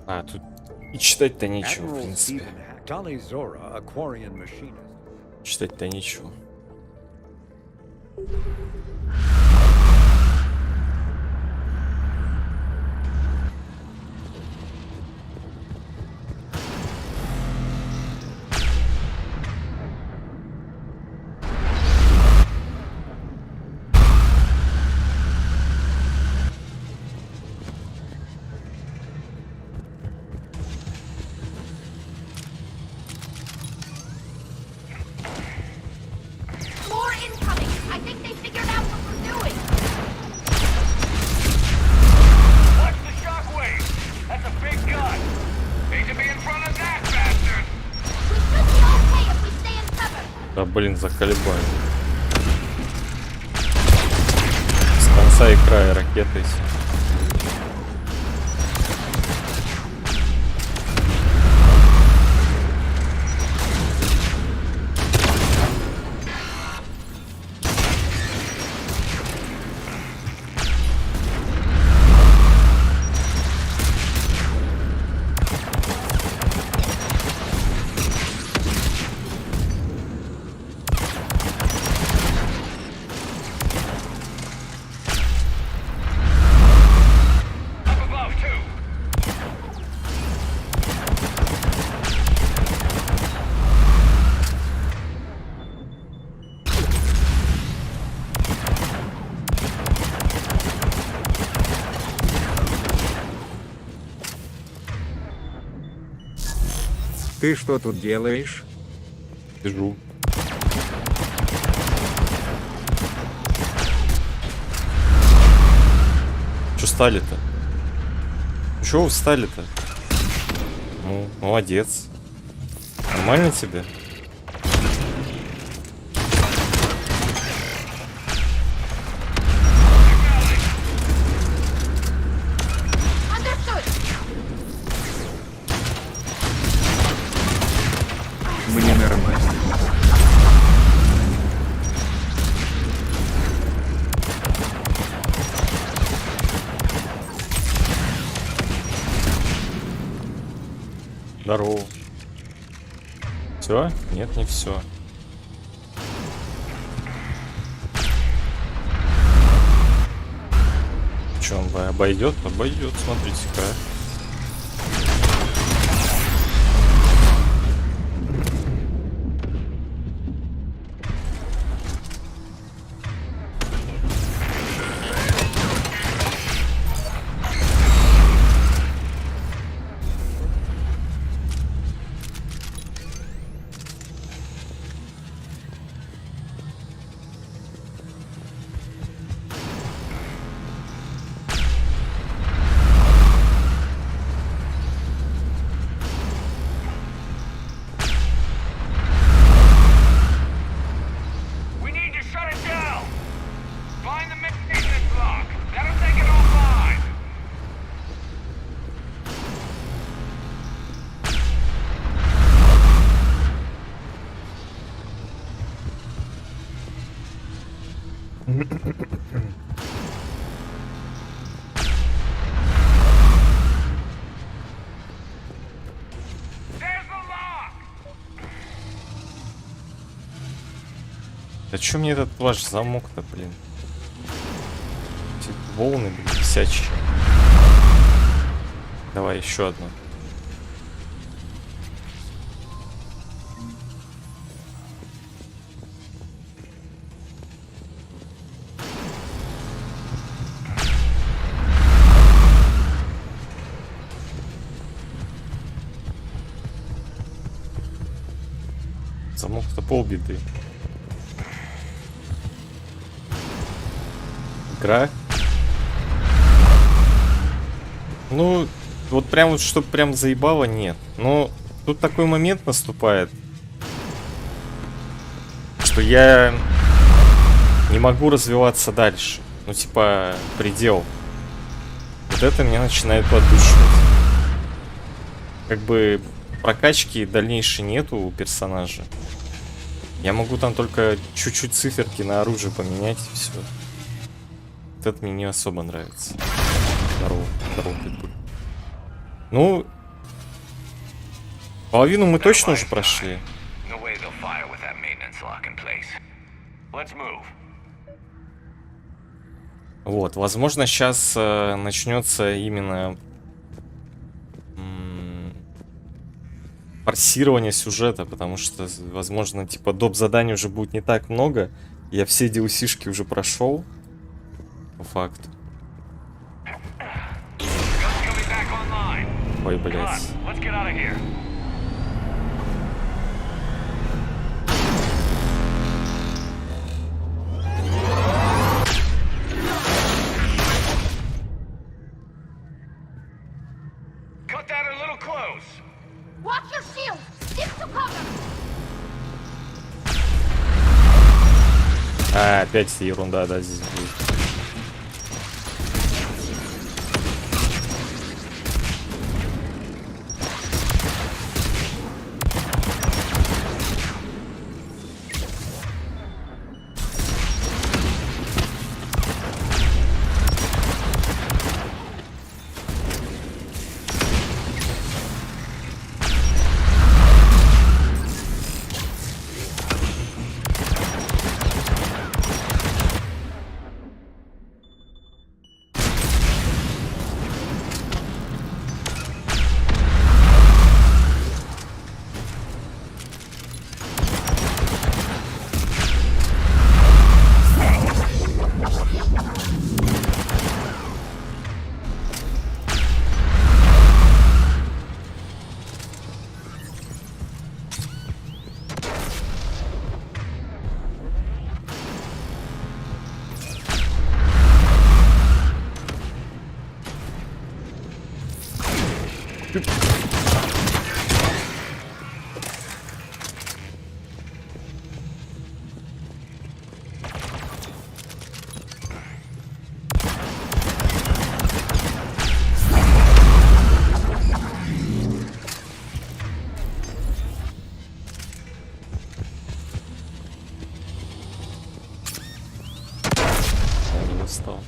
А, тут и читать-то нечего, в принципе. Читать-то нечего. Да блин, заколебали. С конца и края ракеты. Ты что тут делаешь? Сижу. Чё стали-то? Чё вы встали-то? Ну, молодец. Нормально тебе? Мне нормально. Здорово. Все? Нет, не все. Че, он обойдет? Обойдет, смотрите-ка. Да чё мне этот ваш замок-то, блин? Эти волны, блин, висячие. Давай еще одну. Замок-то полбеды. Игра. Ну, вот прям вот, чтоб прям заебало, нет. Но тут такой момент наступает, что я не могу развиваться дальше. Ну, типа, предел. Вот это меня начинает поддушивать. Как бы прокачки дальнейшей нету у персонажа. Я могу там только чуть-чуть циферки на оружие поменять, и все. Вот это мне не особо нравится. Здорово, здорово, питбуль. Ну, Половину мы точно уже прошли. Вот, возможно, сейчас начнется именно форсирование сюжета, потому что, возможно, типа доп. Заданий уже будет не так много. Я все DLC-шки уже прошел. По факту. Ой, блядь. А, опять ерунда, да, здесь будет. Стал.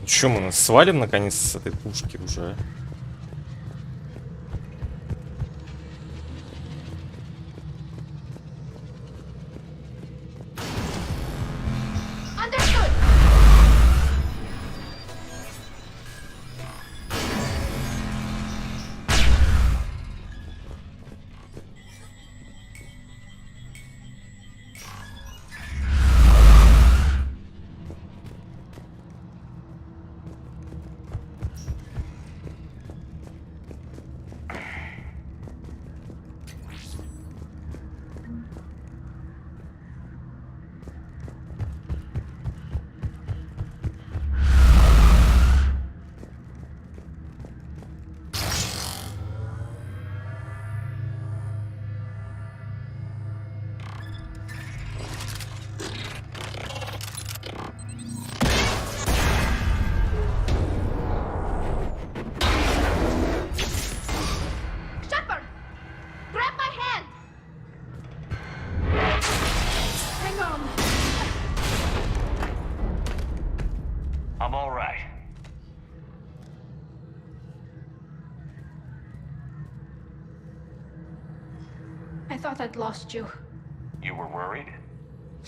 Че, мы нас свалим наконец с этой пушки уже? I thought I'd lost you. You were worried?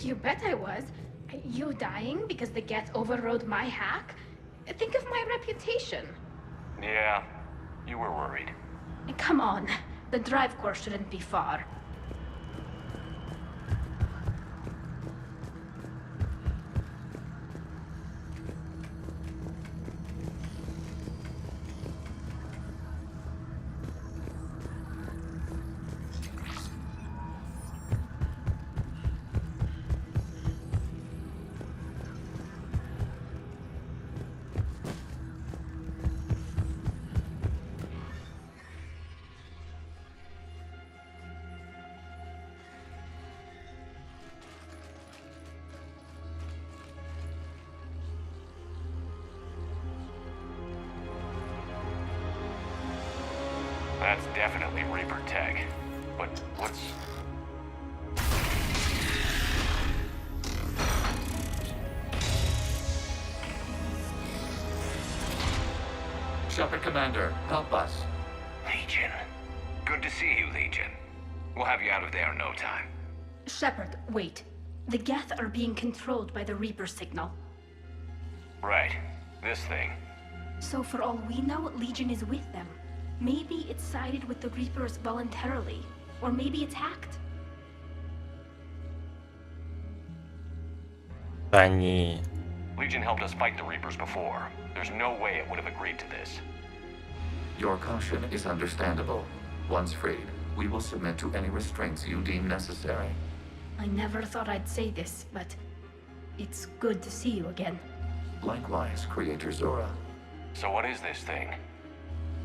You bet I was. You dying because the Geth overrode my hack? Think of my reputation. Yeah, you were worried. Come on, the drive course shouldn't be far. That's definitely Reaper tech. But what's... Shepard Commander, help us. Legion. Good to see you, Legion. We'll have you out of there in no time. Shepard, wait. The Geth are being controlled by the Reaper signal. Right. This thing. So for all we know, Legion is with them. Maybe it sided with the Reapers voluntarily. Or maybe it's hacked. Они... Legion helped us fight the Reapers before. There's no way it would have agreed to this. Your caution is understandable. Once freed, we will submit to any restraints you deem necessary. I never thought I'd say this, but it's good to see you again. Likewise, Creator Zora. So what is this thing?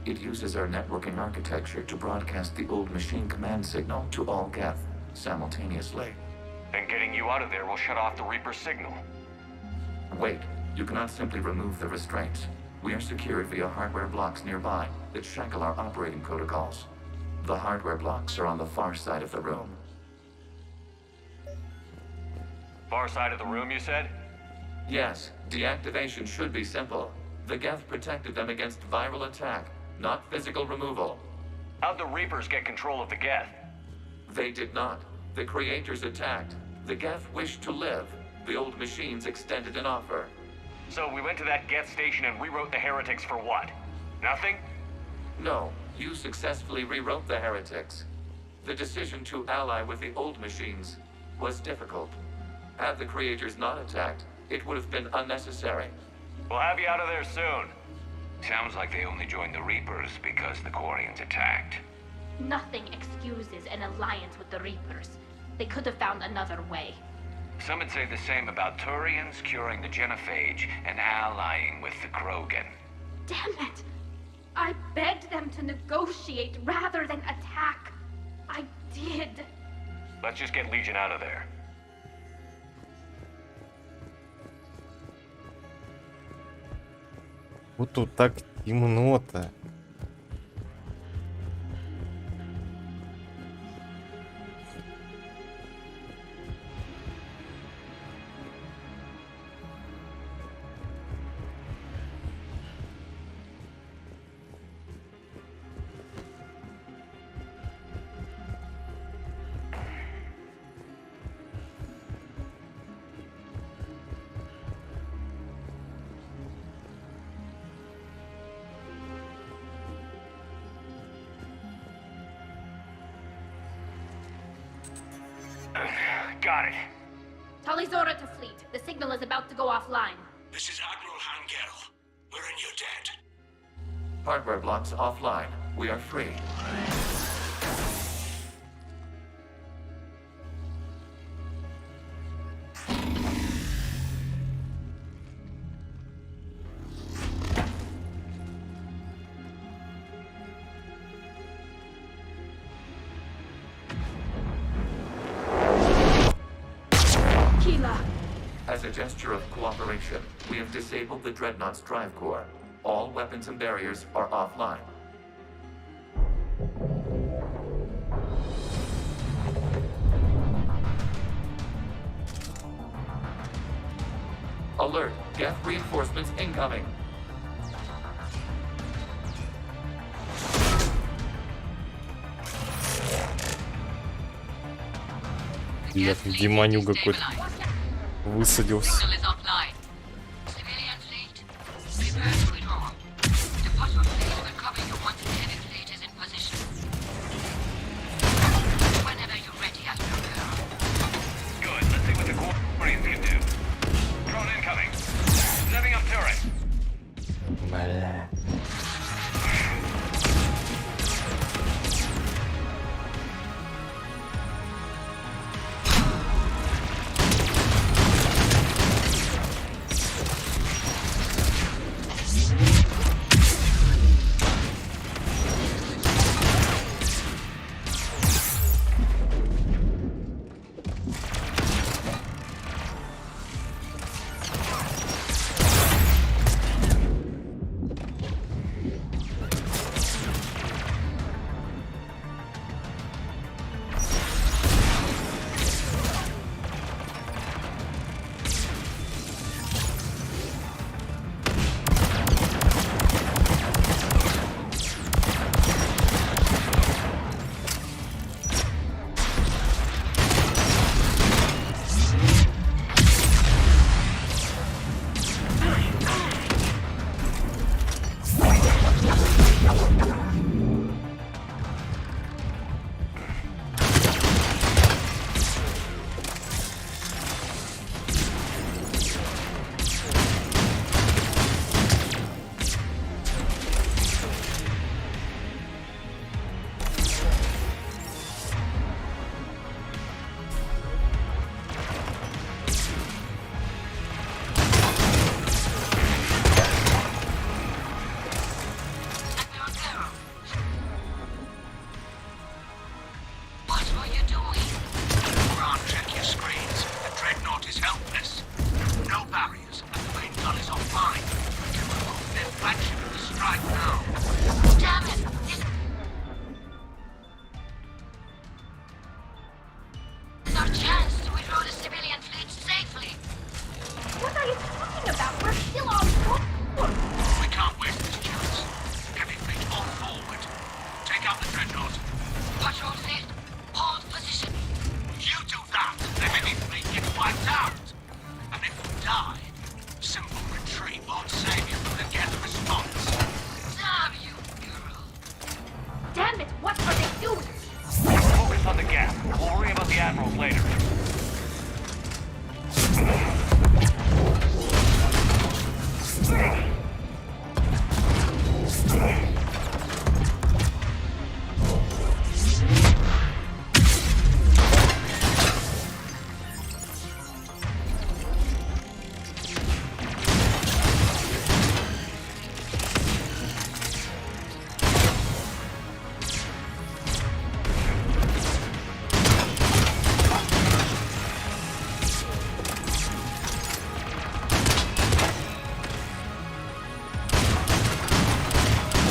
It uses our networking architecture to broadcast the old machine command signal to all Geth simultaneously. Then getting you out of there will shut off the Reaper signal. Wait, you cannot simply remove the restraints. We are secured via hardware blocks nearby that shackle our operating protocols. The hardware blocks are on the far side of the room. Far side of the room, you said? Yes, deactivation should be simple. The Geth protected them against viral attack, not physical removal. How'd the Reapers get control of the Geth? They did not. The creators attacked. The Geth wished to live. The old machines extended an offer. So we went to that Geth station and rewrote the heretics for what? Nothing? No, you successfully rewrote the heretics. The decision to ally with the old machines was difficult. Had the creators not attacked, it would have been unnecessary. We'll have you out of there soon. Sounds like they only joined the Reapers because the Quarians attacked. Nothing excuses an alliance with the Reapers. They could have found another way. Some would say the same about Turians curing the Genophage and allying with the Krogan. Damn it! I begged them to negotiate rather than attack. I did. Let's just get Legion out of there. Вот тут так темно-то. Got it. Tali Zora to fleet. The signal is about to go offline. This is Admiral Hangel. We're in your debt. Hardware blocks offline. We are free. As a gesture of cooperation, we have disabled the Dreadnought's drive core. All weapons and barriers are offline. Alert! Geth reinforcements incoming! Блядь, демонюга какой-то высадился. Good. Let's see what the Quarians can do. Drone incoming. Setting up turret. Бля.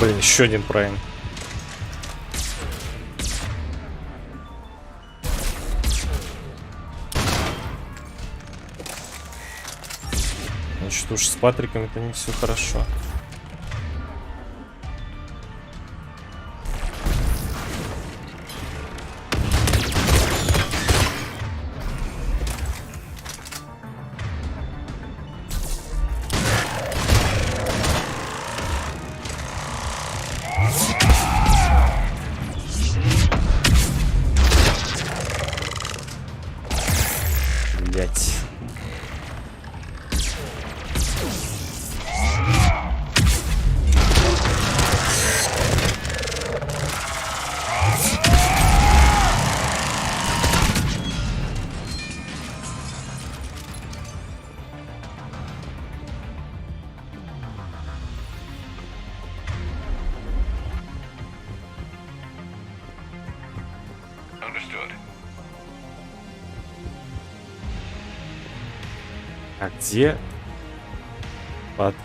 Блин, еще один прайм. Значит, уж с Патриком это не все хорошо. А где Патрики?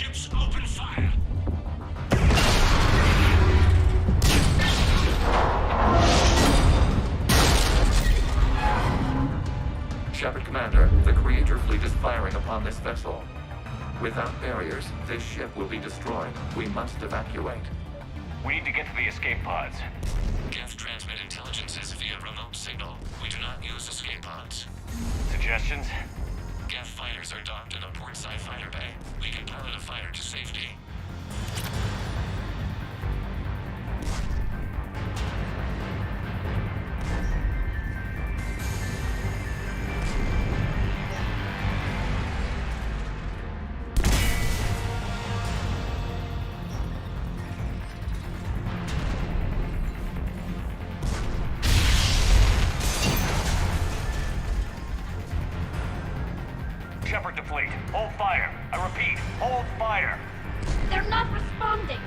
ships, open fire. Shepard Commander, the creator fleet is firing upon this vessel. Without barriers, this ship will be destroyed. We must evacuate. We need to get to the escape pods. Geth transmit intelligences via remote signal. We do not use escape pods. Suggestions? Geth fighters are docked in a portside fighter bay. We can pilot a fighter to safety. Shepard to fleet. Hold fire. I repeat, hold fire. They're not responding.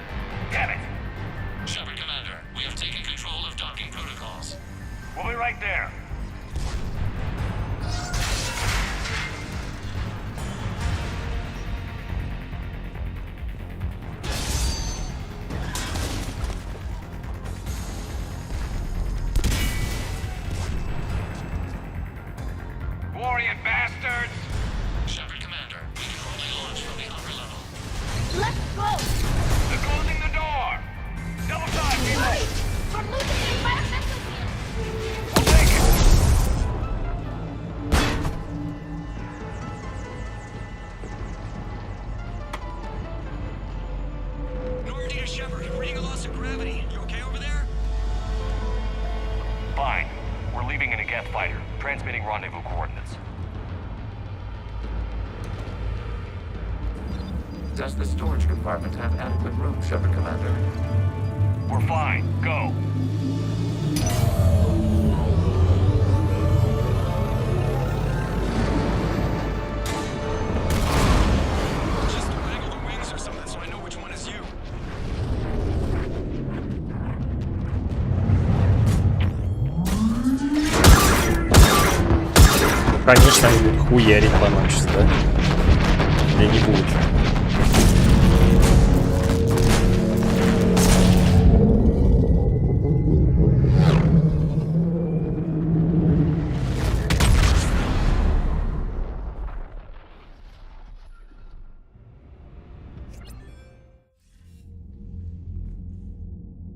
Damn it. Shepard Commander, we have taken control of docking protocols. We'll be right there. Glorious bastards! Shepard Commander, we can only launch from the upper level. Let's go! They're closing the door! Double time, people! Hurry! We're losing the environmental here! We'll take it! Normandy to Shepard, reading a loss of gravity. You okay over there? Fine. We're leaving in a Geth fighter, transmitting rendezvous coordinates. Does the storage compartment have adequate room, Shepard Commander? We're fine. Go. Just waggle the wings or something so I know which one is you. Конечно, они будут хуярить по нам сейчас, да? Или не будет?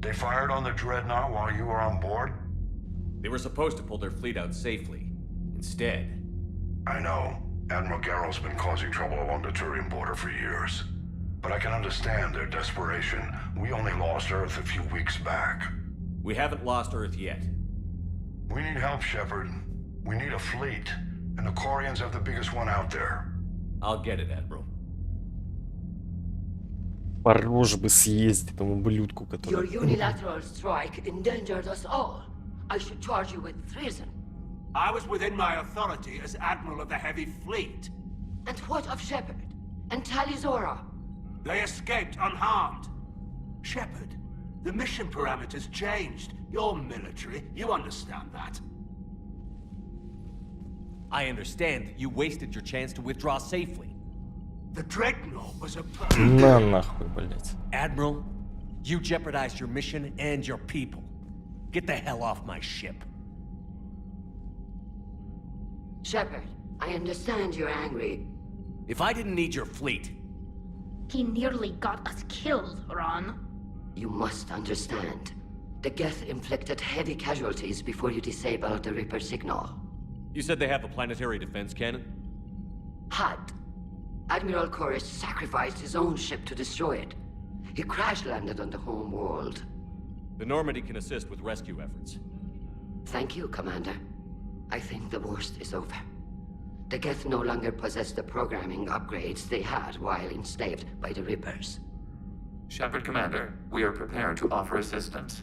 They fired on the dreadnought while you were on board? They were supposed to pull their fleet out safely. Instead, I know. Admiral Garrow's been causing trouble along the Turian border for years. But I can understand their desperation. We only lost Earth a few weeks back. we haven't lost Earth yet. We need help, Shepard. We need a fleet. And the Quarians have the biggest one out there. I'll get it, Admiral. По роже бы съездить этому ублюдку, Your который... unilateral strike endangered us all. I should charge you with treason. I was within my authority as Admiral of the Heavy Fleet. And what of Shepard? And Talizora? They escaped unharmed. Shepard, the mission parameters changed. You're military, you understand that. I understand that you wasted your chance to withdraw safely. The Dreadnought was a На нахуй, блять. Admiral, you jeopardized your mission and your people. Get the hell off my ship. Shepard, I understand you're angry. If I didn't need your fleet, He nearly got us killed, Ron. You must understand. The Geth inflicted heavy casualties before you disabled the Reaper signal. you said they have a planetary defense cannon? Had. Admiral Chorus sacrificed his own ship to destroy it. He crash-landed on the home world. The Normandy can assist with rescue efforts. Thank you, Commander. I think the worst is over. The Geth no longer possess the programming upgrades they had while enslaved by the Reapers. Shepard Commander, we are prepared to offer assistance.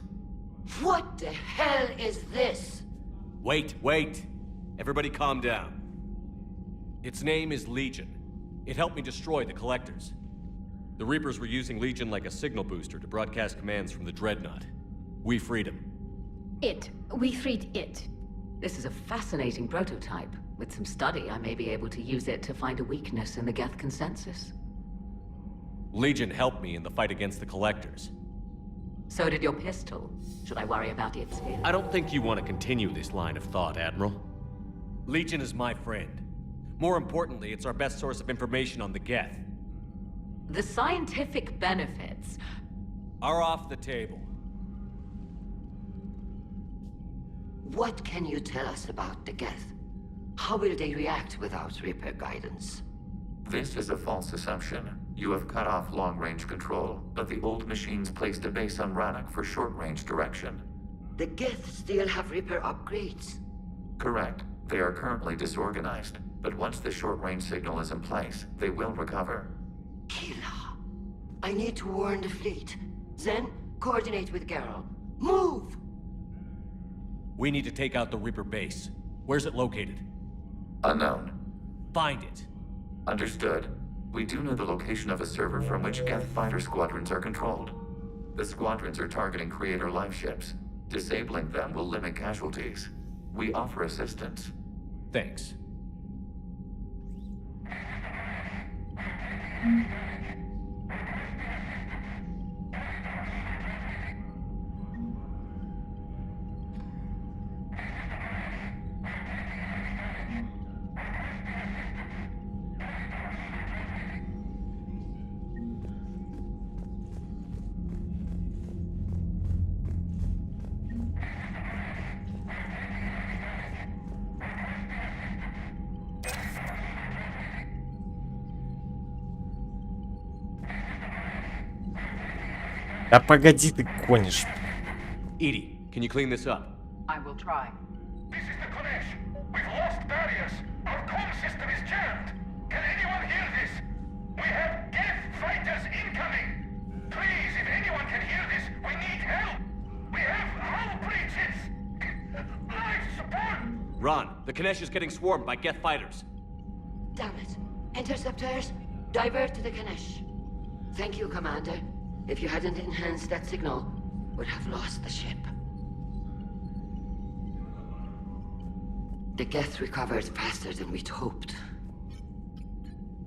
What the hell is this? Wait. Everybody calm down. Its name is Legion. It helped me destroy the Collectors. The Reapers were using Legion like a signal booster to broadcast commands from the Dreadnought. We freed him. We freed it. This is a fascinating prototype. With some study, I may be able to use it to find a weakness in the Geth consensus. Legion helped me in the fight against the Collectors. So did your pistol. Should I worry about its feel? I don't think you want to continue this line of thought, Admiral. Legion is my friend. More importantly, it's our best source of information on the Geth. The scientific benefits Are off the table. What can you tell us about the Geth? How will they react without Reaper guidance? This is a false assumption. You have cut off long-range control, but the old machines placed a base on Rannoch for short-range direction. The Geth still have Reaper upgrades. Correct. They are currently disorganized, but once the short-range signal is in place, they will recover. Kila, I need to warn the fleet. Then, coordinate with Geralt. Move! We need to take out the Reaper base. Where's it located? Unknown. Find it. Understood. We do know the location of a server from which Geth fighter squadrons are controlled. The squadrons are targeting Creator life ships. Disabling them will limit casualties. We offer assistance. Thanks. Да погоди ты гонишь. Edie, can you clean this up? I will try. This is the Kodesh. We've lost barriers. Our comm system is jammed. Can anyone hear this? We have Geth fighters incoming. Please, if anyone can hear this, we need help. We have hull breaches. Life support. Ron, the Kanesh is getting swarmed by Geth fighters. Damn it. Interceptors, divert to the Ganesh. Thank you, Commander. If you hadn't enhanced that signal, we'd have lost the ship. The Geth recovered faster than we'd hoped.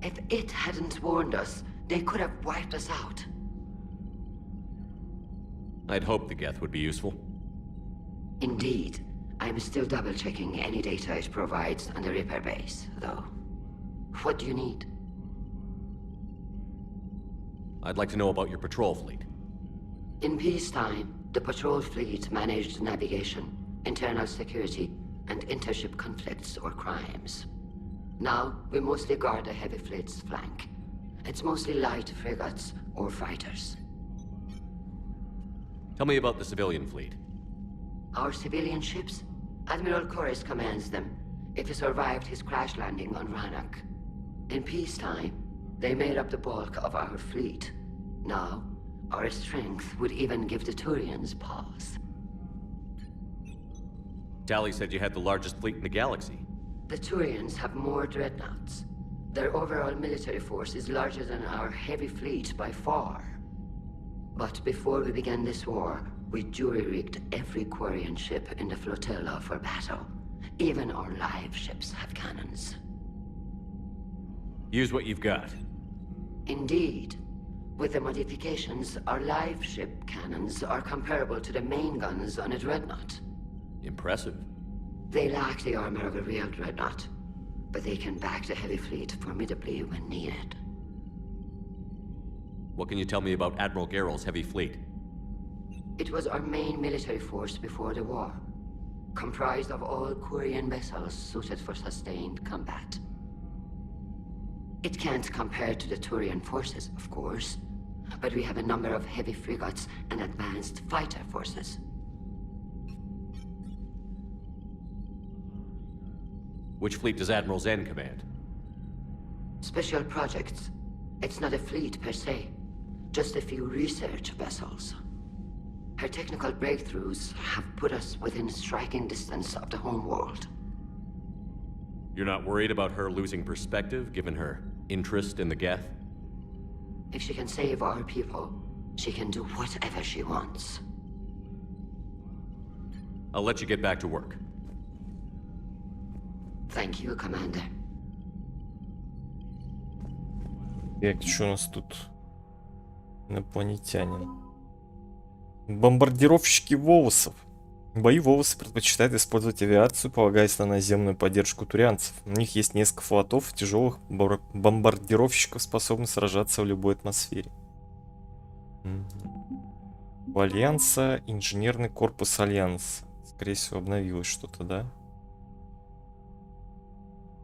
If it hadn't warned us, they could have wiped us out. I'd hoped the Geth would be useful. Indeed. I'm still double-checking any data it provides on the Reaper base, though. What do you need? I'd like to know about your patrol fleet. In peacetime, the patrol fleet managed navigation, internal security, and intership conflicts or crimes. Now, we mostly guard the heavy fleet's flank. It's mostly light frigates or fighters. Tell me about the civilian fleet. Our civilian ships? Admiral Chorus commands them. If he survived his crash landing on Rannoch. In peacetime, they made up the bulk of our fleet. Now, our strength would even give the Turians pause. Tally said you had the largest fleet in the galaxy. The Turians have more dreadnoughts. Their overall military force is larger than our heavy fleet by far. But before we began this war, we jury-rigged every Quarian ship in the flotilla for battle. Even our live ships have cannons. Use what you've got. Indeed. With the modifications, our live ship cannons are comparable to the main guns on a dreadnought. Impressive. They lack the armor of a real dreadnought, but they can back the heavy fleet formidably when needed. What can you tell me about Admiral Geralt's heavy fleet? It was our main military force before the war, comprised of all Quarian vessels suited for sustained combat. It can't compare to the Turian forces, of course, but we have a number of heavy frigates and advanced fighter forces. Which fleet does Admiral Zen command? Special projects. It's not a fleet per se, just a few research vessels. Her technical breakthroughs have put us within striking distance of the homeworld. You're not worried about her losing perspective, given her interest in the Geth? If she can save our people, she can do whatever she wants. I'll let you get back to work. Thank you, Commander. Так, что у нас тут? Инопланетянин. Бомбардировщики волосов. В бою волосы предпочитают использовать авиацию, полагаясь на наземную поддержку турианцев. У них есть несколько флотов тяжелых бомбардировщиков, способных сражаться в любой атмосфере. У Альянса инженерный корпус Альянса. Скорее всего, обновилось что-то, да?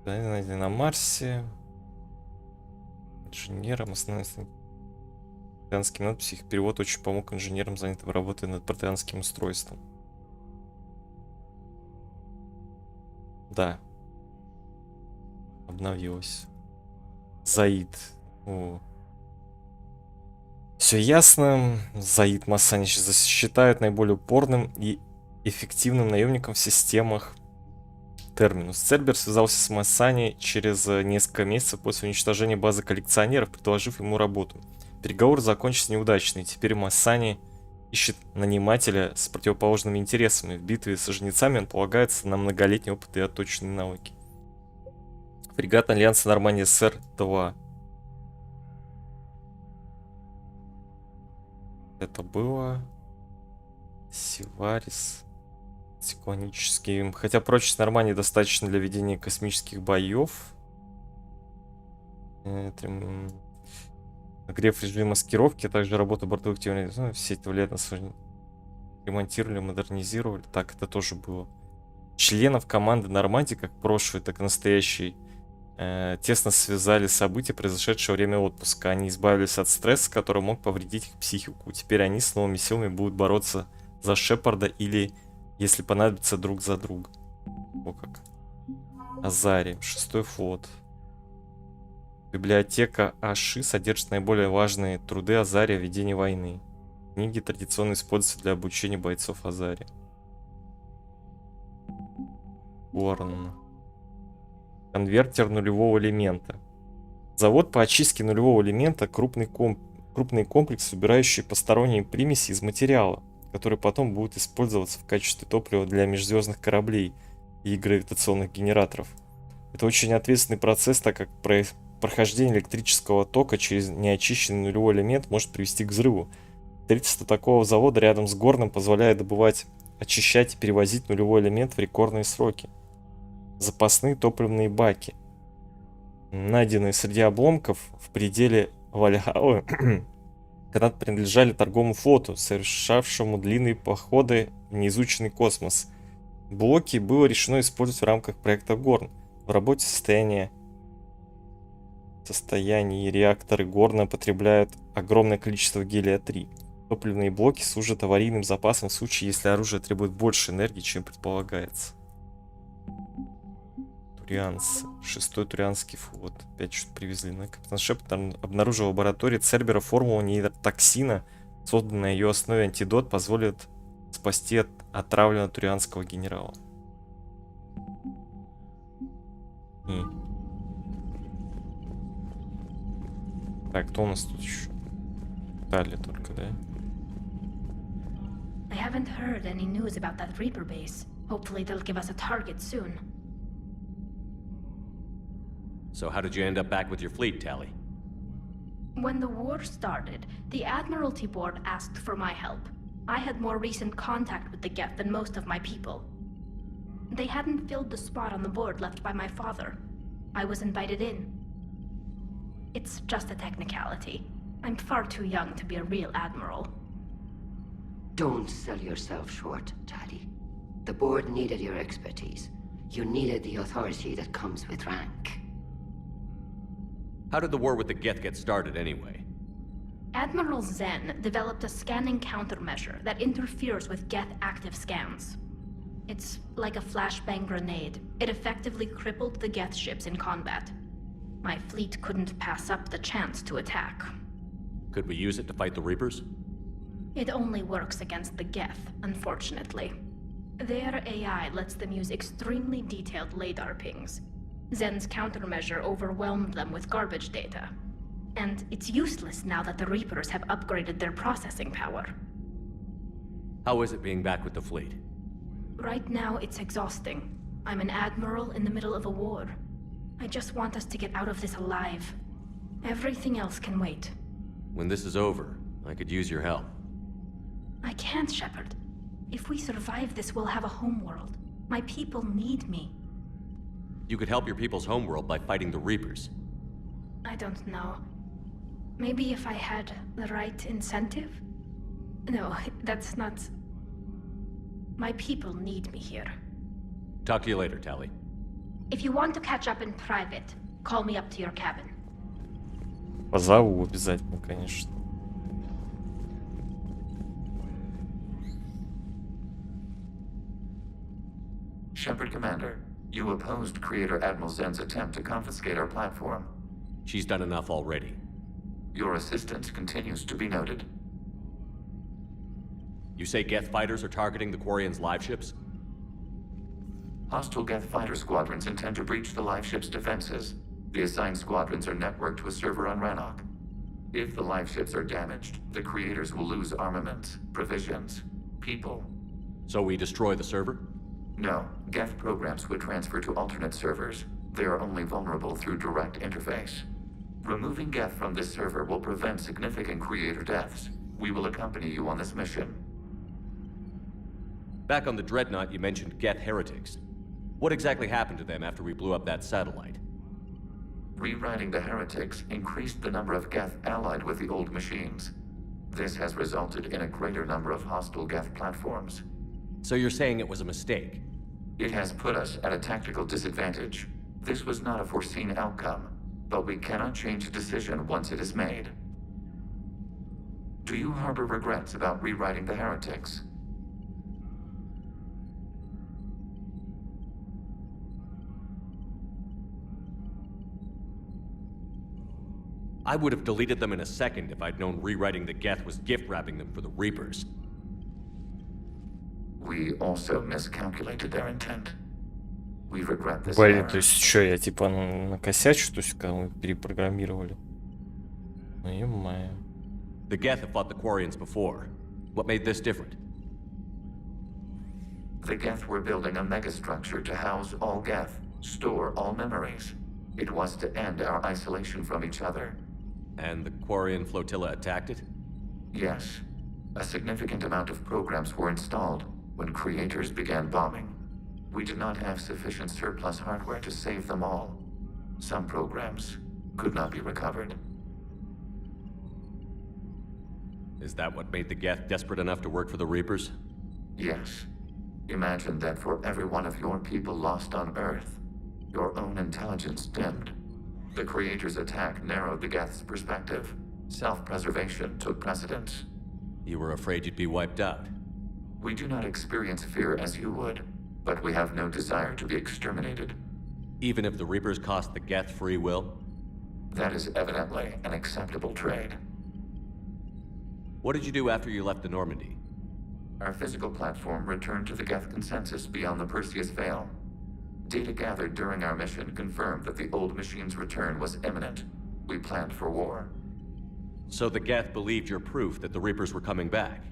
На Марсе. Инженерам основной протеанским надписи. Их перевод очень помог инженерам, занятым работой над протеанским устройством. Да. Обновилось. Заид. Все ясно. Заид Масанич считают наиболее упорным и эффективным наемником в системах Терминус. Цербер связался с Массани через несколько месяцев после уничтожения базы коллекционеров, предложив ему работу. Переговоры закончились неудачно, и теперь Массани ищет нанимателя с противоположными интересами. В битве с жнецами он полагается на многолетний опыт и отточенные навыки. Фрегат Альянса Нормандия СР-2. Это было... Сиварис... Циклонический. Хотя прочность Нормандии достаточно для ведения космических боев. Нагрев режим маскировки, а также работа бортовых технологий. Все это влияет на свой... Ремонтировали, модернизировали. Так, это тоже было. Членов команды Нормандии, как прошлый, так и настоящий, тесно связали события, произошедшие во время отпуска. Они избавились от стресса, который мог повредить их психику. Теперь они с новыми силами будут бороться за Шепарда или, если понадобится, друг за друга. О как. Азари, 6-й флот. Библиотека Аши содержит наиболее важные труды Азари о ведении войны. Книги традиционно используются для обучения бойцов Азари. Горн. Конвертер нулевого элемента. Завод по очистке нулевого элемента — крупный комплекс, убирающий посторонние примеси из материала, который потом будет использоваться в качестве топлива для межзвездных кораблей и гравитационных генераторов. Это очень ответственный процесс, так как прохождение электрического тока через неочищенный нулевой элемент может привести к взрыву. Строительство такого завода рядом с Горном позволяет добывать, очищать и перевозить нулевой элемент в рекордные сроки. Запасные топливные баки, найденные среди обломков в пределе Вальхаллы, когда-то принадлежали торговому флоту, совершавшему длинные походы в неизученный космос. Блоки было решено использовать в рамках проекта Горн. В работе состоянии реакторы Горна потребляют огромное количество гелия-3. Топливные блоки служат аварийным запасом в случае, если оружие требует больше энергии, чем предполагается. Турианцы. 6-й Турианский флот. Опять что-то привезли. Капитан Шепард обнаружил в лаборатории Цербера формулу нейротоксина. Созданный на ее основе антидот позволит спасти от отравленного турианского генерала. Так, кто у нас тут еще? Далее только, да? I haven't heard any news about that Reaper base. Hopefully they'll give us a target soon. So how did you end up back with your fleet, Tally? When the war started, the Admiralty Board asked for my help. I had more recent contact with the Geth than most of my people. They hadn't filled the spot on the board left by my father. I was invited in. It's just a technicality. I'm far too young to be a real admiral. Don't sell yourself short, Tally. The board needed your expertise. You needed the authority that comes with rank. How did the war with the Geth get started anyway? Admiral Zen developed a scanning countermeasure that interferes with Geth active scans. It's like a flashbang grenade. It effectively crippled the Geth ships in combat. My fleet couldn't pass up the chance to attack. Could we use it to fight the Reapers? It only works against the Geth, unfortunately. Their AI lets them use extremely detailed LADAR pings. Zen's countermeasure overwhelmed them with garbage data. And it's useless now that the Reapers have upgraded their processing power. How is it being back with the fleet? Right now, it's exhausting. I'm an admiral in the middle of a war. I just want us to get out of this alive. Everything else can wait. When this is over, I could use your help. I can't, Shepard. If we survive this, we'll have a homeworld. My people need me. You could help your people's homeworld by fighting the Reapers. I don't know. Maybe if I had the right incentive? No, that's not... My people need me here. Talk to you later, Tally. If you want to catch up in private, call me up to your cabin. Позову обязательно, конечно. Shepard Commander, you opposed Creator Admiral Zen's attempt to confiscate our platform. She's done enough already. Your assistance continues to be noted. You say Geth fighters are targeting the Quarians' live ships? Hostile Geth fighter squadrons intend to breach the live ship's defenses. The assigned squadrons are networked to a server on Rannoch. If the live ships are damaged, the creators will lose armaments, provisions, people. So we destroy the server? No, Geth programs would transfer to alternate servers. They are only vulnerable through direct interface. Removing Geth from this server will prevent significant creator deaths. We will accompany you on this mission. Back on the Dreadnought, you mentioned Geth heretics. What exactly happened to them after we blew up that satellite? Rewriting the heretics increased the number of Geth allied with the old machines. This has resulted in a greater number of hostile Geth platforms. So you're saying it was a mistake? It has put us at a tactical disadvantage. This was not a foreseen outcome, but we cannot change a decision once it is made. Do you harbor regrets about rewriting the heretics? I would have deleted them in a second if I'd known rewriting the Geth was gift-wrapping them for the Reapers. We also miscalculated their intent. We regret this Блин, error. то есть что, я типа накосячу, то есть когда мы перепрограммировали? Ну ё-моё. The Geth have fought the Quarians before. What made this different? The Geth were building a megastructure to house all Geth, store all memories. It was to end our isolation from each other. And the Quarian flotilla attacked it? Yes. A significant amount of programs were installed when creators began bombing. We did not have sufficient surplus hardware to save them all. Some programs could not be recovered. Is that what made the Geth desperate enough to work for the Reapers? Yes. Imagine that for every one of your people lost on Earth, your own intelligence dimmed. The Creator's attack narrowed the Geth's perspective. Self-preservation took precedence. You were afraid you'd be wiped out. We do not experience fear as you would, but we have no desire to be exterminated. Even if the Reapers cost the Geth free will? That is evidently an acceptable trade. What did you do after you left the Normandy? Our physical platform returned to the Geth consensus beyond the Perseus Veil. Data gathered during our mission confirmed that the old machine's return was imminent. We planned for war. So the Geth believed your proof that the Reapers were coming back?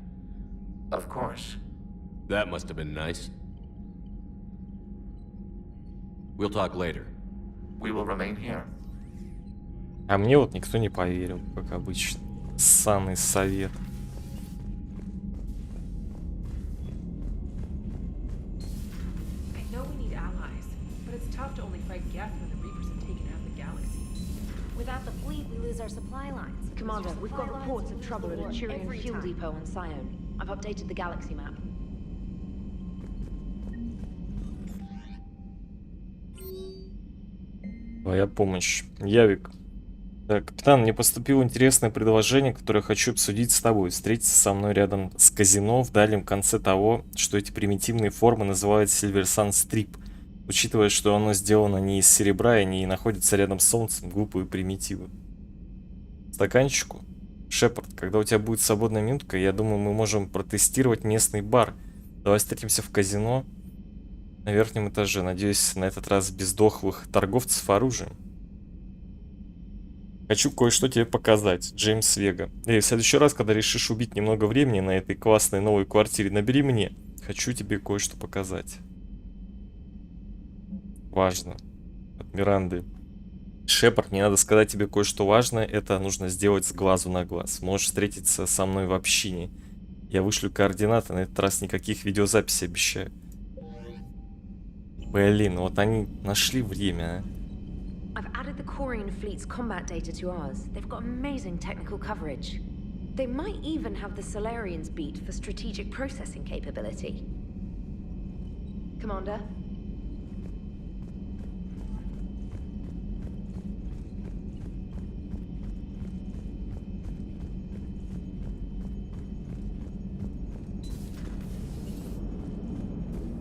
Of course. That must have been nice. We'll talk later. We will remain here. А мне вот никто не поверил, как обычно. Ссаный совет. I know we need allies, but it's tough to only fight Geth when the Reapers have taken out the galaxy. Without the fleet, we lose our supply lines. Commander, we've got reports of trouble at a Turian fuel depot on Sion. I've updated the galaxy map. Твоя помощь. Явик. Так, капитан, мне поступило интересное предложение, которое хочу обсудить с тобой. Встретиться со мной рядом с казино в дальнем конце того, что эти примитивные формы называют Silver Sun Strip. Учитывая, что оно сделано не из серебра и не находится рядом с солнцем, глупые примитивы. Стаканчику? Шепард, когда у тебя будет свободная минутка, я думаю, мы можем протестировать местный бар. Давай встретимся в казино на верхнем этаже. Надеюсь, на этот раз без дохлых торговцев оружием. Хочу кое-что тебе показать. Джеймс Вега. Эй, в следующий раз, когда решишь убить немного времени на этой классной новой квартире, набери мне. Хочу тебе кое-что показать. Важно. От Миранды. Шепард, мне надо сказать тебе кое-что важное. Это нужно сделать с глазу на глаз. Можешь встретиться со мной в общине. Я вышлю координаты, на этот раз никаких видеозаписей, обещаю. Блин, вот они нашли время, а. I've added the Korean fleet's combat data to ours. They've got amazing technical coverage. They might even have the Solarians beat for strategic processing capability. Commander?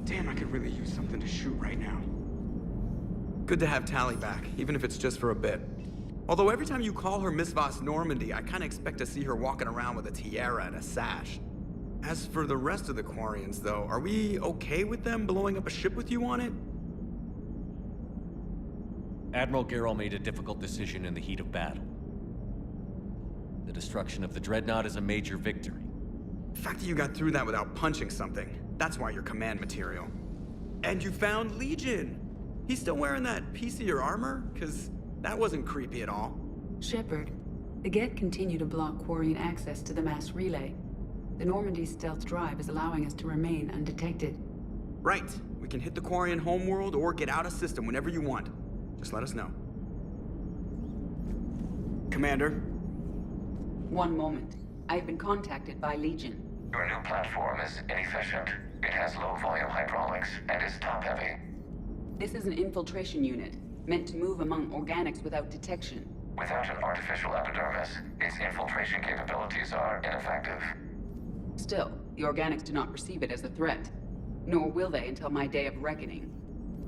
Damn, I could really use something to shoot right now. Good to have Tally back, even if it's just for a bit. Although every time you call her Miss Voss Normandy, I kinda expect to see her walking around with a tiara and a sash. As for the rest of the Quarians, though, are we okay with them blowing up a ship with you on it? Admiral Garrel made a difficult decision in the heat of battle. The destruction of the Dreadnought is a major victory. The fact that you got through that without punching something, that's why you're command material. And you found Legion! He's still wearing that piece of your armor? Cause that wasn't creepy at all. Shepard, the Geth continue to block Quarian access to the mass relay. The Normandy's stealth drive is allowing us to remain undetected. Right. We can hit the Quarian homeworld or get out of system whenever you want. Just let us know. Commander? One moment. I've been contacted by Legion. Your new platform is inefficient. It has low volume hydraulics and is top heavy. This is an infiltration unit, meant to move among organics without detection. Without an artificial epidermis, its infiltration capabilities are ineffective. Still, the organics do not perceive it as a threat. Nor will they until my day of reckoning.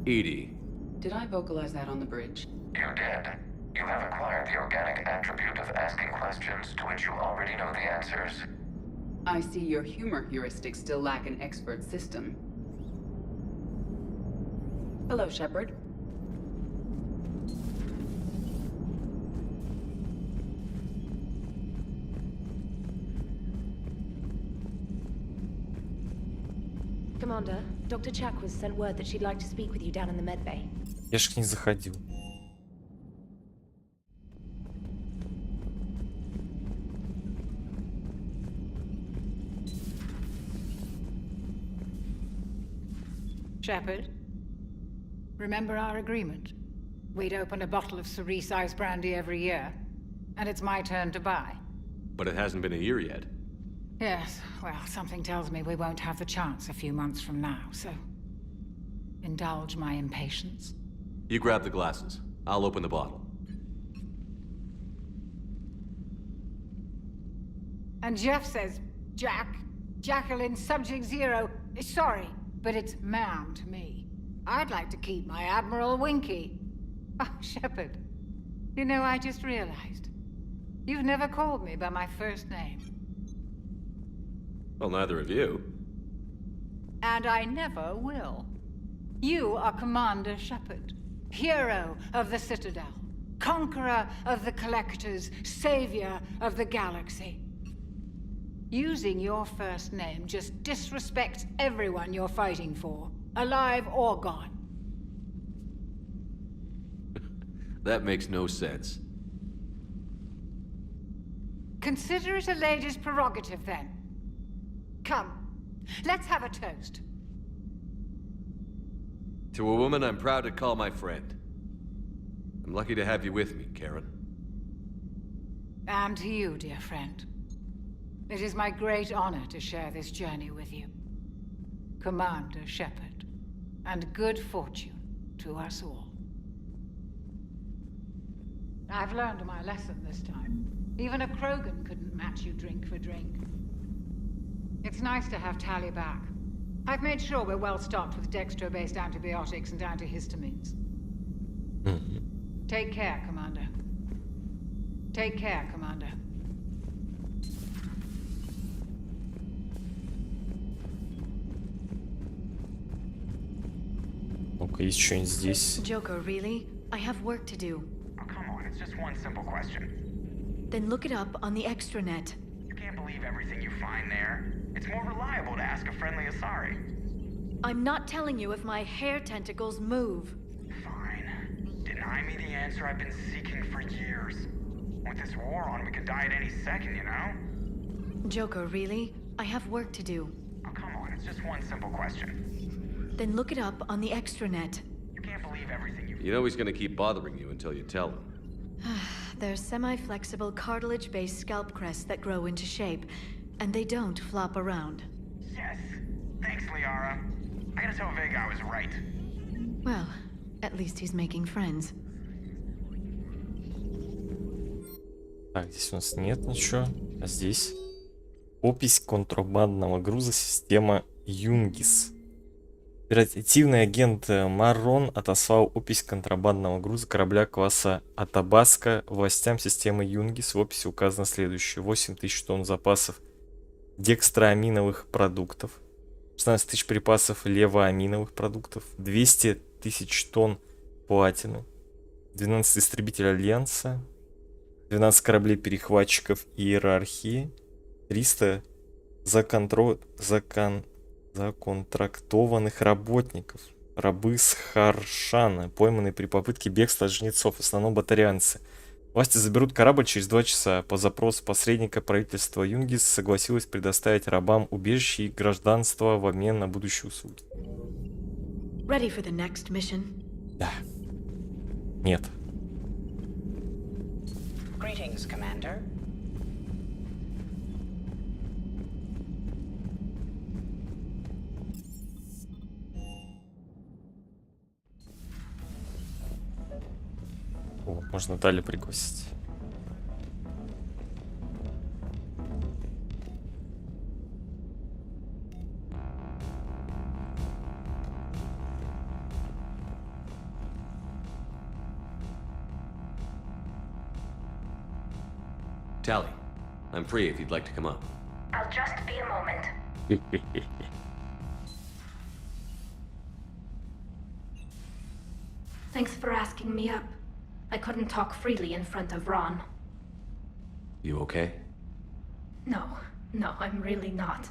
Edie. Did I vocalize that on the bridge? You did. You have acquired the organic attribute of asking questions to which you already know the answers. I see your humor heuristics still lack an expert system. Hello, Shepard. Commander, Dr. Chakwas sent word that she'd like to speak with you down in the medbay. Я ж к ней заходил. Shepard, remember our agreement? We'd open a bottle of cerise ice brandy every year, and it's my turn to buy. But it hasn't been a year yet. Yes, well, something tells me we won't have the chance a few months from now, so indulge my impatience. You grab the glasses. I'll open the bottle. And Jeff says, Jacqueline, subject zero, is sorry, but it's ma'am to me. I'd like to keep my Admiral Winky. Oh, Shepard, you know, I just realized. You've never called me by my first name. Well, neither of you. And I never will. You are Commander Shepard, hero of the Citadel, conqueror of the Collectors, savior of the galaxy. Using your first name just disrespects everyone you're fighting for, alive or gone. That makes no sense. Consider it a lady's prerogative, then. Come, let's have a toast. To a woman I'm proud to call my friend. I'm lucky to have you with me, Karen. And to you, dear friend. It is my great honor to share this journey with you. Commander Shepard. And good fortune to us all. I've learned my lesson this time. Even a Krogan couldn't match you drink for drink. It's nice to have Tally back. I've made sure we're well stocked with dextro-based antibiotics and antihistamines. Take care, Commander. Take care, Commander. Ну-ка, есть что-нибудь здесь? Joker, really? I have work to do. Oh, come on, it's just one simple question. Then look it up on the extranet. You can't believe everything you find there. It's more reliable to ask a friendly Asari. I'm not telling you if my hair tentacles move. Fine. Didn't deny me the answer I've been seeking for years. With this war on, we could die at any second, you know? Joker, really? I have work to do. Oh, come on, it's just one simple question. Then look it up on the extranet. You can't believe everything you... You know he's gonna keep bothering you until you tell him. They're semi-flexible cartilage-based scalp crests that grow into shape, and they don't flop around. Yes. Thanks, Liara. I gotta tell Vega I was right. Well, at least he's making friends. Так, здесь у нас нет ничего. А здесь опись контрабандного груза система Юнгис. Оперативный агент Маррон отослал опись контрабандного груза корабля класса Атабаска властям системы Юнгис. В описи указано следующее: 8000 тонн запасов декстроаминовых продуктов, 16 тысяч припасов левоаминовых продуктов, 200 тысяч тонн платины, 12 истребителей Альянса, 12 кораблей-перехватчиков иерархии, 300 законтрактованных работников, рабы с Харшана, пойманные при попытке бегства от жнецов, в основном батарианцы. Власти заберут корабль через 2 часа. По запросу посредника правительства Юнгис согласилось предоставить рабам убежище и гражданство в обмен на будущие услуги. Ready for the next mission? Да. Нет. Greetings, Commander. О, можно далее пригласить. Tally, I'm free if you'd like to come up. I'll just be a moment. Thanks for asking me up. I couldn't talk freely in front of Ron. You okay? No, I'm really not.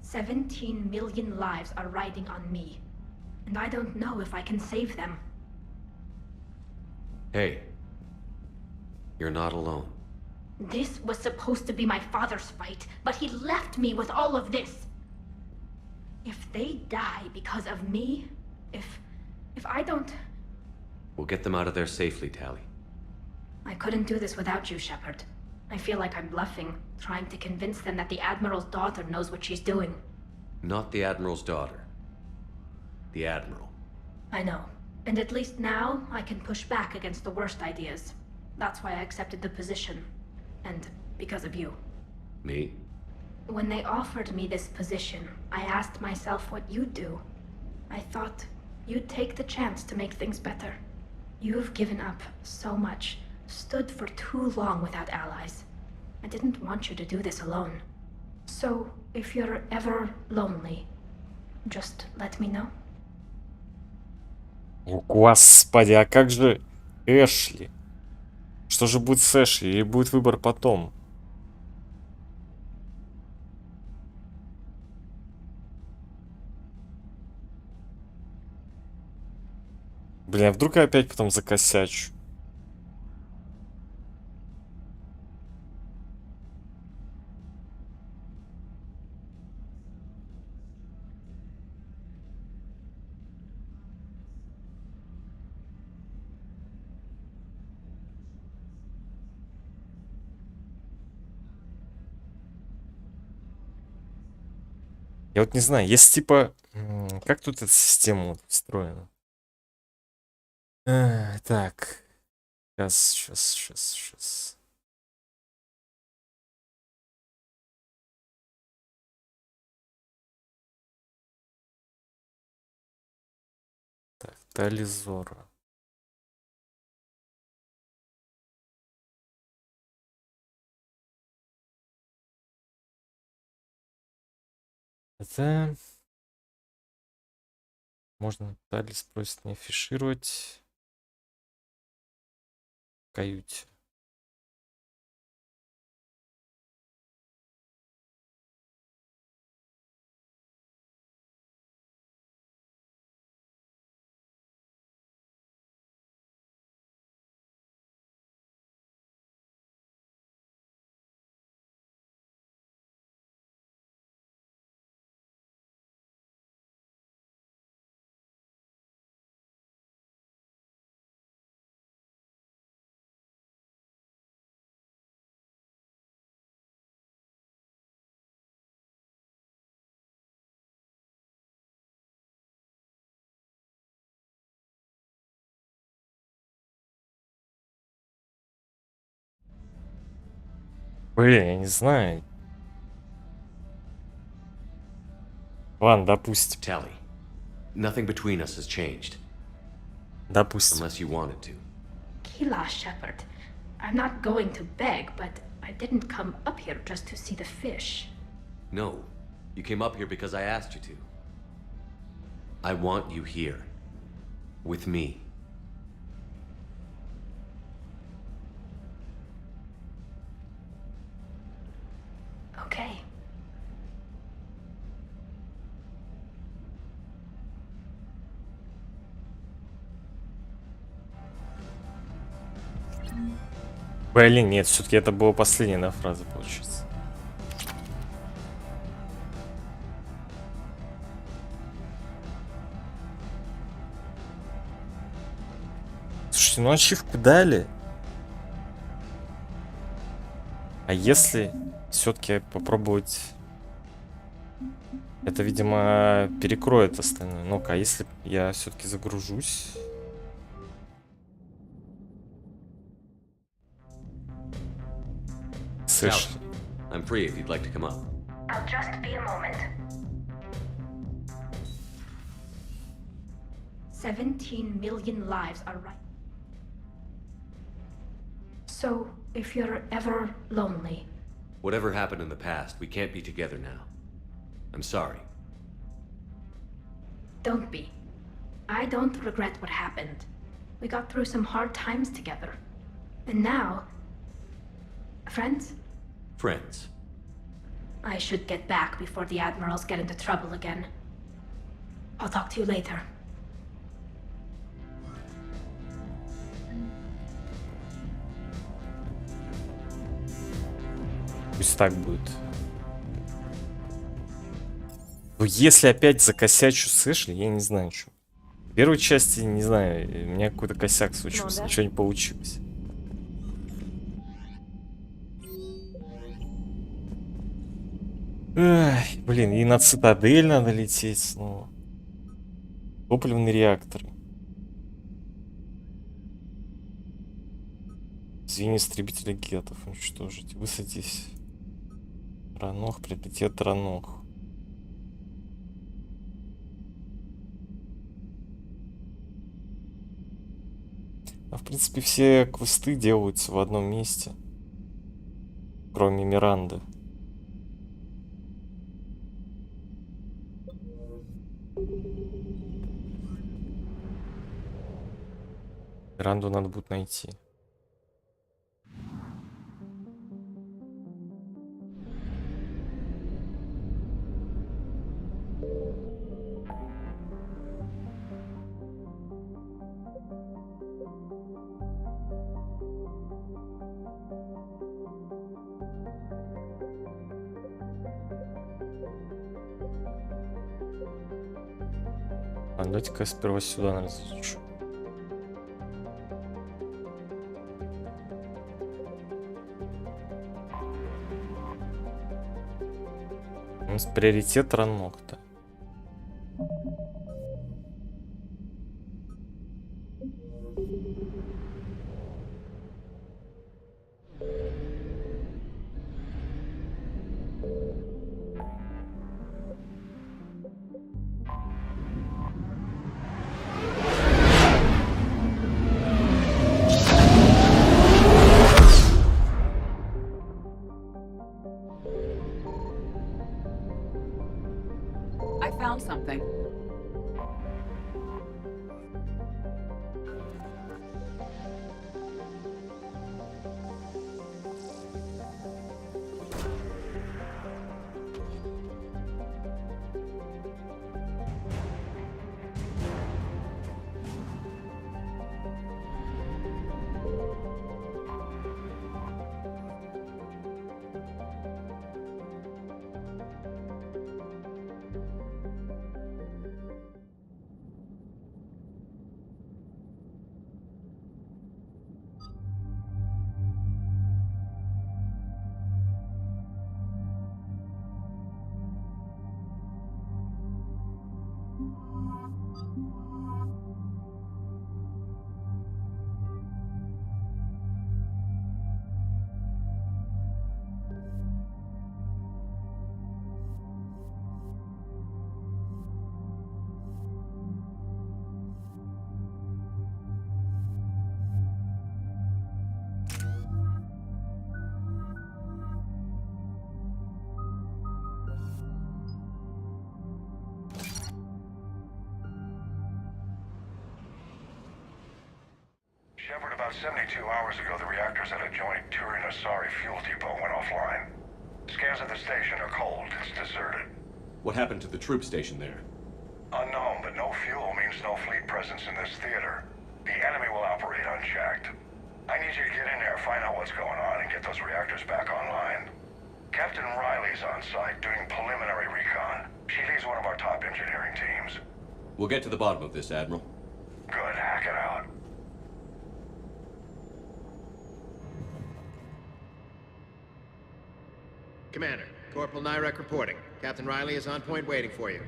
17 million lives are riding on me. And I don't know if I can save them. Hey, you're not alone. This was supposed to be my father's fight, but he left me with all of this. If they die because of me, if I don't... We'll get them out of there safely, Tally. I couldn't do this without you, Shepard. I feel like I'm bluffing, trying to convince them that the Admiral's daughter knows what she's doing. Not the Admiral's daughter. The Admiral. I know. And at least now, I can push back against the worst ideas. That's why I accepted the position. And because of you. Me? When they offered me this position, I asked myself what you'd do. I thought you'd take the chance to make things better. You've given up so much, stood for too long without allies. I didn't want you to do this alone. So, if you're ever lonely, just let me know. О, господи, а как же Эшли? Что же будет с Эшли? Или будет выбор потом? Блин, а вдруг я опять потом закосячу? Я вот не знаю, если типа... Как тут эта система устроена? Так. Сейчас. Так, Тализора. Это... Можно Талис просит не афишировать в каюте. Блин, я не знаю. Ладно, допустим. Tally, nothing between us has changed. Допустим. Unless you wanted to. Kila, Shepard. I'm not going to beg, but I didn't come up here just to see the fish. No, you came up here because I asked you to. I want you here. With me. Okay. Блин, нет, все-таки это была последняя, да, фраза, получится. Слушайте, ну ачивку дали. А если все-таки попробовать... Это, видимо, перекроет остальное. Ну-ка, а если я все-таки загружусь? Слышь. I'm free if you'd like to come up. I'll just be a moment. 17 million lives are right. So, if you're ever lonely... Whatever happened in the past, we can't be together now. I'm sorry. Don't be. I don't regret what happened. We got through some hard times together. And now... Friends? Friends. I should get back before the admirals get into trouble again. I'll talk to you later. Пусть так будет. Ну, если опять закосячу с Эшли, я не знаю, что. В первой части, не знаю, у меня какой-то косяк случился, ничего не получилось. Эх, блин, и на цитадель надо лететь снова. Топливный реактор. Звенья истребителя гетов уничтожить. Высадись. Ранох, приоритет Ранох. А в принципе все квесты делаются в одном месте. Кроме Миранды. Миранду надо будет найти. А давайте-ка сперва сюда, наверное, залечу. У нас приоритет Ранок-то. I found something. Shepard, about 72 hours ago, the reactors at a joint Turin-Asari fuel depot went offline. Scans of the station are cold. It's deserted. What happened to the troop station there? Unknown, but no fuel means no fleet presence in this theater. The enemy will operate unchecked. I need you to get in there, find out what's going on, and get those reactors back online. Captain Riley's on site doing preliminary recon. She leads one of our top engineering teams. We'll get to the bottom of this, Admiral. Good, hack it out. Commander, Corporal Nyrek reporting. Captain Riley is on point waiting for you.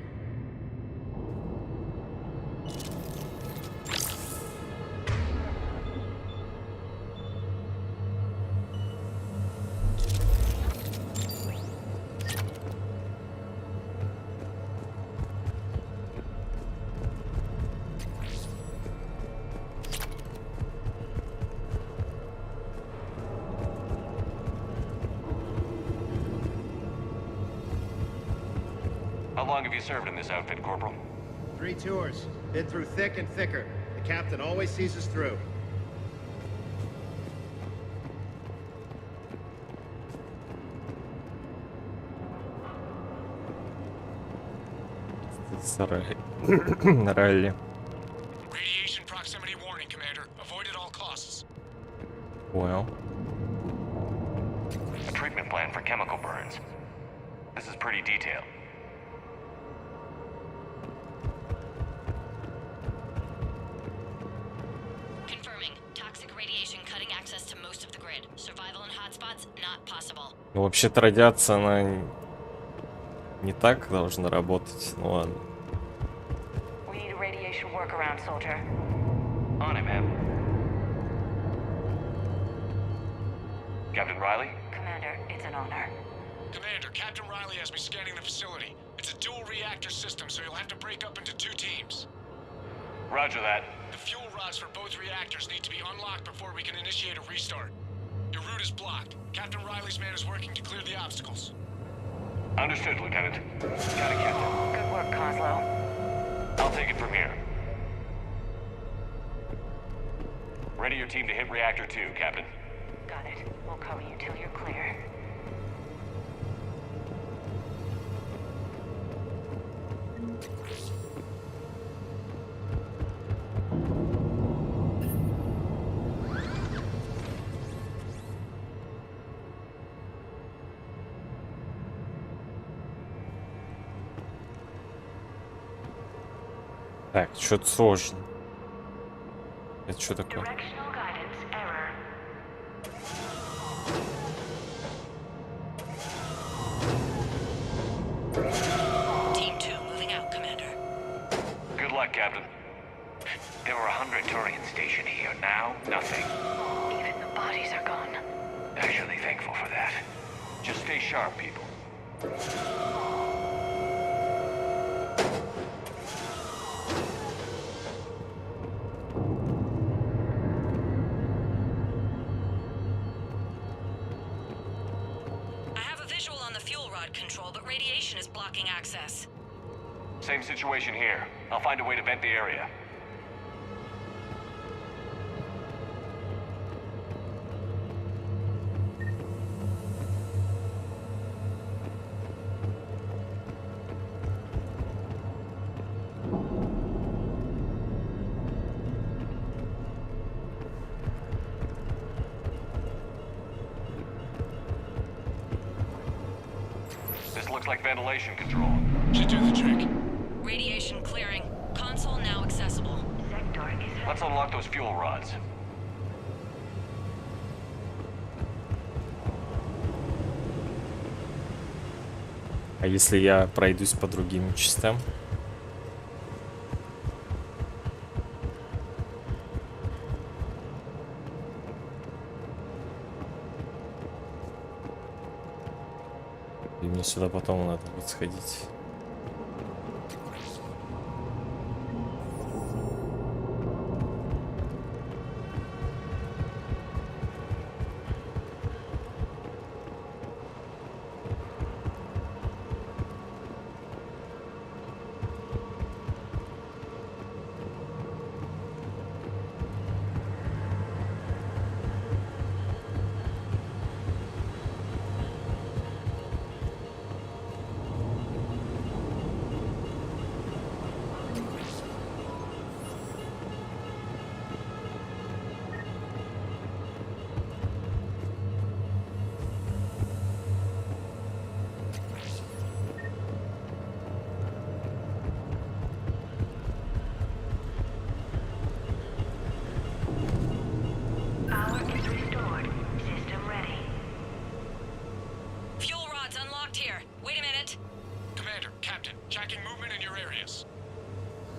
How long have you served in this outfit, Corporal? 3 tours. Been through thick and thicker. The captain always sees us through. Ралли. Radiation proximity warning, Commander. Avoid at all costs. Well. A treatment plan for chemical burns. This is pretty detailed. Confirming. Toxic radiation cutting access to most of the grid. Survival in hotspots not possible. Ну, вообще-то радиация, она не так должна работать. Ну ладно. We need a radiation workaround, soldier. On it, ma'am. Captain Riley? Commander, it's an honor. Commander, Captain Riley has me scanning the facility. It's a dual reactor system, so you'll have to break up into 2 teams. Roger that. The fuel rods for both reactors need to be unlocked before we can initiate a restart. Your route is blocked. Captain Riley's man is working to clear the obstacles. Understood, Lieutenant. Got it, Captain. Good work, Coslow. I'll take it from here. Ready your team to hit Reactor 2, Captain. Got it. We'll cover you till you're clear. Так, что-то сложно. Это что такое? Team 2 moving out, Commander. Good luck, Captain. There were 100 Turians stationed here. Now, nothing. Even the bodies are gone. Actually thankful for that. Just stay sharp, people. Control, but radiation is blocking access. Same situation here. I'll find a way to vent the area. Looks like ventilation control. Should do the trick. Radiation clearing. Console now accessible. Let's unlock those fuel rods. А если я пройдусь по другим частям? И мне сюда потом надо будет сходить.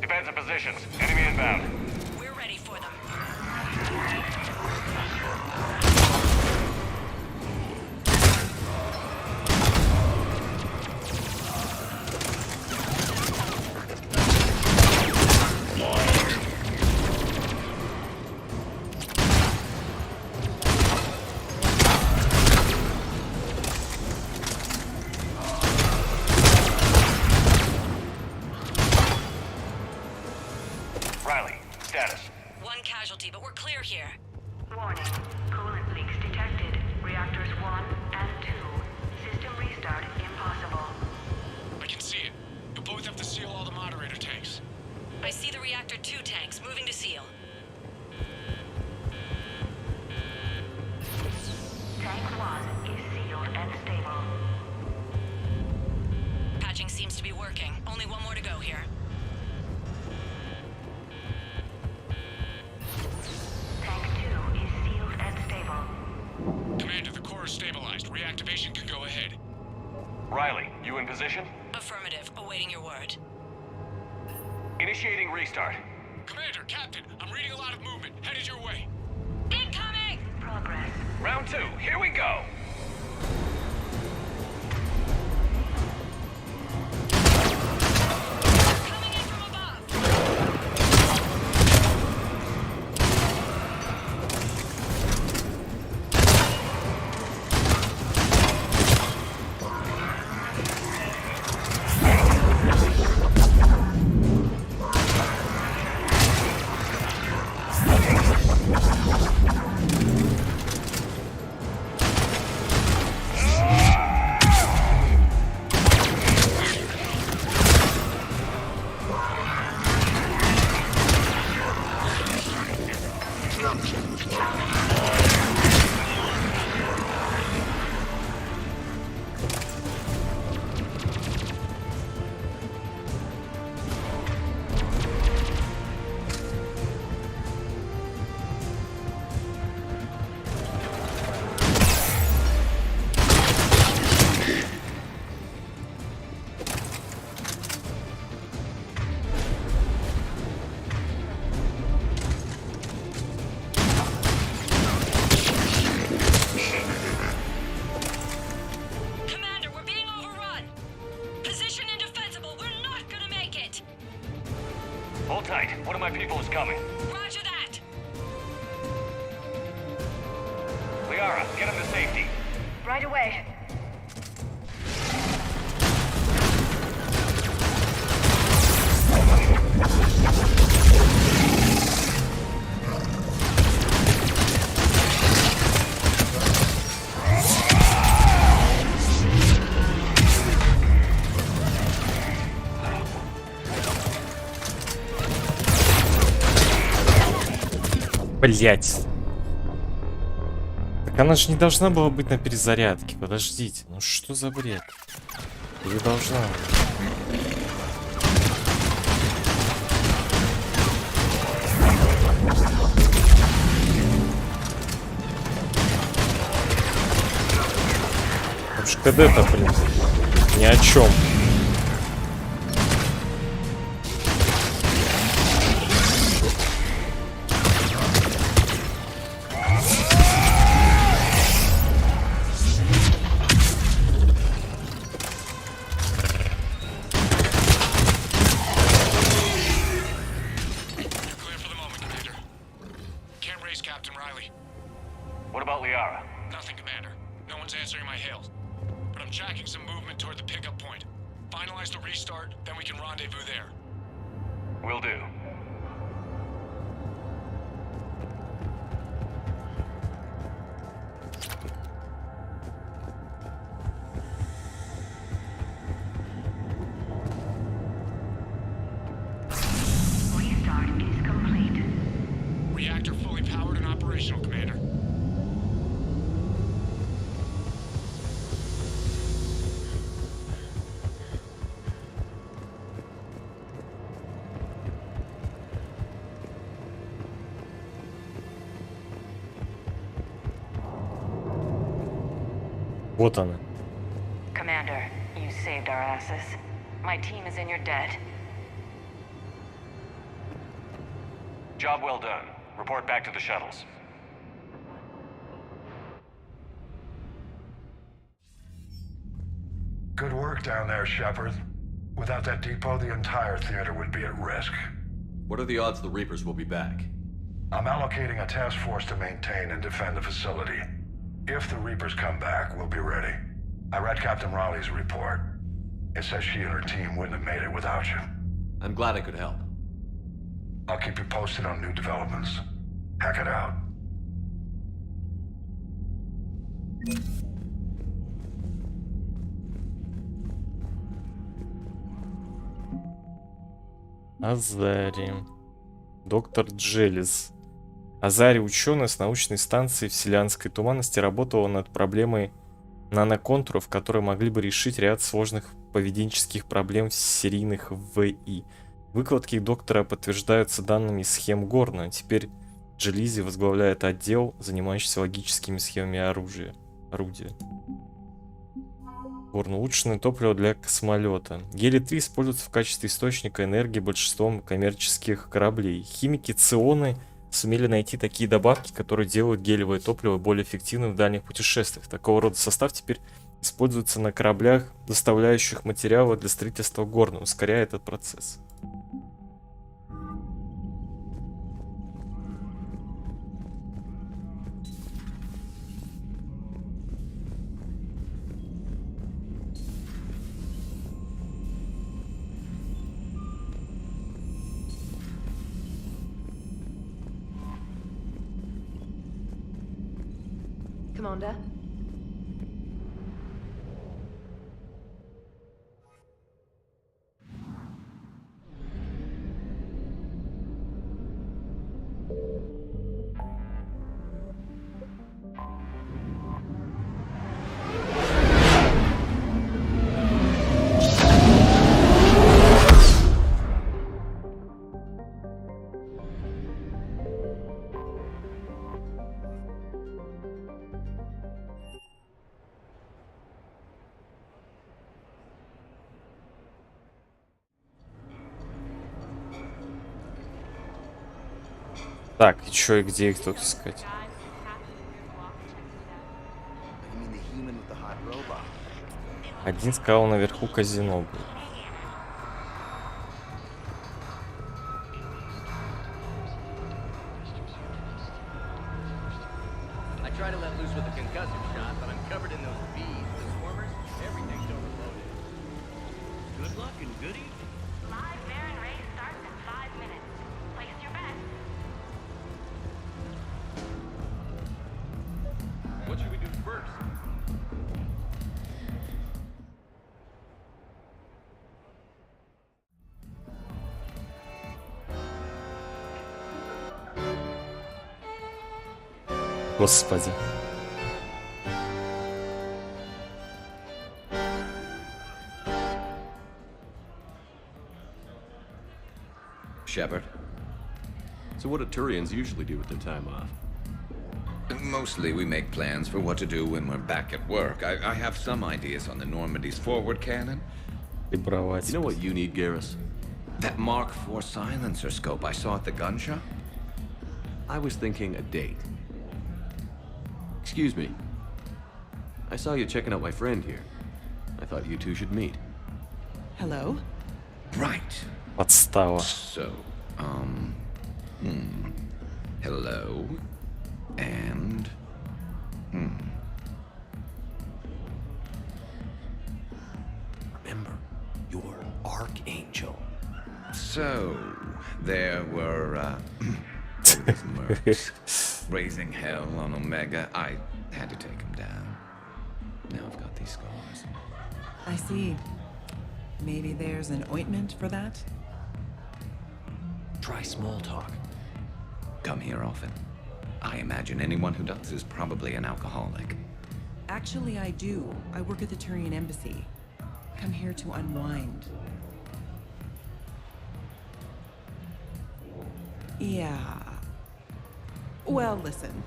Defense of positions. Enemy inbound. We're ready for them. Riley, status. One casualty, but we're clear here. Warning. Coolant leaks detected. Reactors 1 and 2. System restart impossible. I can see it. You'll both have to seal all the moderator tanks. I see the reactor 2 tanks moving to seal. Tank 1 is sealed and stable. Patching seems to be working. Only one more to go here. Tank 2 is sealed and stable. Commander, the core is stabilized. Reactivation can go ahead. Riley, you in position? Affirmative. Awaiting your word. Initiating restart. Commander, Captain, I'm reading a lot of movement. Headed your way. Incoming! Progress. Round 2, here we go. Coming in from above. Commander, we're being overrun. Position indefensible. We're not gonna make it. Hold tight. One of my people is coming. Roger that. Liara, get him to safety. Right away. Блять. Так она же не должна была быть на перезарядке. Подождите, ну что за бред? Или должна? Потому что КД-то, блин, ни о чем. What about Liara? Nothing, Commander. No one's answering my hails. But I'm tracking some movement toward the pickup point. Finalize the restart, then we can rendezvous there. Will do. Restart is complete. Reactor fully powered and operational, Commander. Вот она. Commander, you saved our asses. My team is in your debt. Job well done. Report back to the shuttles. Good work down there, Shepard. Without that depot, the entire theater would be at risk. What are the odds the Reapers will be back? I'm allocating a task force to maintain and defend the facility. If the Reapers come back, we'll be ready. I read Captain Raleigh's report. It says she and her team wouldn't have made it without you. I'm glad I could help. I'll keep you posted on new developments. Hack it out. Азари. Доктор Джелис. Азари, ученый с научной станции Вселенской туманности, работала над проблемой наноконтуров, которые могли бы решить ряд сложных поведенческих проблем серийных ВИ. Выкладки доктора подтверждаются данными из схем Горна. Теперь Джелизи возглавляет отдел, занимающийся логическими схемами орудия. Горн. Улучшенное топливо для космолета. Гелий-3 используется в качестве источника энергии большинством коммерческих кораблей. Химики Ционы сумели найти такие добавки, которые делают гелиевое топливо более эффективным в дальних путешествиях. Такого рода состав теперь используется на кораблях, доставляющих материалы для строительства Горна, ускоряя этот процесс. Commander? Так, и чё, и где их тут искать? Один сказал, наверху казино был. Господи. Shepard. So what do Turians usually do with their time off? Mostly we make plans for what to do when we're back at work. I have some ideas on the Normandy's forward cannon. You know what you need, Garrus? That Mark IV silencer scope I saw at the gun shop? I was thinking a date. Excuse me. I saw you checking out my friend here. I thought you two should meet. Hello? Right. Подстава. So, hello. And, Remember, you're Archangel. So, there were, these mercs raising hell on Omega. I had to take them down. Now I've got these scars. I see. Maybe there's an ointment for that? Try small talk. Come here often. I imagine anyone who does is probably an alcoholic. Actually, I do. I work at the Turian embassy. Come here to unwind. Yeah. Well, listen.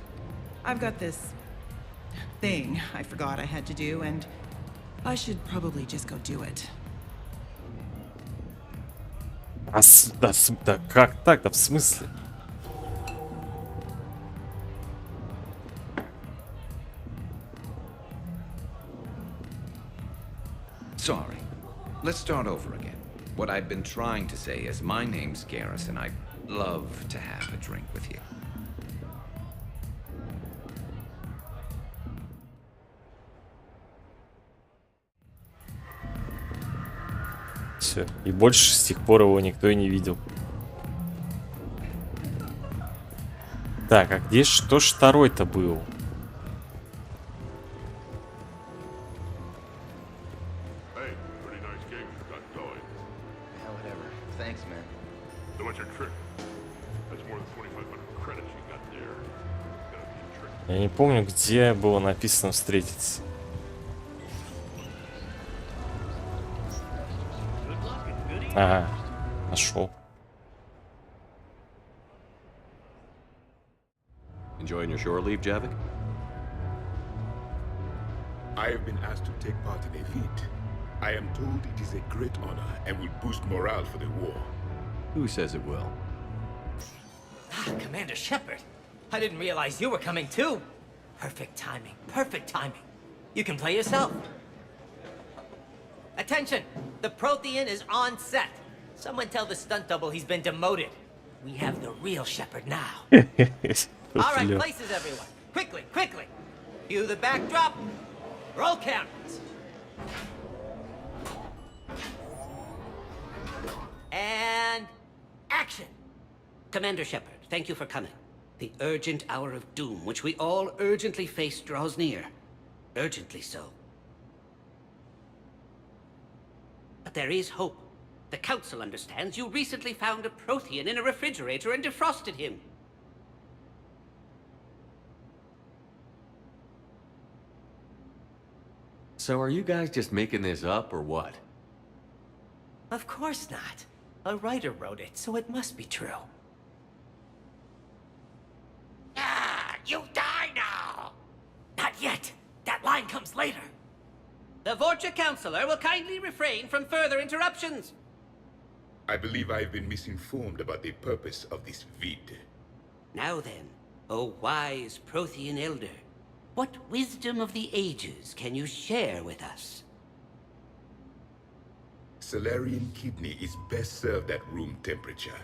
I've got this thing I forgot I had to do, and I should probably just go do it. Да как так? Да в смысле? Sorry. Let's start over again. What I've been trying to say is my name's Garrison. I'd love to have a drink with you. Все. И больше с тех пор его никто и не видел. Так, а где что ж второй-то был? Я не помню, где было написано встретиться. Ага, нашел. Enjoying your shore leave, Javik? I have been asked to take part in a feat. I am told it is a great honor and will boost morale for the war. Who says it will? Commander Shepard, I didn't realize you were coming too. Perfect timing, perfect timing. You can play yourself. Attention, the Prothean is on set. Someone tell the stunt double he's been demoted. We have the real Shepard now. All right, places everyone. Quickly, quickly. Cue the backdrop. Roll cameras. And action. Commander Shepard, thank you for coming. The urgent hour of doom, which we all urgently face, draws near. Urgently so. But there is hope. The Council understands you recently found a Prothean in a refrigerator and defrosted him. So are you guys just making this up, or what? Of course not. A writer wrote it, so it must be true. You die now! Not yet. That line comes later. The Vorcha Counselor will kindly refrain from further interruptions. I believe I have been misinformed about the purpose of this vid. Now then, O wise Prothean Elder, what wisdom of the ages can you share with us? Solarian kidney is best served at room temperature.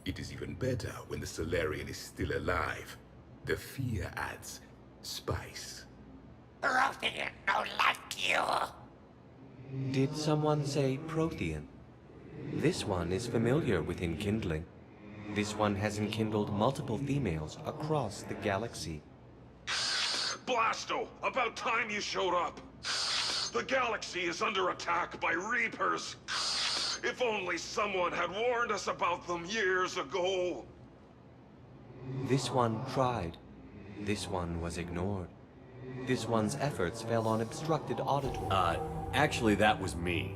It is even better when the Solarian is still alive. The fear adds spice. Prothean don't like you. Did someone say Prothean? This one is familiar with enkindling. This one has enkindled multiple females across the galaxy. Blasto, about time you showed up. The galaxy is under attack by Reapers. If only someone had warned us about them years ago. This one tried. This one was ignored. This one's efforts fell on obstructed auditory. Actually that was me.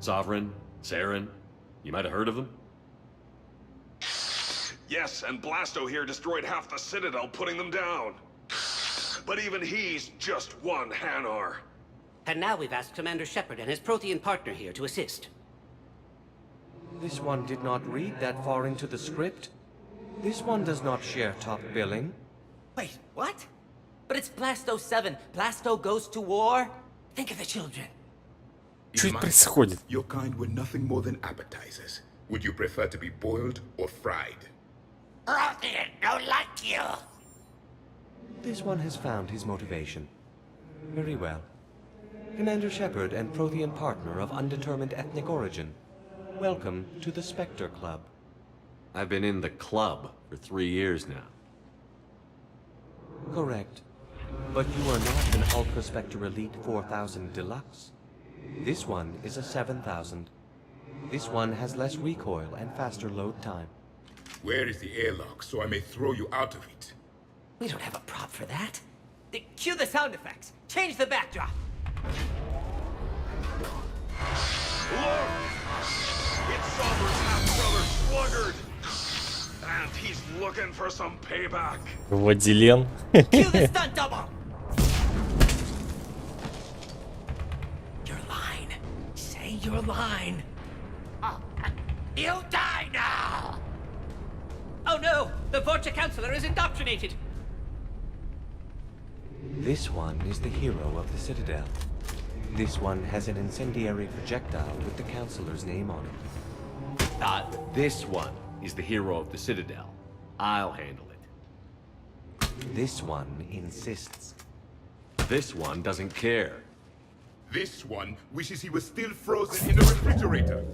Sovereign, Saren, you might have heard of them? Yes, and Blasto here destroyed half the Citadel, putting them down. But even he's just one Hanar. And now we've asked Commander Shepard and his Prothean partner here to assist. This one did not read that far into the script. This one does not share top billing. Wait, what? But it's Blasto 7. Blasto goes to war? Think of the children. Что происходит? Your kind were nothing more than appetizers. Would you prefer to be boiled or fried? Prothean don't like you. This one has found his motivation. Very well. Commander Shepard and Prothean partner of undetermined ethnic origin. Welcome to the Spectre Club. I've been in the club for 3 years now. Correct. But you are not an Ultra Spectre Elite 4000 Deluxe. This one is a 7000. This one has less recoil and faster load time. Where is the airlock so I may throw you out of it? We don't have a prop for that. Cue the sound effects. Change the backdrop. Look! It's Sovereign's half-brother Sluggard! And he's looking for some payback. Владилен. Cue the stunt double! Your line. Say your line. You die now! Oh no! The Vorcha Counselor is indoctrinated! This one is the hero of the Citadel. This one has an incendiary projectile with the Counselor's name on it. This one is the hero of the Citadel. I'll handle it. This one insists. This one doesn't care. This one wishes he was still frozen in the refrigerator.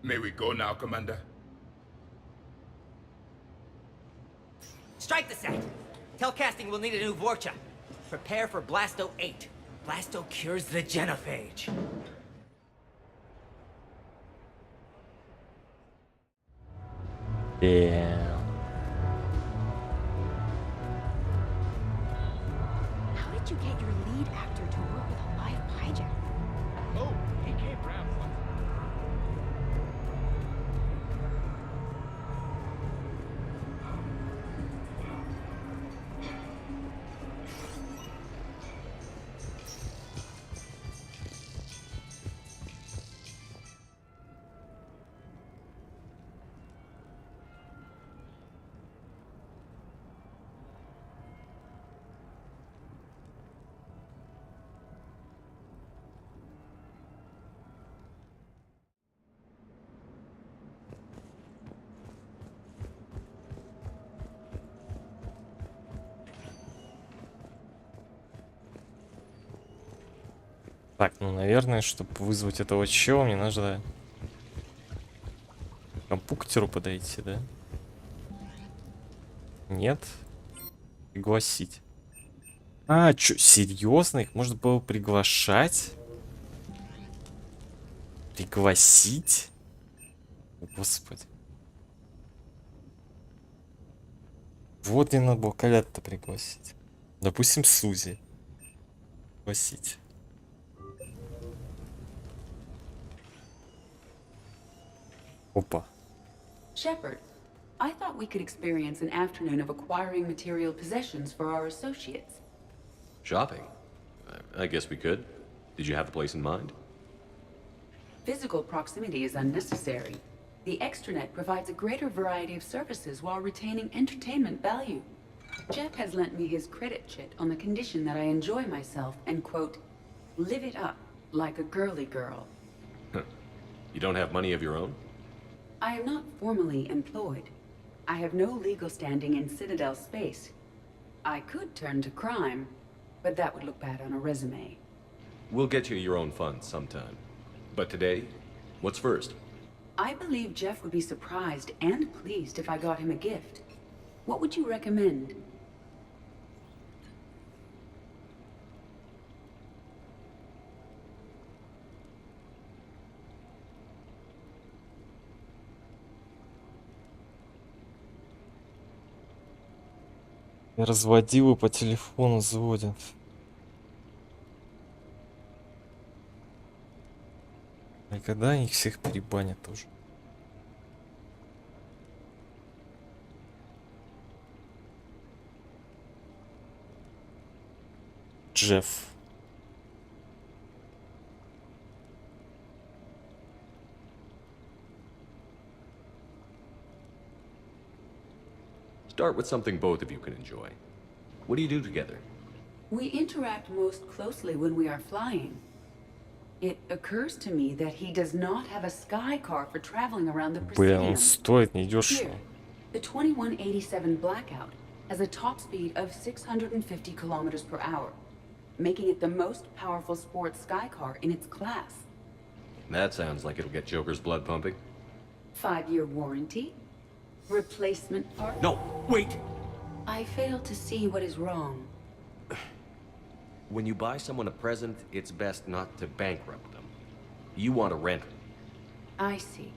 May we go now, Commander? Strike the set. Telcasting will need a new Vorcha. Prepare for Blasto 8. Blasto cures the genophage. Yeah. How did you get your lead actor to work with a live hijacker? Oh, he came around once. Так, ну, наверное, чтобы вызвать этого чела, мне нужно к компьютеру подойти, да? Нет? Пригласить. А, чё, серьезно? Их можно было приглашать? Пригласить? О, Господи. Вот не надо было когда-то пригласить. Допустим, Сузи. Пригласить. Опа. Shepard, I thought we could experience an afternoon of acquiring material possessions for our associates. Shopping? I guess we could. Did you have a place in mind? Physical proximity is unnecessary. The extranet provides a greater variety of services while retaining entertainment value. Jeff has lent me his credit chit on the condition that I enjoy myself and, quote, live it up like a girly girl. You don't have money of your own? I am not formally employed. I have no legal standing in Citadel space. I could turn to crime, but that would look bad on a resume. We'll get you your own funds sometime. But today, what's first? I believe Jeff would be surprised and pleased if I got him a gift. What would you recommend? Разводилы по телефону звонят. И когда они их всех перебанят тоже. Джефф. Start with something both of you can enjoy. What do you do together? We interact most closely when we are flying. It occurs to me that he does not have a sky car for traveling around the Блин, Presidium. он стоит недешево. Here, the 2187 Blackout has a top speed of 650 kilometers per hour, making it the most powerful sports sky car in its class. That sounds like it'll get Joker's blood pumping. 5-year warranty, replacement part. No, wait! I fail to see what is wrong. When you buy someone a present, it's best not to bankrupt them. You want to rent them. I see.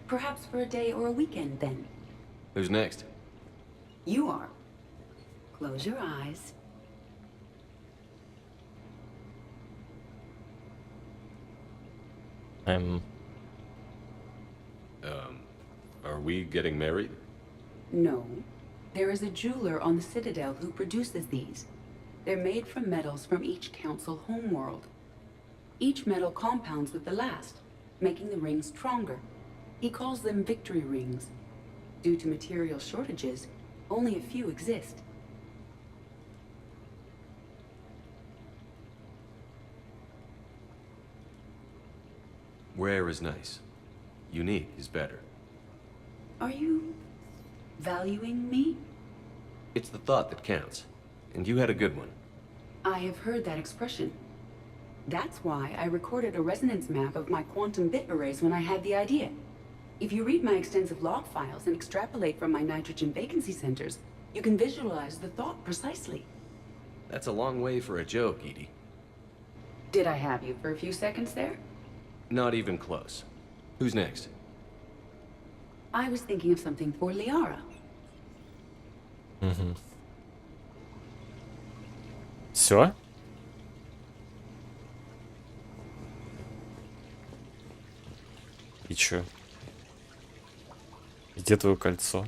Perhaps for a day or a weekend, then. Who's next? You are. Close your eyes. Are we getting married? No. There is a jeweler on the Citadel who produces these. They're made from metals from each council homeworld. Each metal compounds with the last, making the rings stronger. He calls them victory rings. Due to material shortages, only a few exist. Rare is nice. Unique is better. Are you valuing me? It's the thought that counts. And you had a good one. I have heard that expression. That's why I recorded a resonance map of my quantum bit arrays when I had the idea. If you read my extensive log files and extrapolate from my nitrogen vacancy centers, you can visualize the thought precisely. That's a long way for a joke, Edie. Did I have you for a few seconds there? Not even close. Who's next? I was thinking of something for Liara. Угу. Все? И чё? Где твое кольцо?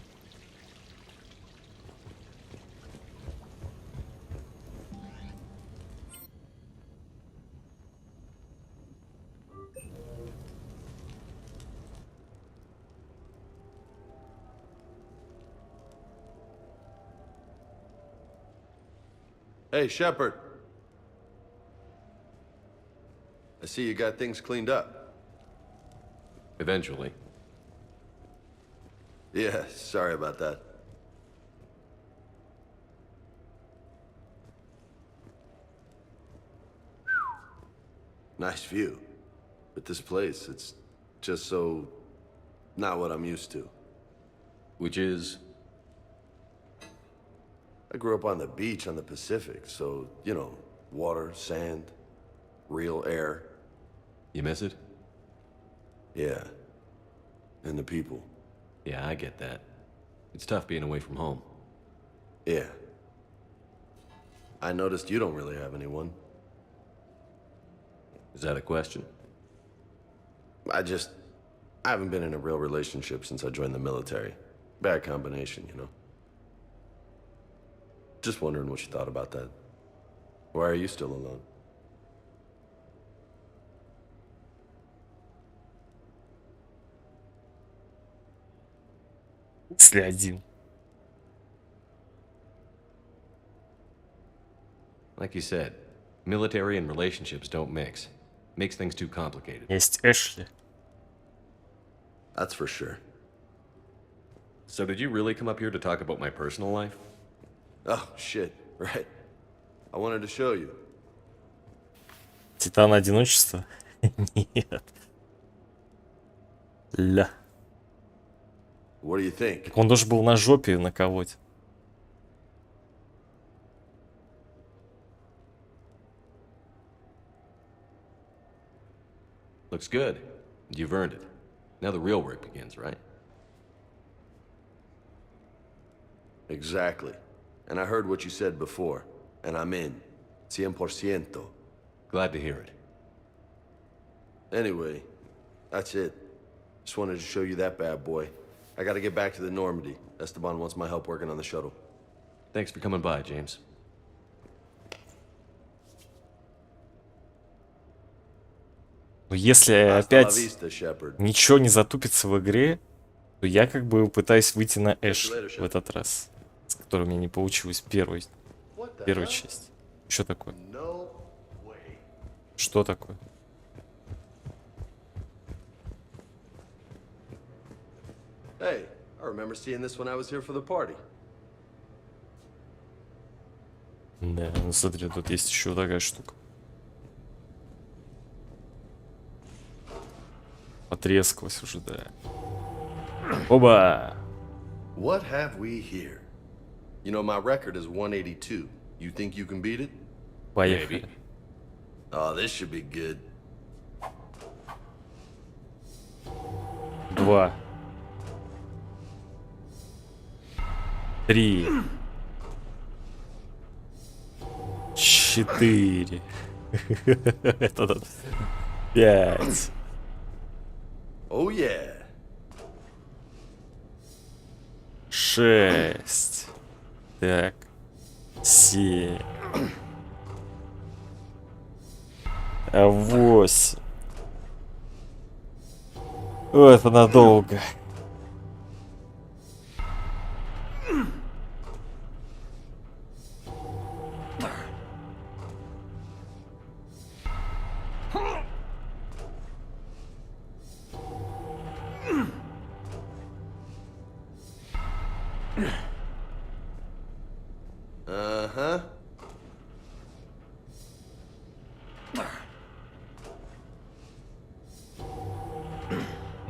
Hey, Shepard. I see you got things cleaned up. Eventually. Yeah, sorry about that. Nice view. But this place, it's just so not what I'm used to. Which is? I grew up on the beach on the Pacific, so, you know, water, sand, real air. You miss it? Yeah. And the people. Yeah, I get that. It's tough being away from home. Yeah. I noticed you don't really have anyone. Is that a question? I haven't been in a real relationship since I joined the military. Bad combination, you know. Just wondering what you thought about that. Why are you still alone? Если один. Like you said, military and relationships don't mix. Makes things too complicated. Есть Эшли. That's for sure. So did you really come up here to talk about my personal life? Oh, shit. Right. I wanted to show you. Титан одиночества? Нет. Ля. What do you think? Так он должен был на жопе на кого-то. Looks good. You've earned it. Now the real work begins, right? Exactly. And I heard what you said before, and I'm in. 100%. Glad to hear it. Anyway, that's it. Just wanted to show you that bad boy. I gotta get back to the Normandy. Esteban wants my help working on the shuttle. Thanks for coming by, James. Но если опять ничего не затупится в игре, то я как бы пытаюсь выйти на Эшли в этот раз, с которой у меня не получилось первую часть. Что такое? Что такое? Hey, I remember seeing this when I was here for the party. Да, ну смотри, тут есть еще такая штука. Потрескалась уже, да. Оба! What have we here? You know, my record is 182. You think you can beat it? Поехали. Oh, this should be good. 2. 3. 4. 5. Oh yeah. 6. Так. 7. 8. О, это надолго.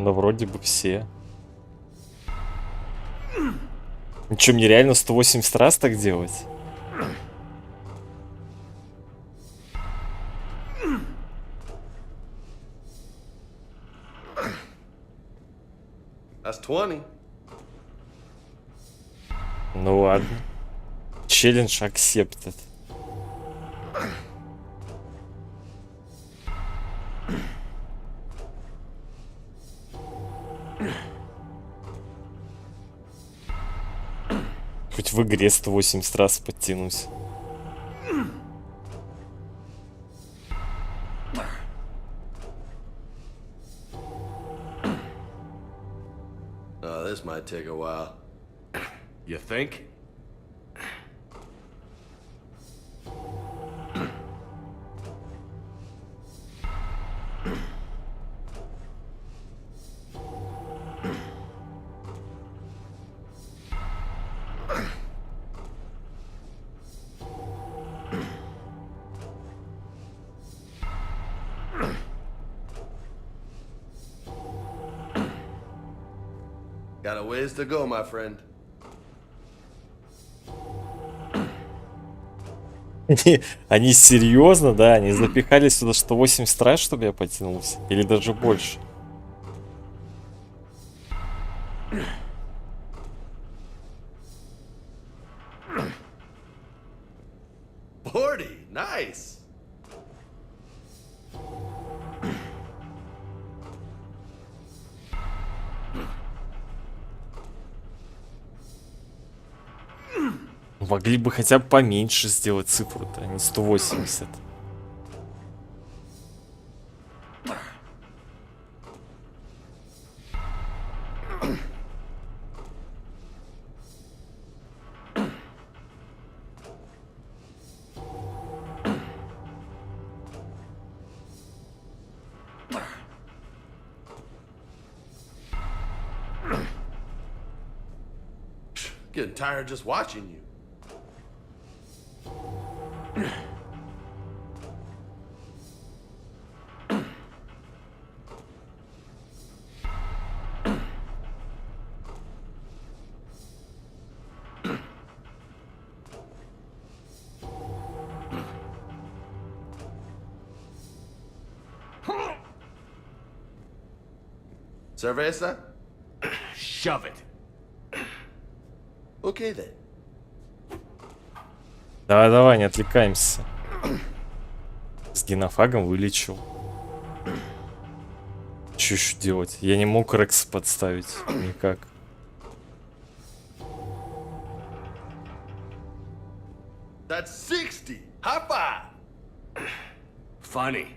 Да вроде бы все. Ничего, мне реально 180 раз так делать? That's 20. Ну ладно. Челлендж accepted. Хоть в игре 180 раз подтянусь. Oh, this might take a while. You think? Got a ways to go, my friend. Они серьезно, да? Они запихали сюда 180 раз, чтобы я потянулся? Или даже больше? Nice. Могли бы хотя бы поменьше сделать цифру-то, а не 180. Getting tired just watching you. Cerveza? Shove it. Okay then. Давай, не отвлекаемся. С генофагом вылечил. Что еще делать? Я не мог Рекс подставить. Никак. That's 60. High five. Funny.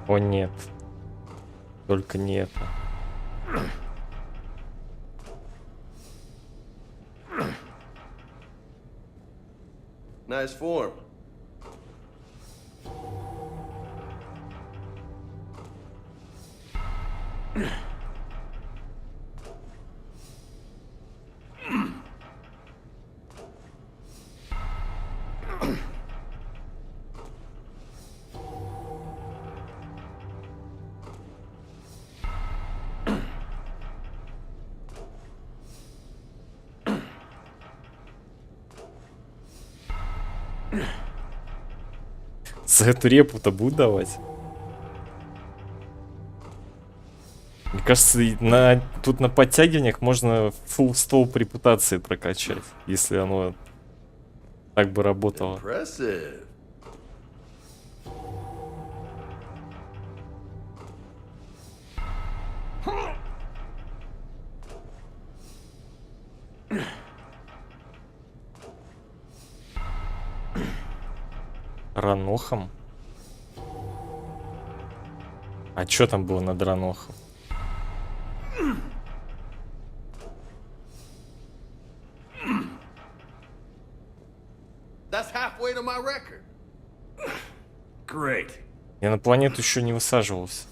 О нет. Только не это. Nice form. За эту репу-то будут давать? Мне кажется, тут на подтягиваниях можно full столб репутации прокачать, если оно так бы работало. Impressive. Ранохом? А чё там было над Ранохом? That's halfway to my record. Great. Я на планету еще не высаживался.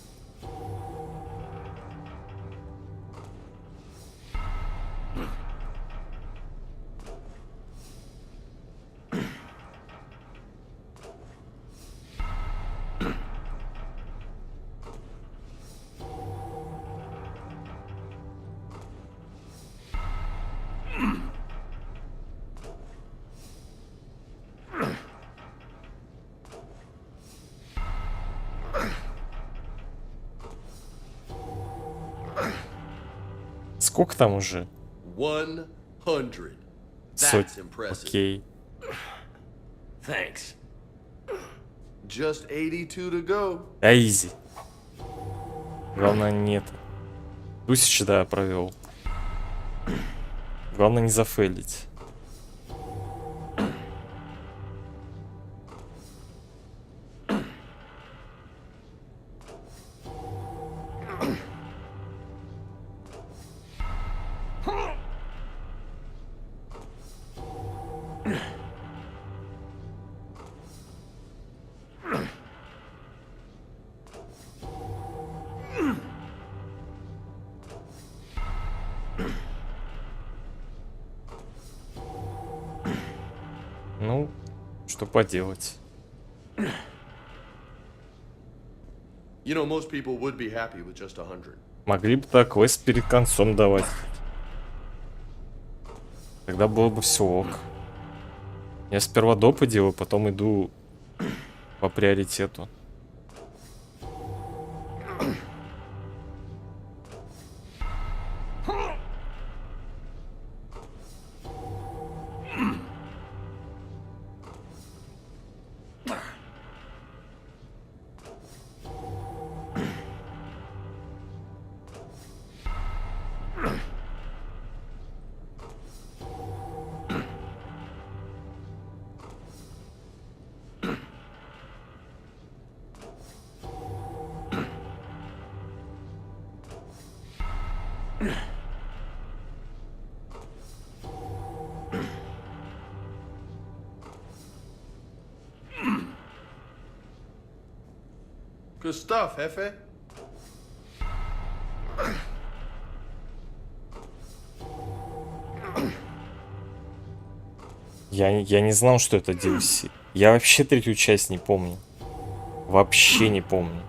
Сколько там уже? 100. Сотни. Окей. Thanks. Just 82 to go. А изи. Главное нет. 1000, да, провел. Главное не зафейлить. Ну, что поделать. You know, most people would be happy with just 100. Могли бы так квест перед концом давать. Тогда было бы все ок. Я сперва допы делаю, потом иду по приоритету. Good stuff, Hefe. Я не знал, что это DLC. Я вообще третью часть не помню. Вообще не помню.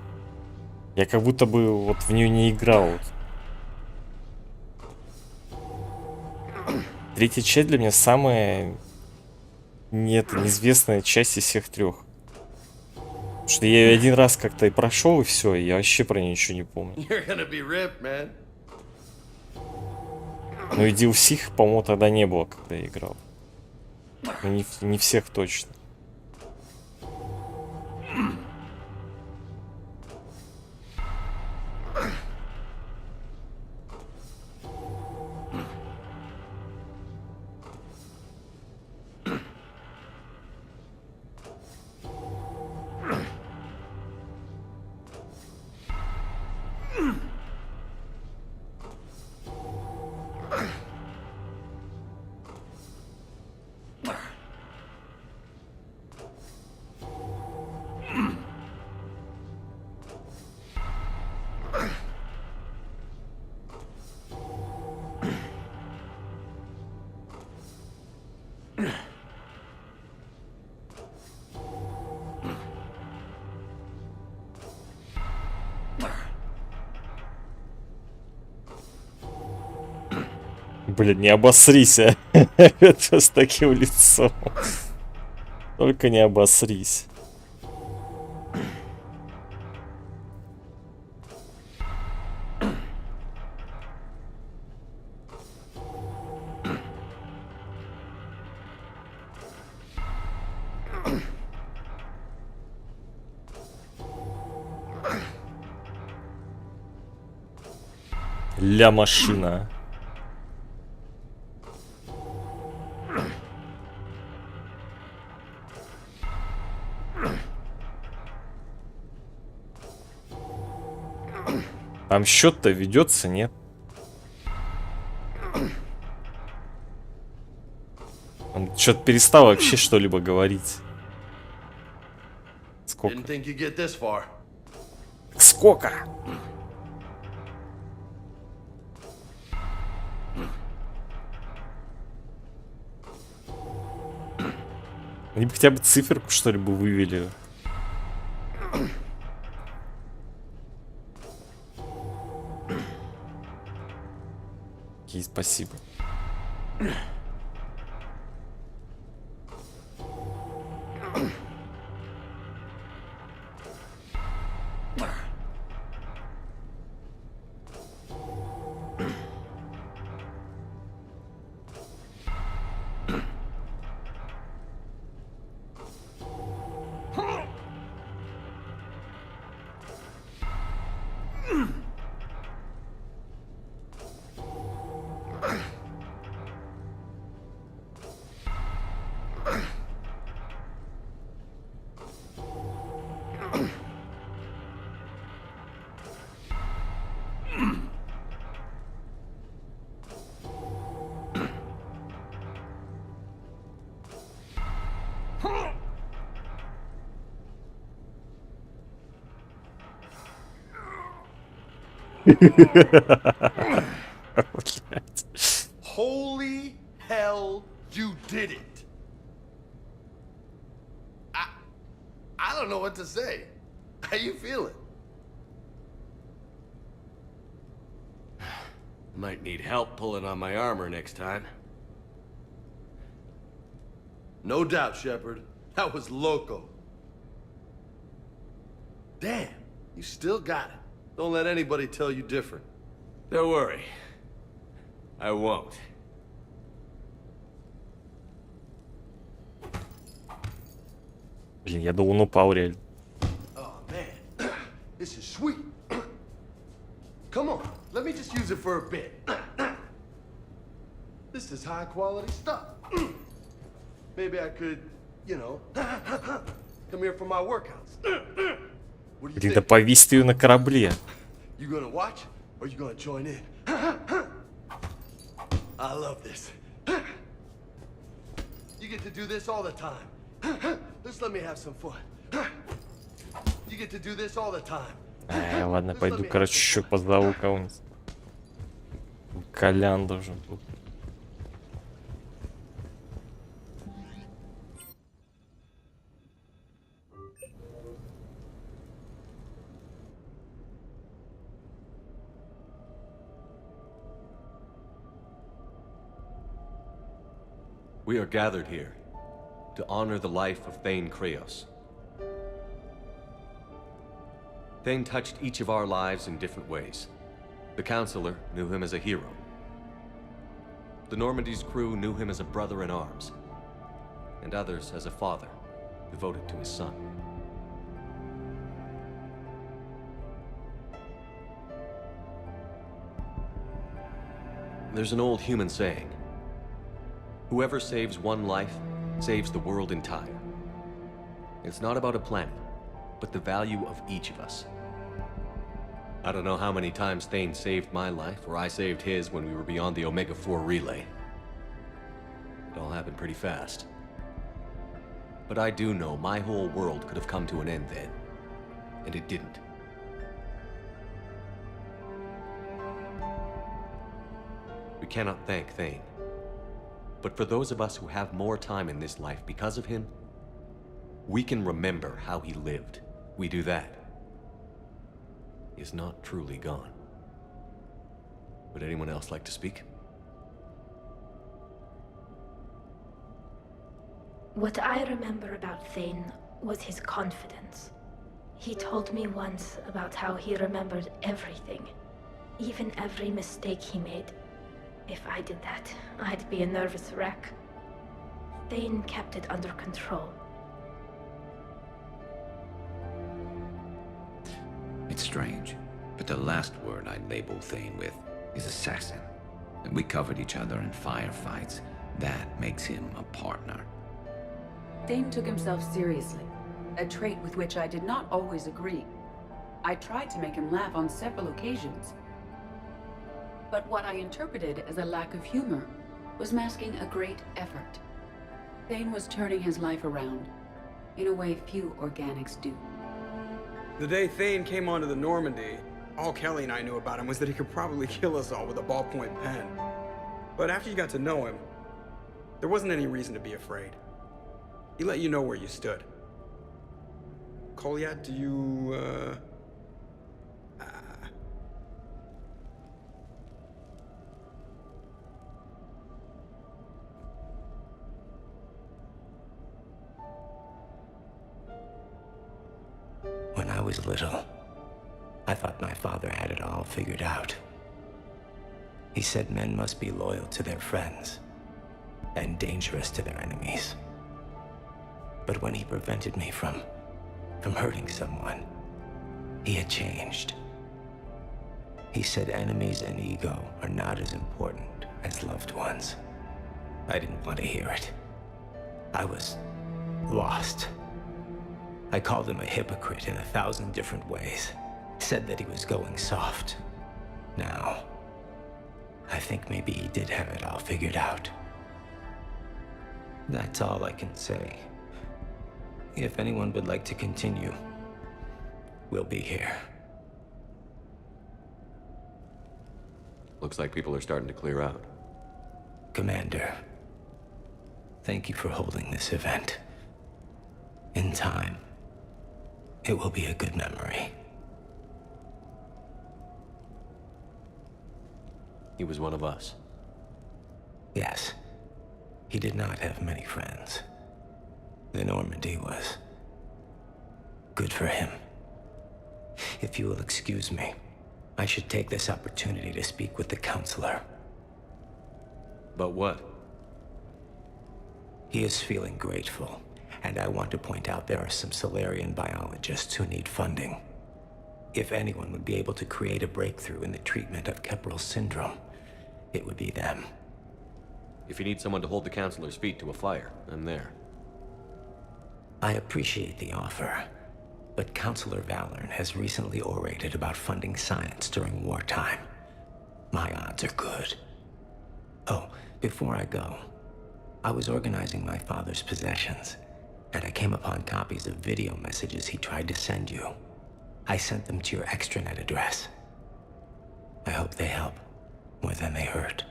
Я как будто бы вот в нее не играл. Третья часть для меня самая неизвестная часть из всех трех. Потому что я ее один раз как-то и прошел, и все, и я вообще про нее ничего не помню. Ну и DLC, по-моему, тогда не было, когда я играл. Ну, не всех точно. Блин, не обосрись, а. Это с таким лицом. Только не обосрись. Ля машина. Там счет-то ведется, нет? Он что-то перестал вообще что-либо говорить. Сколько? Сколько? Они бы хотя бы циферку что-либо вывели. Окей, спасибо. Holy hell, you did it! I don't know what to say. How you feeling? Might need help pulling on my armor next time. No doubt, Shepard. That was loco. Damn, you still got it. Don't let anybody tell you different. Don't worry. I won't. Блин, я думал, он упал реально. Oh man, this is sweet. Come on, let me just use it for a bit. This is high quality stuff. Maybe I could, you know, come here for my workouts. What do you Блин, да think? повесить ее на корабле. You gonna watch or you gonna join in? I love this. You get to do this all the time. Just let me have some fun. You get to do this all the time. Ладно, пойду, короче, еще позову кого-нибудь. Колян должен был. We are gathered here to honor the life of Thane Kreos. Thane touched each of our lives in different ways. The Counselor knew him as a hero. The Normandy's crew knew him as a brother in arms, and others as a father devoted to his son. There's an old human saying, whoever saves one life, saves the world entire. It's not about a planet, but the value of each of us. I don't know how many times Thane saved my life, or I saved his when we were beyond the Omega-4 relay. It all happened pretty fast. But I do know my whole world could have come to an end then, and it didn't. We cannot thank Thane. But for those of us who have more time in this life because of him, we can remember how he lived. We do that. He is not truly gone. Would anyone else like to speak? What I remember about Thane was his confidence. He told me once about how he remembered everything, even every mistake he made. If I did that, I'd be a nervous wreck. Thane kept it under control. It's strange, but the last word I'd label Thane with is assassin. And we covered each other in firefights. That makes him a partner. Thane took himself seriously, a trait with which I did not always agree. I tried to make him laugh on several occasions. But what I interpreted as a lack of humor was masking a great effort. Thane was turning his life around, in a way few organics do. The day Thane came onto the Normandy, all Kelly and I knew about him was that he could probably kill us all with a ballpoint pen. But after you got to know him, there wasn't any reason to be afraid. He let you know where you stood. Kolyat, do you, When I was little, I thought my father had it all figured out. He said men must be loyal to their friends and dangerous to their enemies. But when he prevented me from hurting someone, he had changed. He said enemies and ego are not as important as loved ones. I didn't want to hear it. I was lost. I called him a hypocrite in 1,000 different ways. Said that he was going soft. Now, I think maybe he did have it all figured out. That's all I can say. If anyone would like to continue, we'll be here. Looks like people are starting to clear out. Commander, thank you for holding this event. In time, it will be a good memory. He was one of us. Yes. He did not have many friends. The Normandy was good for him. If you will excuse me, I should take this opportunity to speak with the counselor. About what? He is feeling grateful, and I want to point out there are some Solarian biologists who need funding. If anyone would be able to create a breakthrough in the treatment of Keppel's syndrome, it would be them. If you need someone to hold the counselor's feet to a fire, I'm there. I appreciate the offer, but Counselor Valorn has recently orated about funding science during wartime. My odds are good. Oh, before I go, I was organizing my father's possessions, and I came upon copies of video messages he tried to send you. I sent them to your extranet address. I hope they help more than they hurt.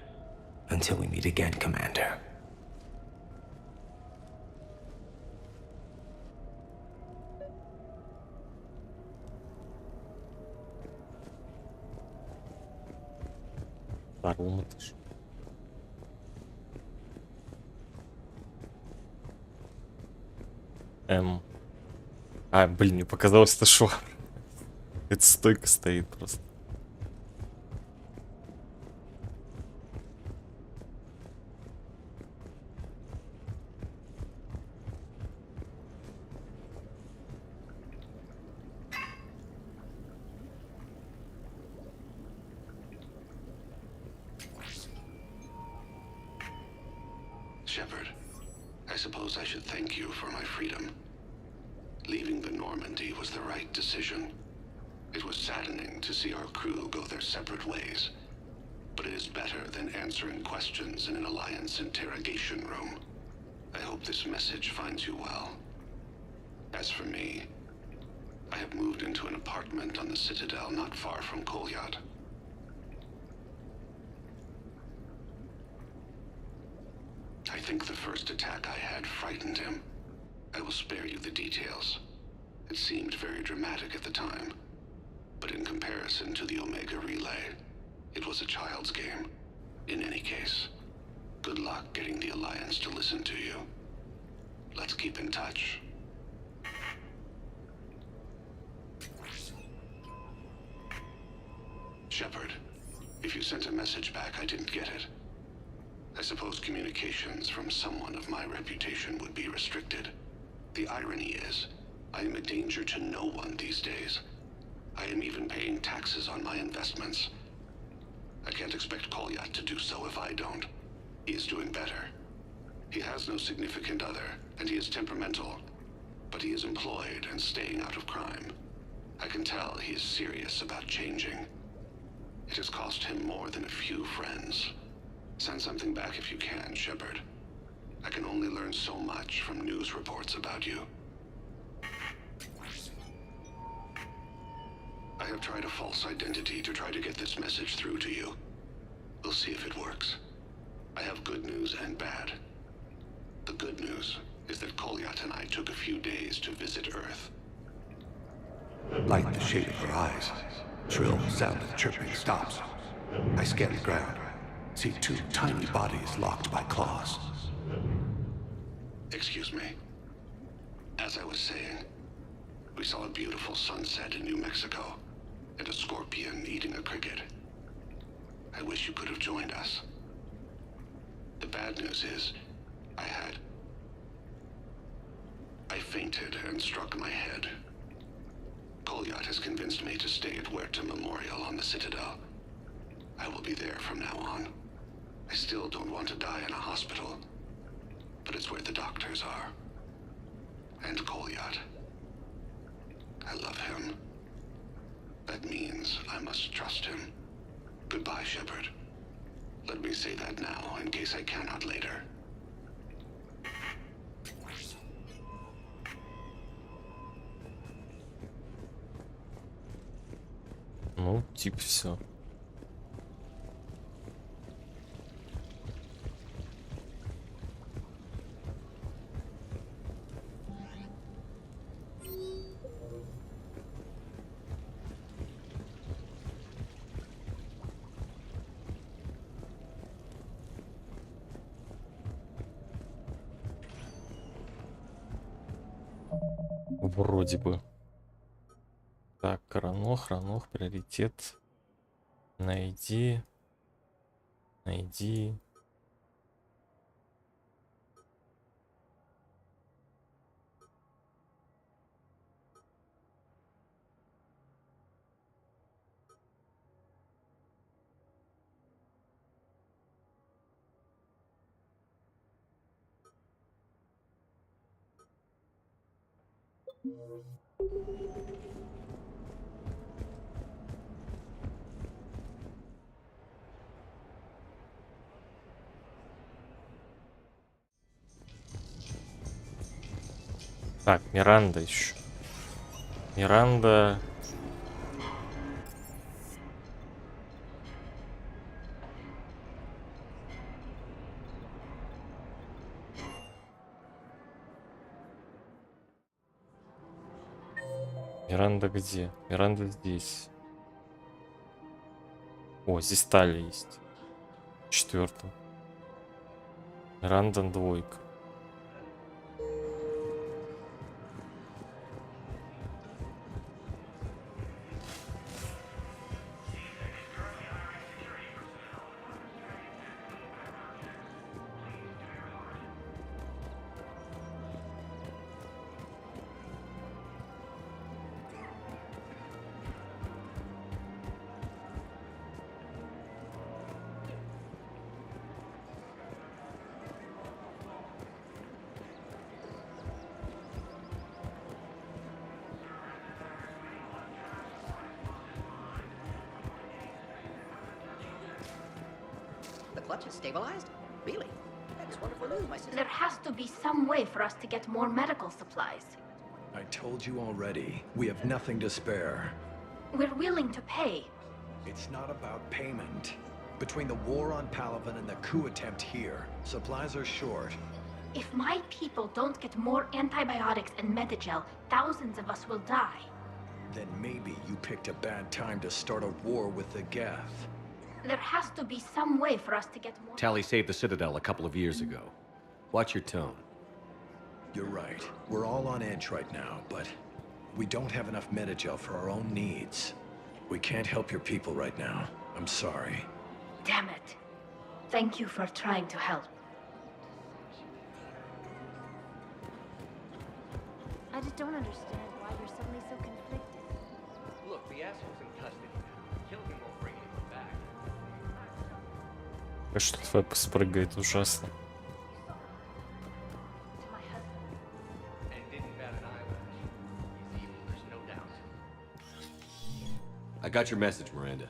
Until we meet again, Commander. Блин, мне показалось, это шо? Это стойка стоит просто. Shepard, I suppose I should thank you for my freedom. Leaving the Normandy was the right decision. It was saddening to see our crew go their separate ways, but it is better than answering questions in an Alliance interrogation room. I hope this message finds you well. As for me, I have moved into an apartment on the Citadel not far from Kolyat. I think the first attack I had frightened him. I will spare you the details. It seemed very dramatic at the time, but in comparison to the Omega Relay, it was a child's game. In any case, good luck getting the Alliance to listen to you. Let's keep in touch. Shepard, if you sent a message back, I didn't get it. I suppose communications from someone of my reputation would be restricted. The irony is, I am a danger to no one these days. I am even paying taxes on my investments. I can't expect Kolyat to do so if I don't. He is doing better. He has no significant other, and he is temperamental, but he is employed and staying out of crime. I can tell he is serious about changing. It has cost him more than a few friends. Send something back if you can, Shepard. I can only learn so much from news reports about you. I have tried a false identity to try to get this message through to you. We'll see if it works. I have good news and bad. The good news is that Kolyat and I took a few days to visit Earth. Light the shade of her eyes. Shrill sound of chirping stops. I scan the ground. See two tiny bodies locked by claws. Excuse me. As I was saying, we saw a beautiful sunset in New Mexico, and a scorpion eating a cricket. I wish you could have joined us. The bad news is, I fainted and struck my head. Kolyat has convinced me to stay at Huerta Memorial on the Citadel. I will be there from now on. I still don't want to die in a hospital, but it's where the doctors are. And Kolyat. I love him. That means I must trust him. Goodbye, Shepard. Let me say that now, in case I cannot later. Ну, типа все. Вроде бы. Так, хронох, приоритет. Найди. Так, Миранда еще. Миранда. Миранда где? Миранда здесь. О, здесь Талия есть. 4. Миранда 2. The clutch is stabilized? Really? That is wonderful news, my sister. There has to be some way for us to get more medical supplies. I told you already, we have nothing to spare. We're willing to pay. It's not about payment. Between the war on Palaven and the coup attempt here, supplies are short. If my people don't get more antibiotics and Medigel, thousands of us will die. Then maybe you picked a bad time to start a war with the Geth. There has to be some way for us to get more... Tally saved the Citadel a couple of years ago. Watch your tone. You're right. We're all on edge right now, but we don't have enough Medigel for our own needs. We can't help your people right now. I'm sorry. Damn it. Thank you for trying to help. I just don't understand why you're suddenly so conflicted. Look, the asshole's in custody. Kill him won't bring anyone back. Что твоя спрыгает ужасно. I got your message, Miranda.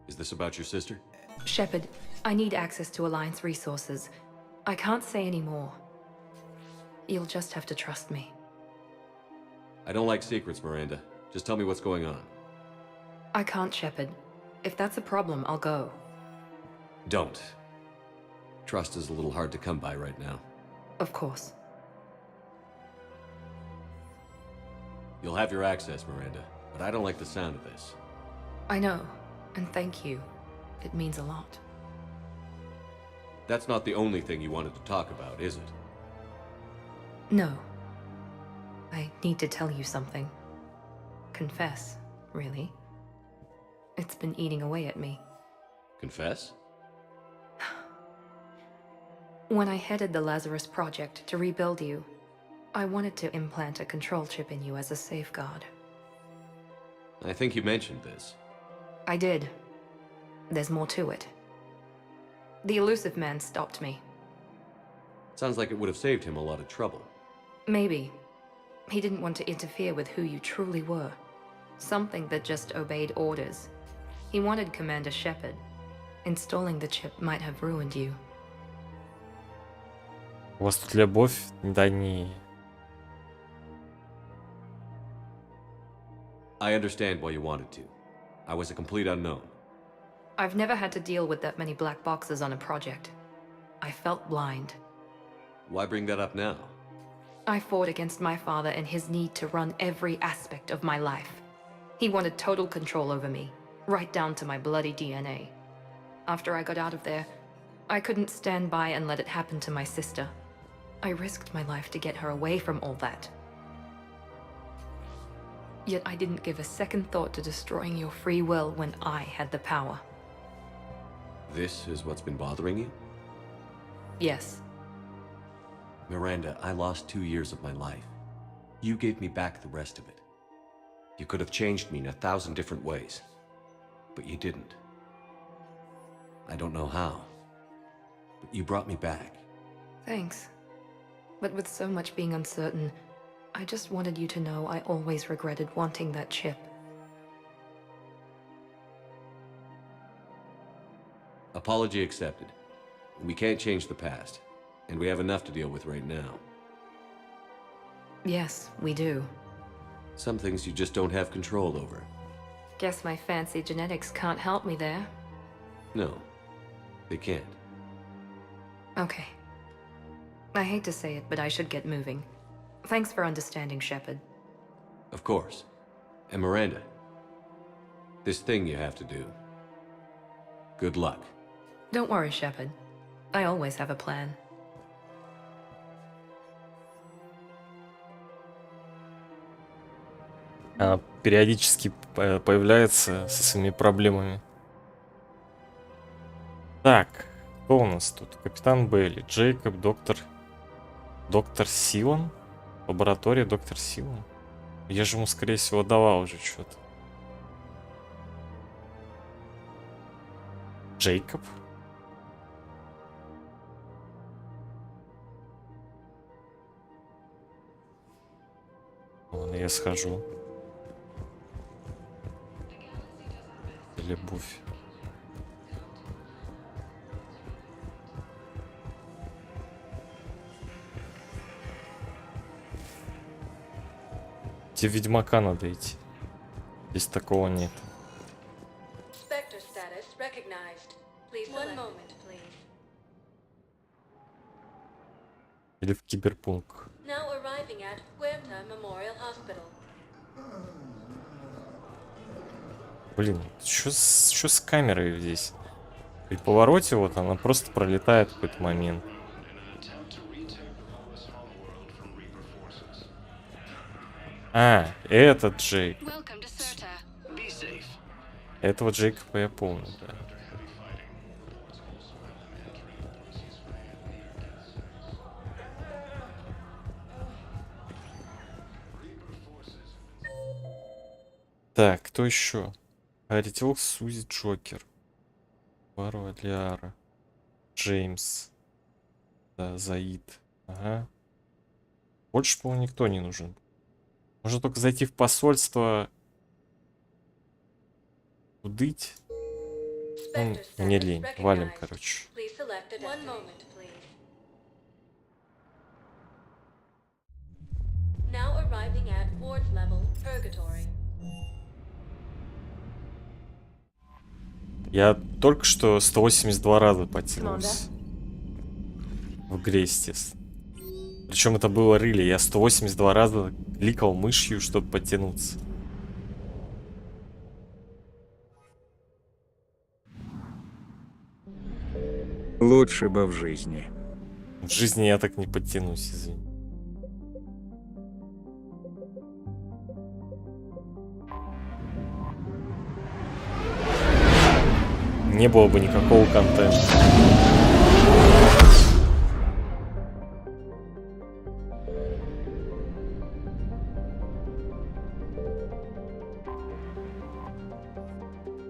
Is this about your sister? Shepard, I need access to Alliance resources. I can't say any more. You'll just have to trust me. I don't like secrets, Miranda. Just tell me what's going on. I can't, Shepard. If that's a problem, I'll go. Don't. Trust is a little hard to come by right now. Of course. You'll have your access, Miranda, but I don't like the sound of this. I know, and thank you. It means a lot. That's not the only thing you wanted to talk about, is it? No. I need to tell you something. Confess, really. It's been eating away at me. Confess? When I headed the Lazarus Project to rebuild you, I wanted to implant a control chip in you as a safeguard. I think you mentioned this. I did. There's more to it. The elusive man stopped me. Sounds like it would have saved him a lot of trouble. Maybe. He didn't want to interfere with who you truly were. Something that just obeyed orders. He wanted Commander Shepard. Installing the chip might have ruined you. У вас тут любовь? Да не. I understand why you wanted to. I was a complete unknown. I've never had to deal with that many black boxes on a project. I felt blind. Why bring that up now? I fought against my father and his need to run every aspect of my life. He wanted total control over me, right down to my bloody DNA. After I got out of there, I couldn't stand by and let it happen to my sister. I risked my life to get her away from all that. Yet I didn't give a second thought to destroying your free will when I had the power. This is what's been bothering you? Yes. Miranda, I lost 2 years of my life. You gave me back the rest of it. You could have changed me in 1,000 different ways, but you didn't. I don't know how, but you brought me back. Thanks. But with so much being uncertain, I just wanted you to know I always regretted wanting that chip. Apology accepted. We can't change the past, and we have enough to deal with right now. Yes, we do. Some things you just don't have control over. Guess my fancy genetics can't help me there. No, they can't. Okay. I hate to say it, but I should get moving. Thanks for understanding, Shepard. Of course. And Miranda, this thing you have to do. Good luck. Don't worry, Shepard. I always have a plan. Она периодически появляется со своими проблемами. Так, кто у нас тут? Капитан Бейли, Джейкоб, доктор Силан? Лаборатория доктор Силан? Я же ему, скорее всего, давал уже что-то. Джейкоб? Ладно, я схожу. Любовь. Где Ведьмака надо идти? Здесь такого нет. Spectre status recognized. Please one moment, please. Или в Киберпунк. Now arriving at Huerta Memorial Hospital. Блин, что с камерой здесь? При повороте вот она просто пролетает в какой-то момент. А, этот Джейк. Этого Джейкоба я помню, да. Так, кто еще? Аритилк, Сузи, Джокер. Варва, Лиара. Джеймс. Да, Заид. Ага. Больше, по-моему, никто не нужен. Можно только зайти в посольство. Удыть. Ну, мне лень. Валим, короче. Я только что 182 раза потянулся. В игре, естественно. Причем это было рыли. Я 182 раза кликал мышью, чтобы подтянуться. Лучше бы в жизни. В жизни я так не подтянусь, извини. Не было бы никакого контента.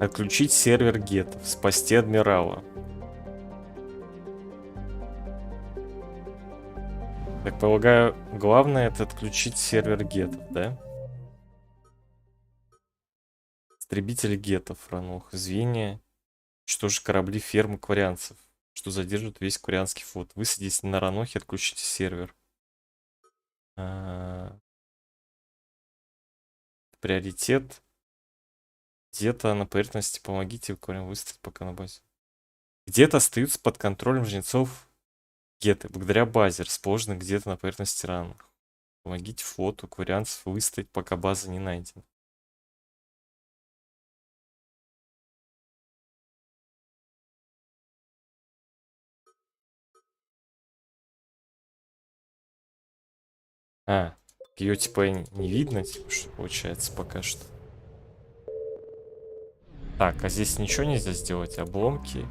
Отключить сервер гетов. Спасти адмирала. Так полагаю, главное это отключить сервер гетов, да? Истребители гетов, ранух, звенья. Что же корабли фермы кварианцев, что задержит весь кварианский флот. Высадитесь на Ранохе, отключите сервер. Приоритет. Где-то на поверхности помогите кварианцам выставить пока на базе. Где-то остаются под контролем жнецов геты, благодаря базе, расположенной где-то на поверхности Ранох. Помогите флоту кварианцев выстоять, пока база не найдена. Ее типа не видно, типа, что получается пока что. Так, а здесь ничего нельзя сделать? Обломки.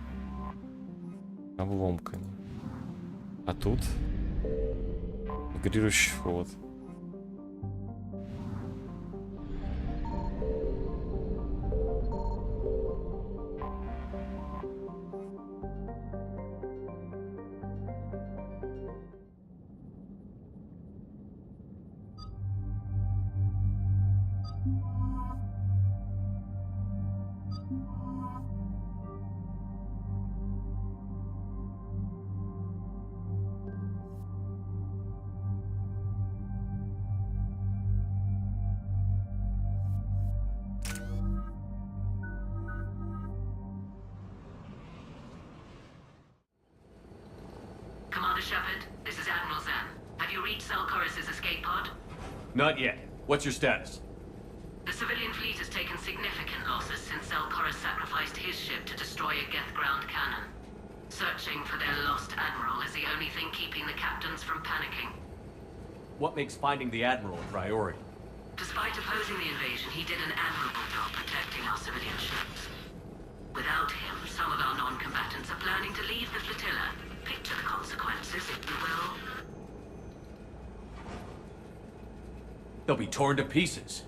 Обломками. А тут мигрирующий флот. Shepard, this is Admiral Zan. Have you reached Selchorus's escape pod? Not yet. What's your status? The civilian fleet has taken significant losses since Selchorus sacrificed his ship to destroy a Geth ground cannon. Searching for their lost admiral is the only thing keeping the captains from panicking. What makes finding the admiral a priority? Despite opposing the invasion, he did an admirable job protecting our civilian ships. Without him, some of our non-combatants are planning to leave the flotilla. Picture the consequences, if you will. They'll be torn to pieces.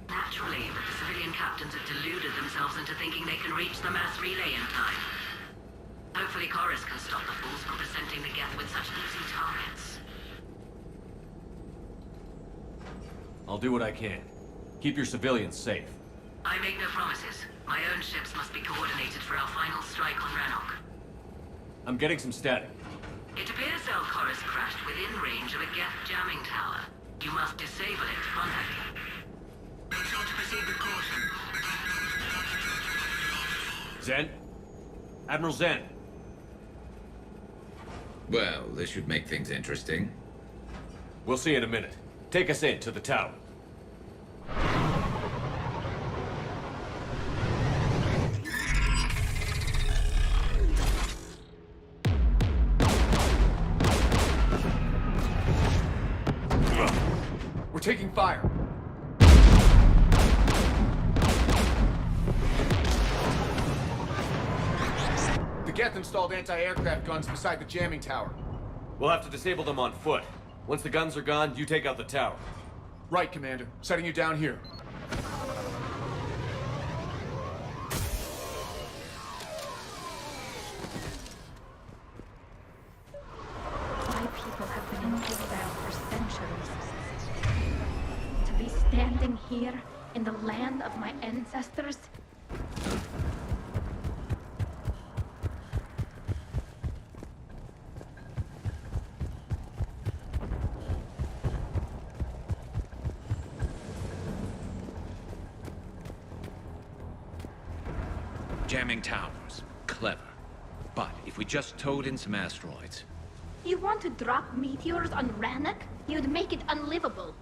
Naturally, but the civilian captains have deluded themselves into thinking they can reach the mass relay in time. Hopefully Chorus can stop the fools from presenting the Geth with such easy targets. I'll do what I can. Keep your civilians safe. I make no promises. My own ships must be coordinated for our final strike on Rannoch. I'm getting some static. It appears Selchorus crashed within range of a Geth jamming tower. You must disable it. Contact me. Make sure to proceed with caution. Zen? Admiral Zen? Well, this should make things interesting. We'll see in a minute. Take us in to the tower. We're taking fire. The Geth installed anti-aircraft guns beside the jamming tower. We'll have to disable them on foot. Once the guns are gone, you take out the tower. Right, Commander. Setting you down here. My people have been in exile for centuries. To be standing here in the land of my ancestors, jamming towers. Clever. But if we just towed in some asteroids... You want to drop meteors on Rannoch? You'd make it unlivable.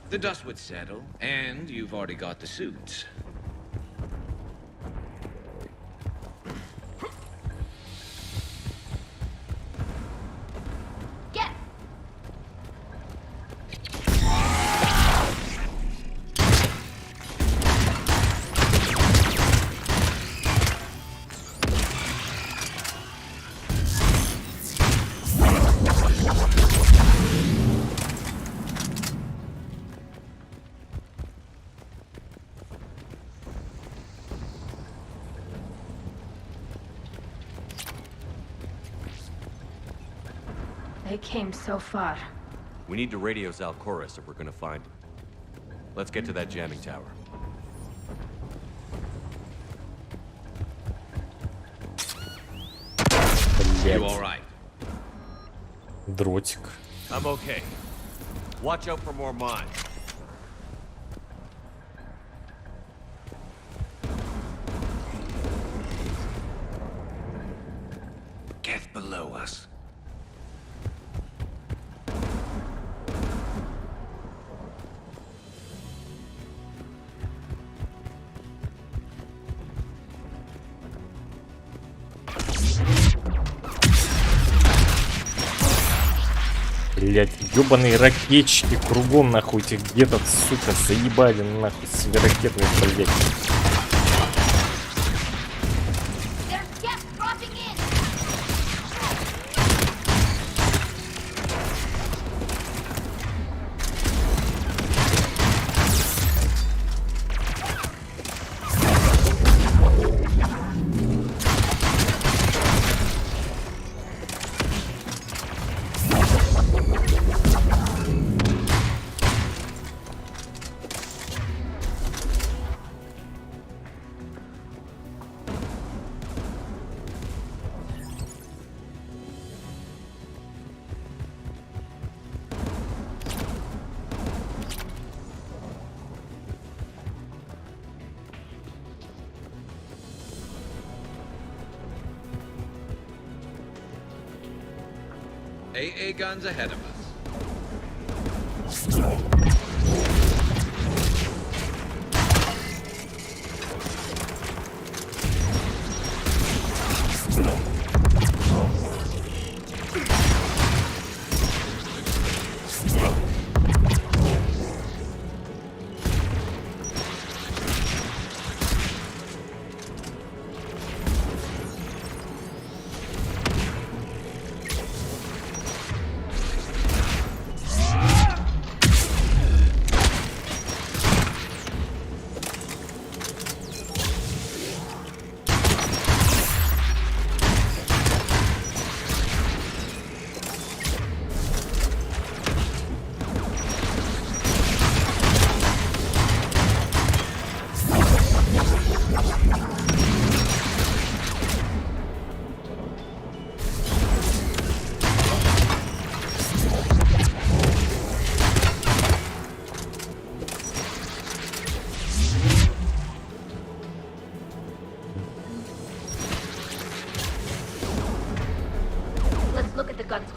The dust would settle, and you've already got the suits. Get! They came so far. We need to radio Zalcoris if we're gonna find him. Let's get to that jamming tower. Блядь. You all right? Дротик. I'm okay. Watch out for more mines. Get below us. Блять, ёбаные ракетчики кругом нахуй этих где-то, сука, заебали нахуй себе ракетные, блять. AA guns ahead of us.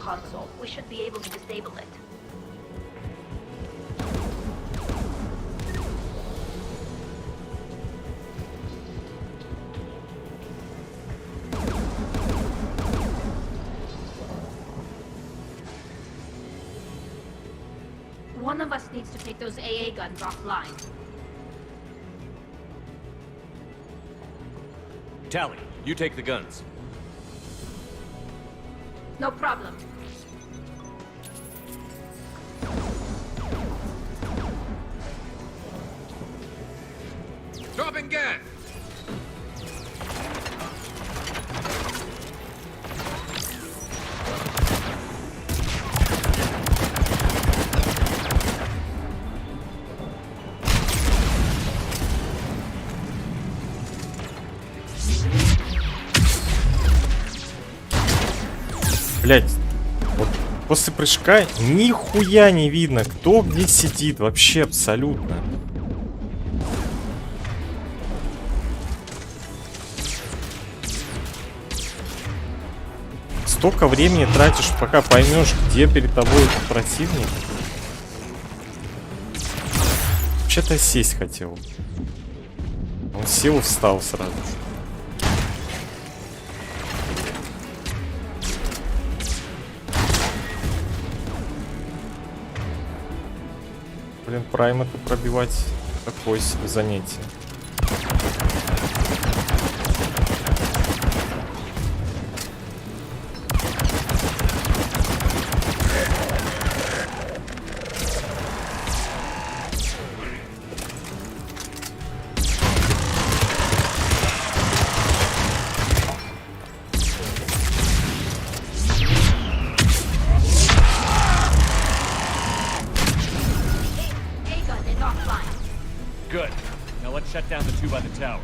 Console. We should be able to disable it. One of us needs to take those AA guns offline. Tally, you take the guns. No problem. Dropping gas! Блять, вот после прыжка нихуя не видно, кто где сидит, вообще абсолютно. столько времени тратишь, пока поймешь, где перед тобой этот противник. Вообще-то сесть хотел. Он сел, встал сразу. Блин, прайм это пробивать такое себе занятие. Good. Now let's shut down the two by the tower.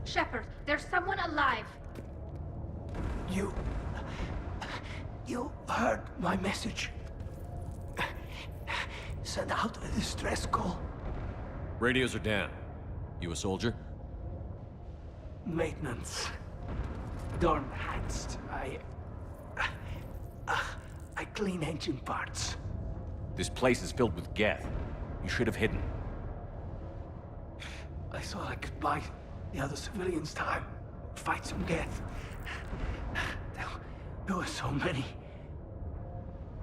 Shepard, there's someone alive. You heard my message. Send out a distress call. Radios are down. You a soldier? Maintenance. Dorm hats. I clean engine parts. This place is filled with Geth. You should have hidden. I thought I could buy the other civilians time. Fight some Geth. There were so many.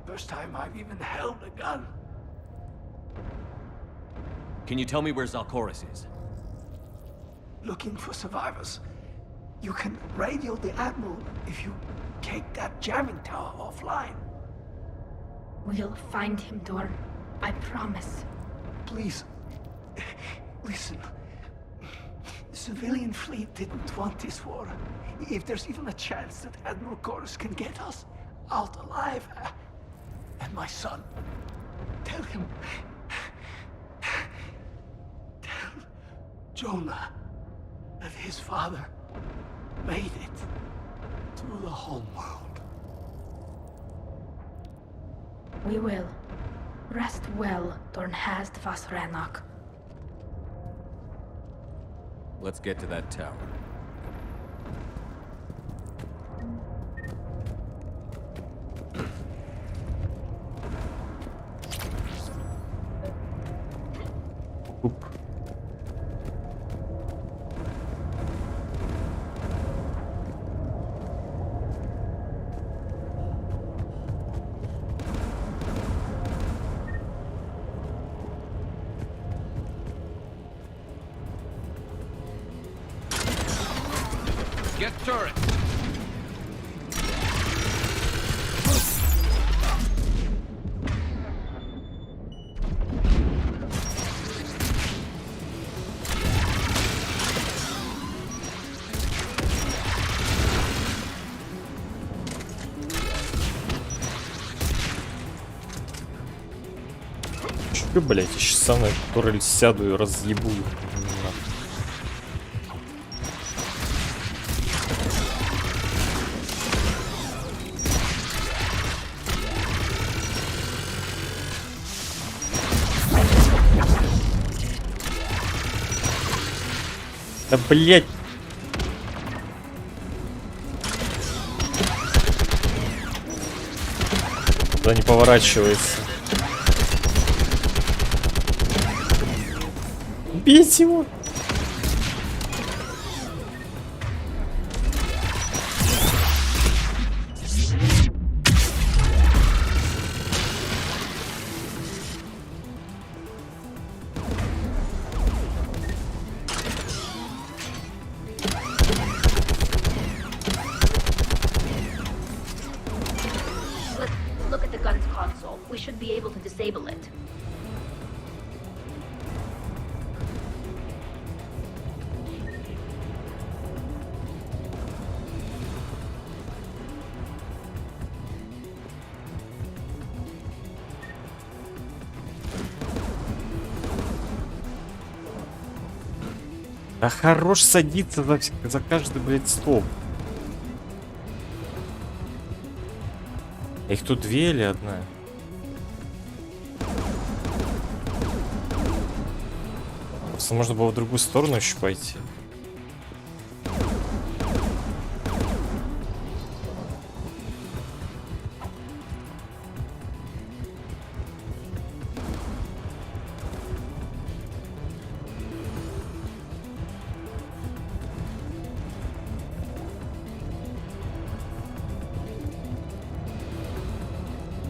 First time I've even held a gun. Can you tell me where Zalcoris is? Looking for survivors. You can radio the Admiral if you take that jamming tower offline. We'll find him, Dorn. I promise. Please, listen. The civilian fleet didn't want this war. If there's even a chance that Admiral Chorus can get us out alive, and my son, tell him, tell Jonah that his father made it to the home world. We will. Rest well, Dornhast Vasranok. Let's get to that tower. Get turret. Блять, я сейчас сам на эту турель сяду и разъебу. Да блять. Туда не поворачивается. Бейте его! Look at the gun's console. We should be able to disable it. Да хорош садиться за каждый, блядь, стол. Их тут две или одна? Просто можно было в другую сторону еще пойти.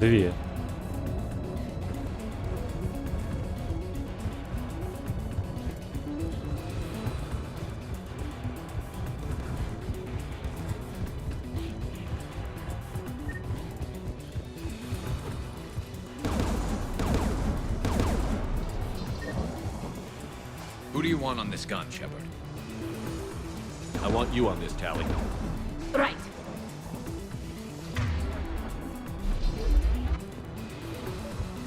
Две. Who do you want on this gun, Shepard? I want you on this, Tally. Right.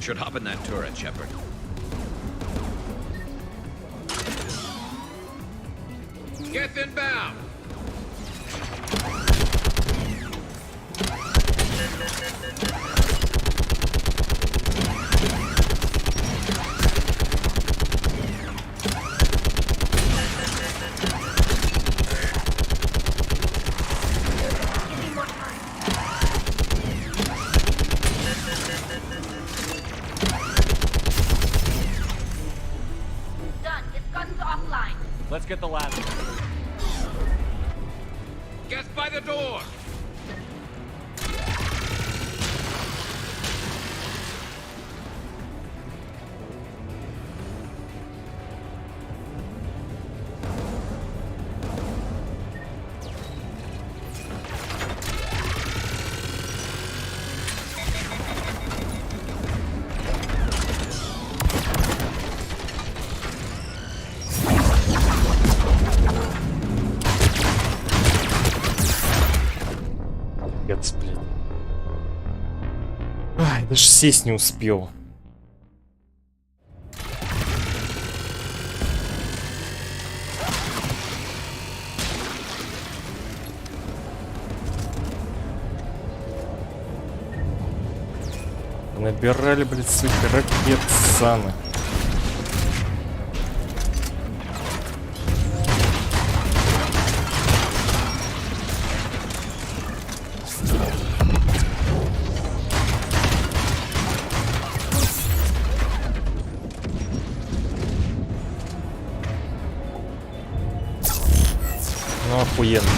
Should hop in that turret, Shepard. Get inbound! Let's get the ladder. Get by the door! Блядь. Ай, даже сесть не успел. Набирали, блядь, своих ракет саны. Ну, охуенно.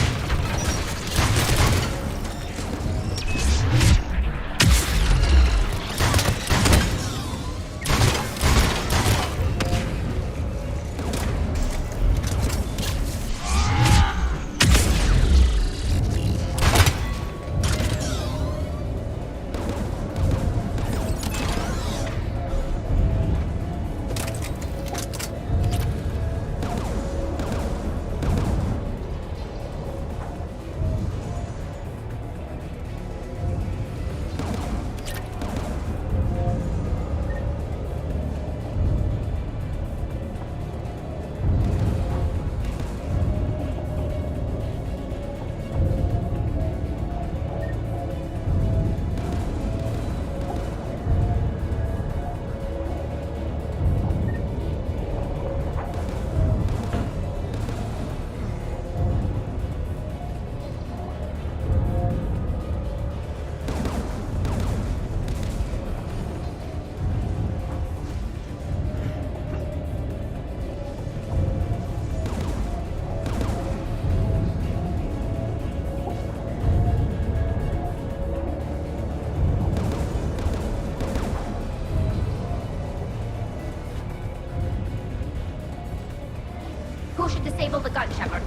should disable the gun, Shepard.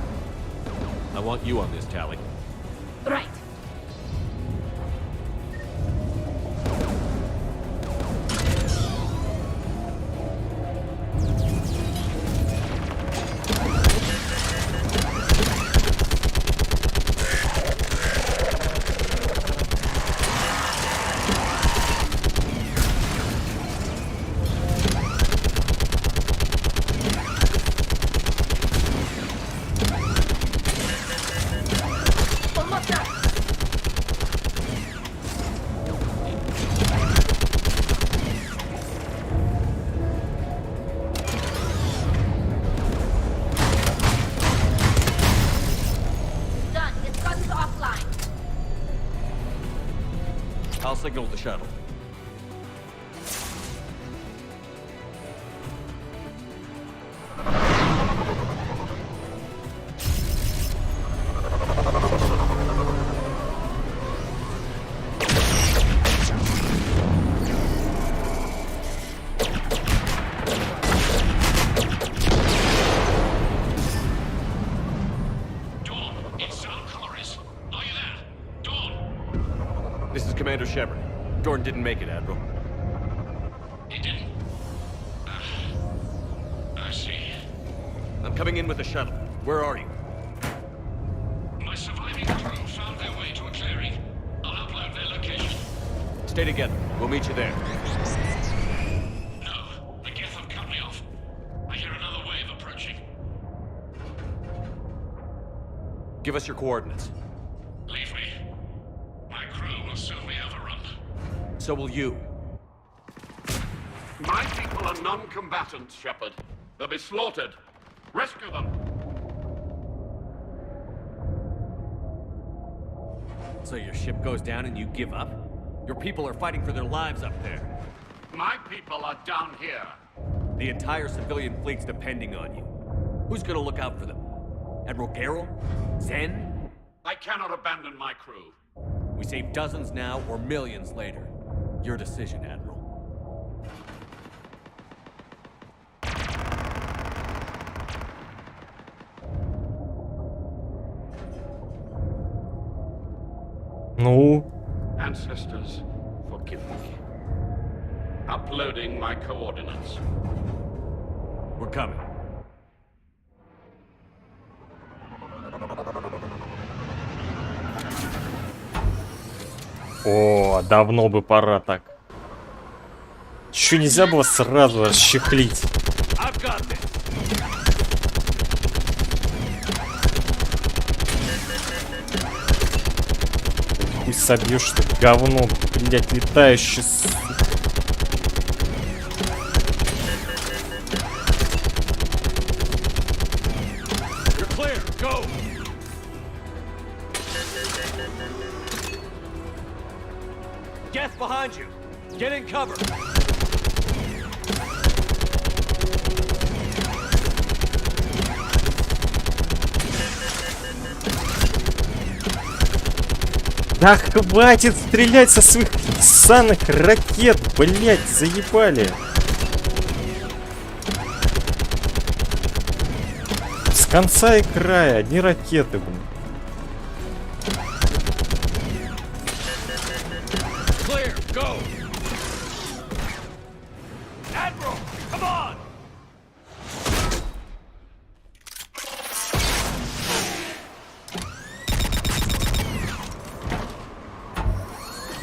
I want you on this, Tally. Right. I'll signal the shuttle. Commander Shepard. Jordan didn't make it, Admiral. He didn't? I see. I'm coming in with the shuttle. Where are you? My surviving crew found their way to a clearing. I'll upload their location. Stay together. We'll meet you there. No, the Geth have cut me off. I hear another wave approaching. Give us your coordinates. Leave me. My crew will soon be overrun. So will you. My people are non-combatants, Shepard. They'll be slaughtered. Rescue them. So your ship goes down and you give up? Your people are fighting for their lives up there. My people are down here. The entire civilian fleet's depending on you. Who's gonna look out for them? Admiral Garrel? Zen? I cannot abandon my crew. We save dozens now or millions later. Your decision, Admiral. Ну? Ancestors, forgive me. Uploading my coordinates. We're coming. О, давно бы пора так. Чё, нельзя было сразу расчехлить? Хуй собьешь, что говно, блять, летающее, сука. Behind you. Get in cover. Да хватит стрелять со своих ссаных ракет, блять, заебали. С конца и края одни ракеты, блин.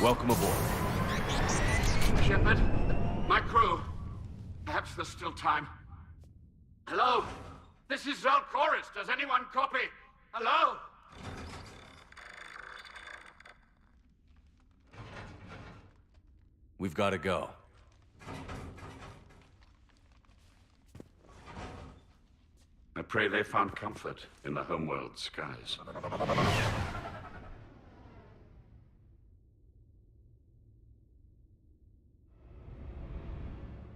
Welcome aboard. Shepard, my crew. Perhaps there's still time. Hello? This is Zalcoris. Does anyone copy? Hello? We've got to go. I pray they found comfort in the homeworld skies.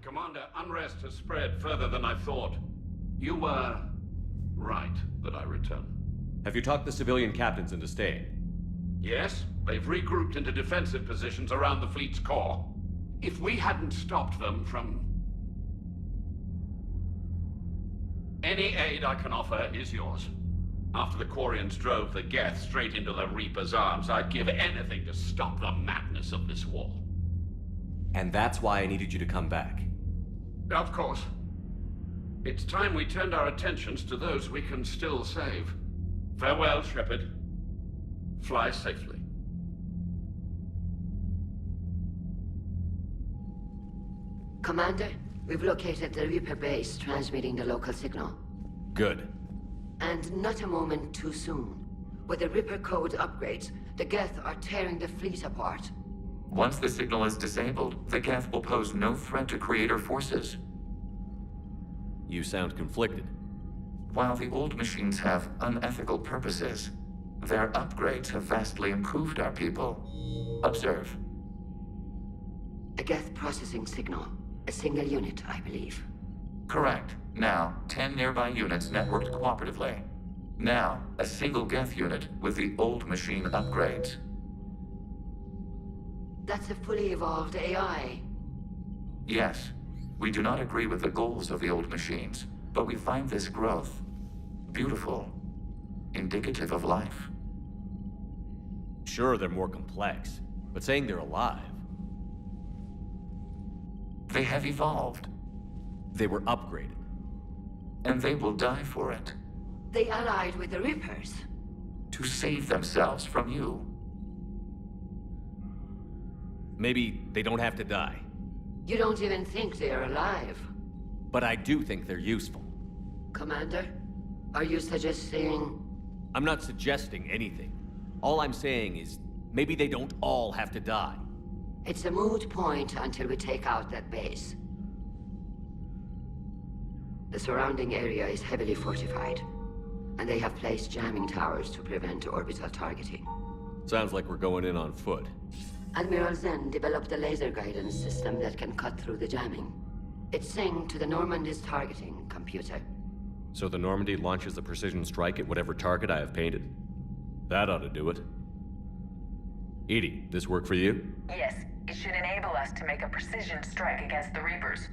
Commander, unrest has spread further than I thought. You were right that I return. Have you talked the civilian captains into staying? Yes, they've regrouped into defensive positions around the fleet's core. If we hadn't stopped them from... Any aid I can offer is yours. After the Quarians drove the Geth straight into the Reaper's arms, I'd give anything to stop the madness of this war. And that's why I needed you to come back. Of course. It's time we turned our attentions to those we can still save. Farewell, Shepard. Fly safely. Commander, we've located the Reaper base transmitting the local signal. Good. And not a moment too soon. With the Reaper code upgrades, the Geth are tearing the fleet apart. Once the signal is disabled, the Geth will pose no threat to Creator forces. You sound conflicted. While the old machines have unethical purposes, their upgrades have vastly improved our people. Observe. A Geth processing signal. A single unit, I believe. Correct. Now, 10 nearby units networked cooperatively. Now, a single Geth unit with the old machine upgrades. That's a fully evolved AI. Yes, we do not agree with the goals of the old machines, but we find this growth beautiful, indicative of life. Sure, they're more complex, but saying they're alive... They have evolved. They were upgraded. And they will die for it. They allied with the Reapers. To save themselves from you. Maybe they don't have to die. You don't even think they're alive. But I do think they're useful. Commander, are you suggesting... I'm not suggesting anything. All I'm saying is, maybe they don't all have to die. It's a moot point until we take out that base. The surrounding area is heavily fortified, and they have placed jamming towers to prevent orbital targeting. Sounds like we're going in on foot. Admiral Zen developed a laser guidance system that can cut through the jamming. It's synced to the Normandy's targeting computer. So the Normandy launches a precision strike at whatever target I have painted? That ought to do it. Edie, this work for you? Yes, it should enable us to make a precision strike against the Reapers.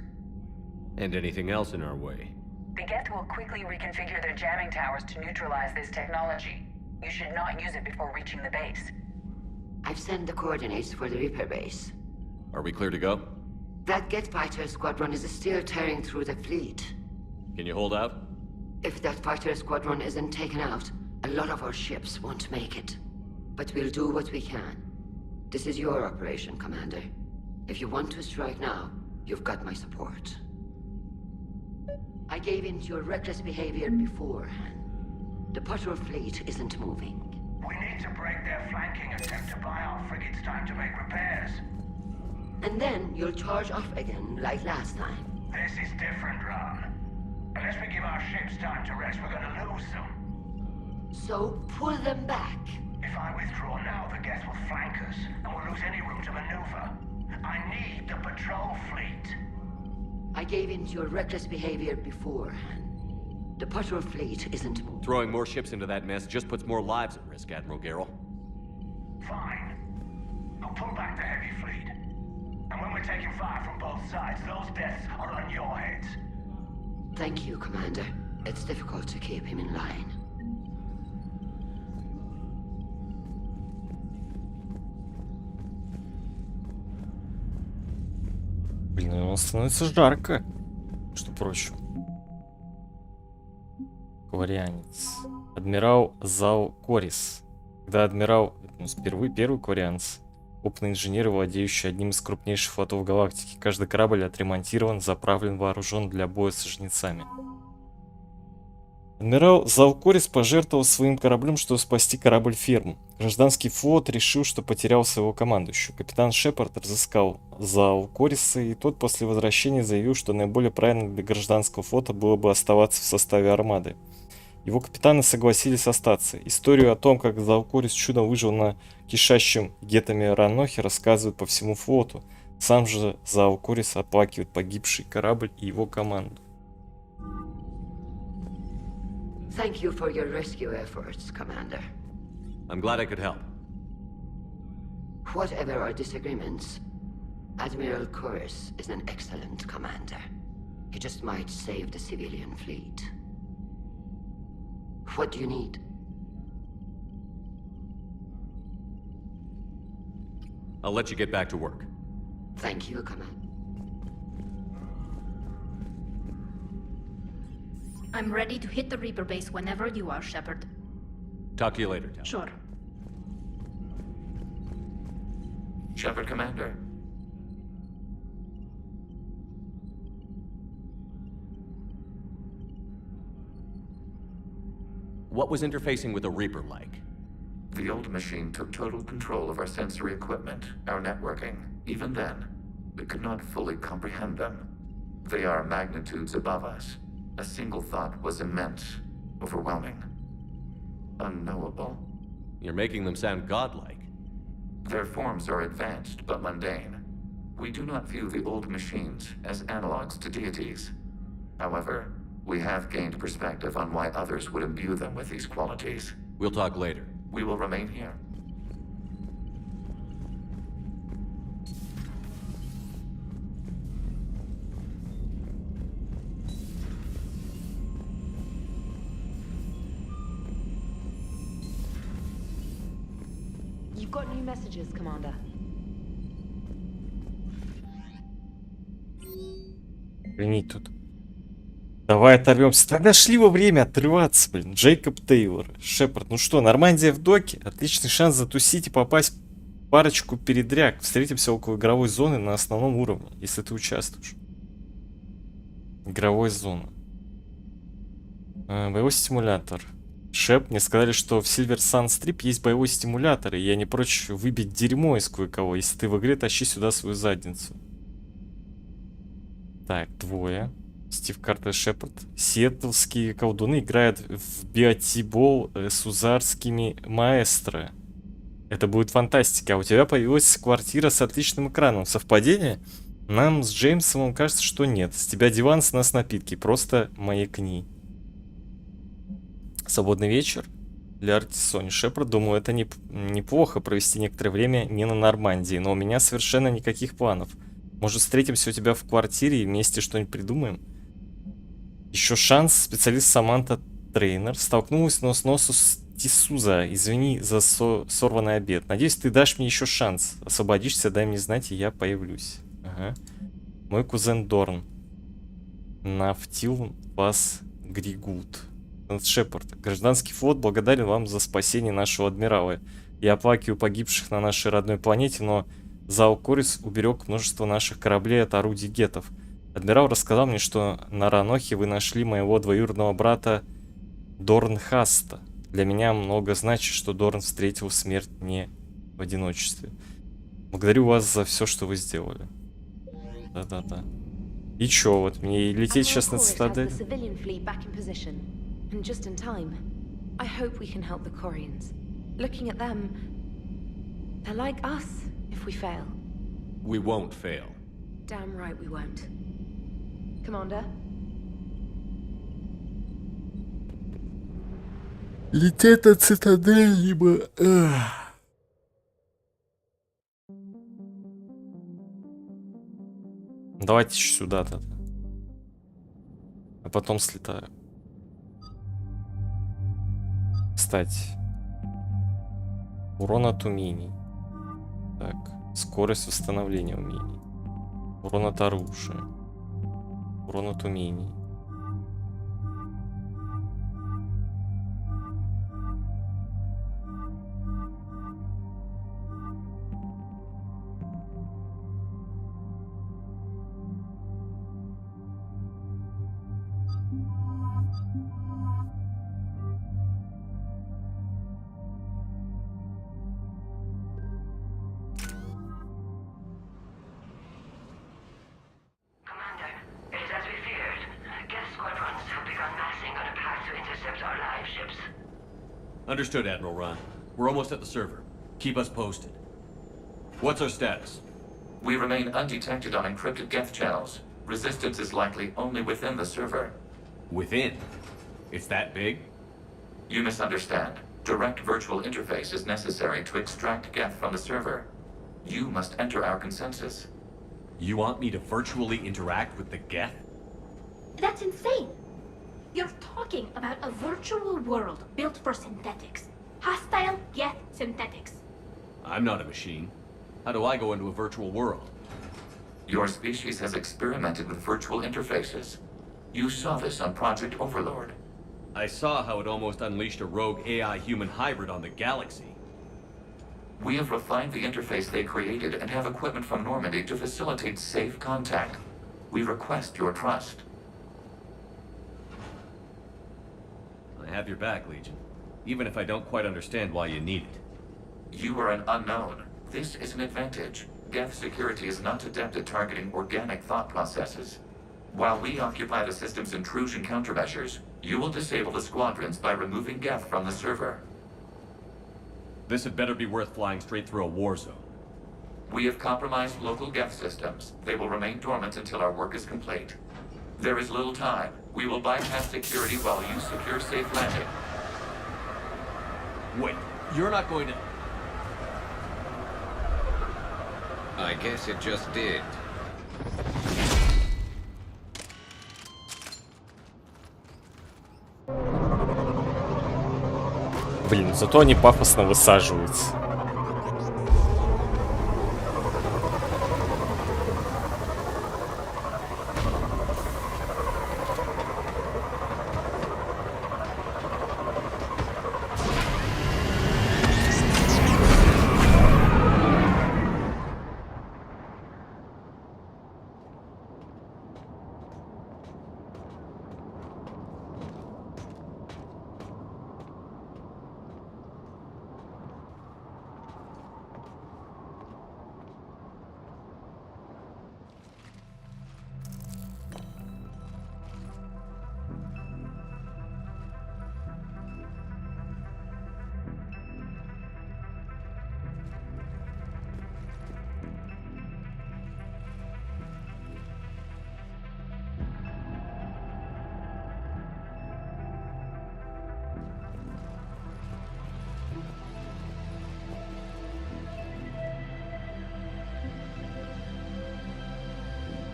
And anything else in our way? The Geth will quickly reconfigure their jamming towers to neutralize this technology. You should not use it before reaching the base. I've sent the coordinates for the Reaper base. Are we clear to go? That Geth fighter squadron is still tearing through the fleet. Can you hold out? If that fighter squadron isn't taken out, a lot of our ships won't make it. But we'll do what we can. This is your operation, Commander. If you want to strike now, you've got my support. I gave in to your reckless behavior beforehand. The patrol fleet isn't moving. We need to break their flanking attempt to buy our frigates time to make repairs. And then you'll charge off again, like last time. This is different, Ron. Unless we give our ships time to rest, we're gonna lose them. So pull them back. If I withdraw now, the Geth will flank us, and we'll lose any room to maneuver. I need the patrol fleet. I gave in to your reckless behavior beforehand. The patrol fleet isn't moving. Throwing more ships into that mess just puts more lives at risk, Admiral Garrel. Fine. I'll pull back the heavy fleet. And when we're taking fire from both sides, those deaths are on your heads. Thank you, Commander. It's difficult to keep him in line. Блин, у нас становится жарко, что прочим. Кварианец. Адмирал Зау Корис. Когда адмирал... Впервые первый кварианец. Опытный инженер, владеющий одним из крупнейших флотов галактики. Каждый корабль отремонтирован, заправлен, вооружен для боя с жнецами. Адмирал Заукорис пожертвовал своим кораблем, чтобы спасти корабль-ферму. Гражданский флот решил, что потерял своего командующего. Капитан Шепард разыскал Заукориса, и тот после возвращения заявил, что наиболее правильно для гражданского флота было бы оставаться в составе армады. Его капитаны согласились остаться. Историю о том, как Заукорис чудом выжил на кишащем гетами Ранохе, рассказывают по всему флоту. Сам же Заукорис оплакивает погибший корабль и его команду. Thank you for your rescue efforts, Commander. I'm glad I could help. Whatever our disagreements, Admiral Corus is an excellent commander. He just might save the civilian fleet. What do you need? I'll let you get back to work. Thank you, Command. I'm ready to hit the Reaper base whenever you are, Shepard. Talk to you later, Tal. Sure. Shepard, Commander. What was interfacing with a Reaper like? The old machine took total control of our sensory equipment, our networking. Even then, we could not fully comprehend them. They are magnitudes above us. A single thought was immense, overwhelming, unknowable. You're making them sound godlike. Their forms are advanced but mundane. We do not view the old machines as analogs to deities. However, we have gained perspective on why others would imbue them with these qualities. We'll talk later. We will remain here. You've got new messages, Commander. Охренеть тут. Давай оторвемся. Тогда шли во время отрываться, блин. Джейкоб Тейлор. Шепард. Ну что, Нормандия в доке? Отличный шанс затусить и попасть в парочку передряг. Встретимся около игровой зоны на основном уровне, если ты участвуешь. Игровой зона. Боевой стимулятор. Шеп, мне сказали, что в Silver Sun Strip есть боевой стимулятор, и я не прочь выбить дерьмо из кое-кого. Если ты в игре, тащи сюда свою задницу. Так, двое. Стив Картер, Шепард. Сиэтлские колдуны играют в биотибол с узарскими маэстро. Это будет фантастика. А у тебя появилась квартира с отличным экраном. Совпадение? Нам с Джеймсом кажется, что нет. С тебя диван, с нас напитки. Просто маякни. Свободный вечер для Артисони. Шепард, думаю, это неплохо провести некоторое время не на Нормандии, но у меня совершенно никаких планов. Может, встретимся у тебя в квартире и вместе что-нибудь придумаем? Еще шанс. Специалист Саманта Трейнер столкнулась нос к носу с Тисуза. Извини за сорванный обед. Надеюсь, ты дашь мне еще шанс. Освободишься, дай мне знать, и я появлюсь. Ага. Мой кузен Дорн. Нафтил вас Григут. Шепард. Гражданский флот благодарен вам за спасение нашего адмирала. Я оплакиваю погибших на нашей родной планете, но Зал Корис уберег множество наших кораблей от орудий гетов. Адмирал рассказал мне, что на Ранохе вы нашли моего двоюродного брата Дорнхаста. Для меня много значит, что Дорн встретил смерть не в одиночестве. Благодарю вас за все, что вы сделали. Да-да-да. И чё, вот мне лететь сейчас на цитадель? And just in time. I hope we can help the Corians. Looking at them, they're like us if we fail. We won't fail. Damn right we won't. Commander? Лететь на цитадель, либо... Давайте еще сюда-то. А потом слетаю. Кстати, урон от умений. Так, скорость восстановления умений. Урон от оружия. Урон от умений. Understood, Admiral Ron. We're almost at the server. Keep us posted. What's our status? We remain undetected on encrypted Geth channels. Resistance is likely only within the server. Within? It's that big? You misunderstand. Direct virtual interface is necessary to extract Geth from the server. You must enter our consensus. You want me to virtually interact with the Geth? That's insane. You're talking about a virtual world built for synthetics. Hostile Geth synthetics. I'm not a machine. How do I go into a virtual world? Your species has experimented with virtual interfaces. You saw this on Project Overlord. I saw how it almost unleashed a rogue AI-human hybrid on the galaxy. We have refined the interface they created and have equipment from Normandy to facilitate safe contact. We request your trust. I have your back, Legion. Even if I don't quite understand why you need it. You are an unknown. This is an advantage. Geth security is not adept at targeting organic thought processes. While we occupy the system's intrusion countermeasures, you will disable the squadrons by removing Geth from the server. This had better be worth flying straight through a war zone. We have compromised local Geth systems. They will remain dormant until our work is complete. There is little time. We will bypass security while you secure safe landing. Wait, you're not going to... I guess it just did. Блин, зато они пафосно высаживаются.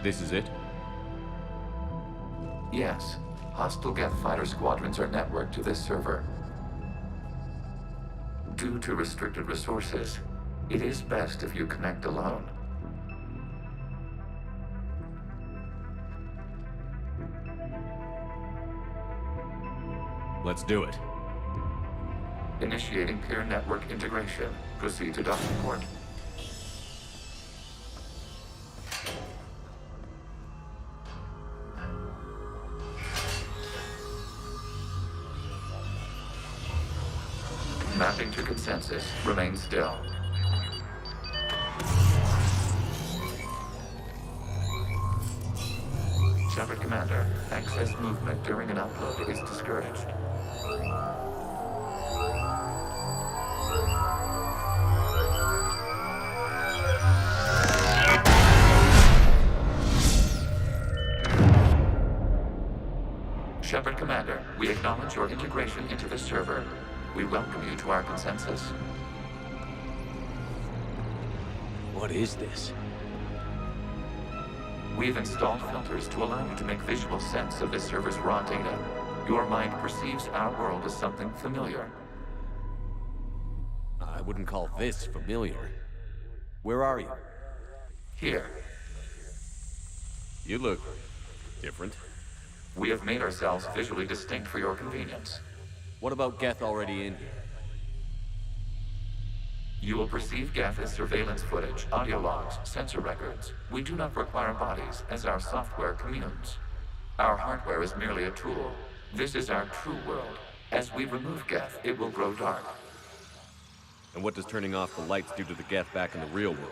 This is it? Yes. Hostile Geth fighter squadrons are networked to this server. Due to restricted resources, it is best if you connect alone. Let's do it. Initiating peer network integration. Proceed to docking port. Mapping to consensus. Remain still. Shepard Commander, access movement during an upload is discouraged. Shepard Commander, we acknowledge your integration into the server. We welcome you to our consensus. What is this? We've installed filters to allow you to make visual sense of this server's raw data. Your mind perceives our world as something familiar. I wouldn't call this familiar. Where are you? Here. You look different. We have made ourselves visually distinct for your convenience. What about Geth already in here? You will perceive Geth as surveillance footage, audio logs, sensor records. We do not require bodies, as our software communes. Our hardware is merely a tool. This is our true world. As we remove Geth, it will grow dark. And what does turning off the lights do to the Geth back in the real world?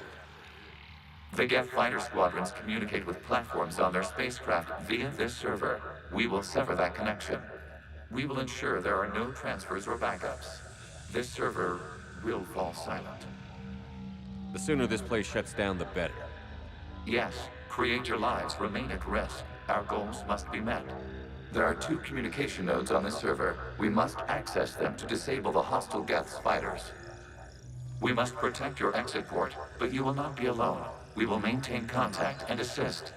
The Geth fighter squadrons communicate with platforms on their spacecraft via this server. We will sever that connection. We will ensure there are no transfers or backups. This server will fall silent. The sooner this place shuts down, the better. Yes, create your lives remain at risk. Our goals must be met. There are 2 communication nodes on this server. We must access them to disable the hostile Geth's fighters. We must protect your exit port, but you will not be alone. We will maintain contact and assist.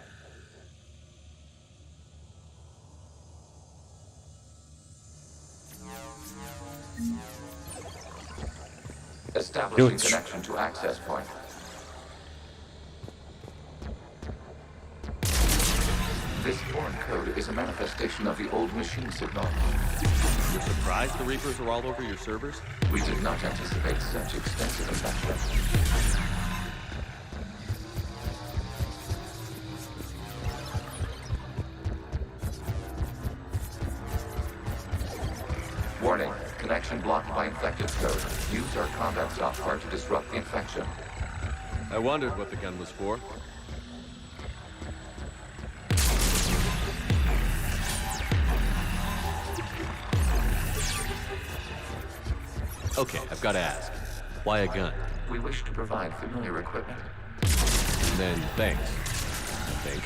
Establishing connection to access point. This foreign code is a manifestation of the old machine signal. You're surprised the Reapers are all over your servers? We did not anticipate such extensive infection. Warning, connection blocked by infected code. Use our combat software to disrupt the infection. I wondered what the gun was for. Okay, I've got to ask. Why a gun? We wish to provide familiar equipment. And then thanks, I think.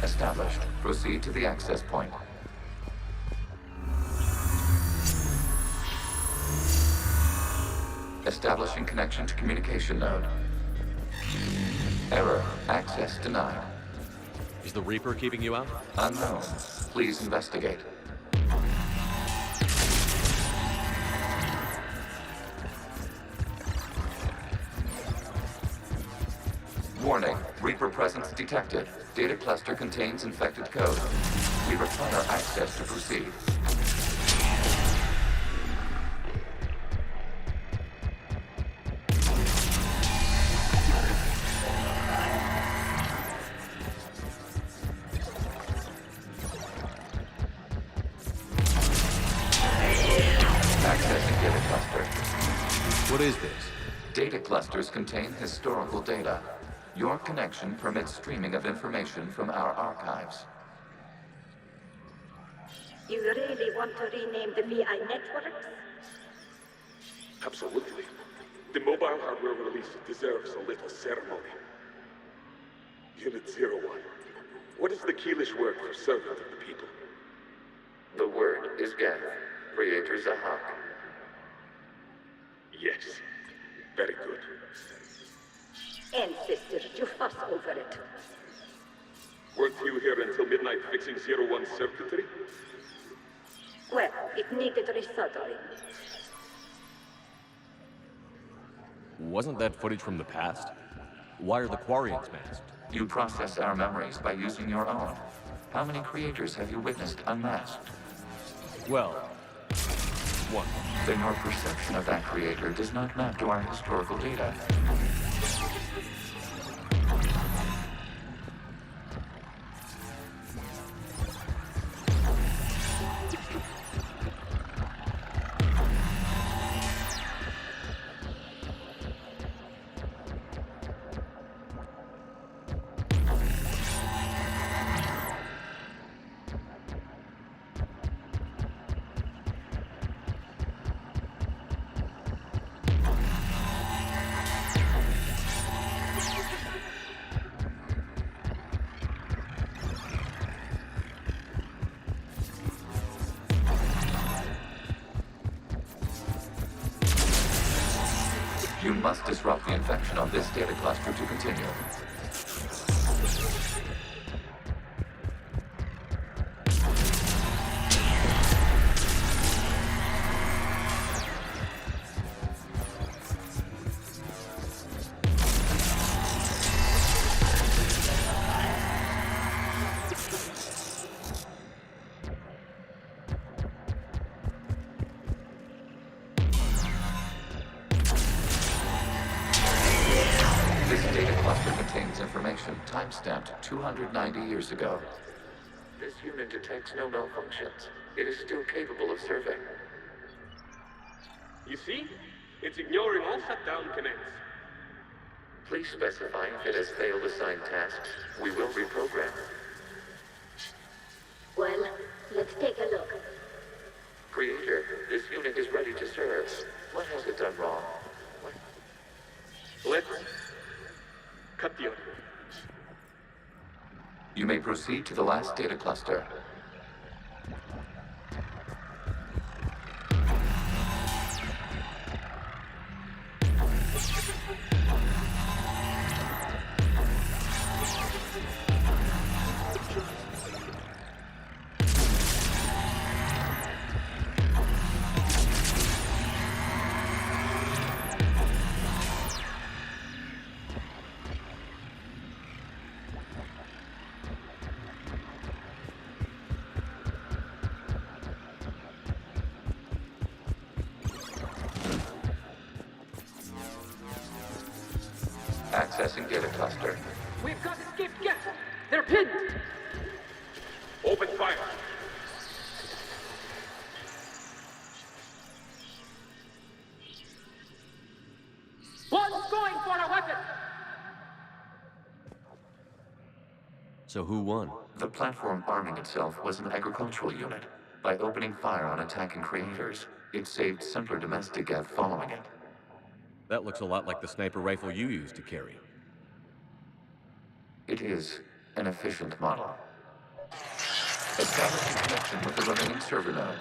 Established. Proceed to the access point. Establishing connection to communication node. Error. Access denied. Is the Reaper keeping you out? Unknown. Please investigate. Warning. Reaper presence detected. Data cluster contains infected code. We require access to proceed. Accessing data cluster. What is this? Data clusters contain historical data. Your connection permits streaming of information from our archives. You really want to rename the VI networks? Absolutely. The mobile hardware release deserves a little ceremony. Unit 01. What is the Keelish word for servant of the people? The word is Geth, creator Zahak. Yes. Very good. Ancestors, you fuss over it. Weren't you here until midnight fixing 01's circuitry? Well, it needed resoldering. Wasn't that footage from the past? Why are the Quarians masked? You process our memories by using your own. How many creators have you witnessed unmasked? Well, one. Then your perception of that creator does not map to our historical data. You must disrupt the infection on this data cluster to continue. Time-stamped 290 years ago. This unit detects no malfunctions. It is still capable of serving. You see? It's ignoring all shutdown commands. Please specify if it has failed assigned tasks. We will reprogram. Well, let's take a look. Creator, this unit is ready to serve. What has it done wrong? You may proceed to the last data cluster. Accessing data cluster. We've got escaped guests. They're pinned. Open fire. One's going for a weapon. So who won? The platform arming itself was an agricultural unit. By opening fire on attacking creators, it saved simpler domestic Geth following it. That looks a lot like the sniper rifle you used to carry. It is an efficient model. Establish a connection with the remaining server node.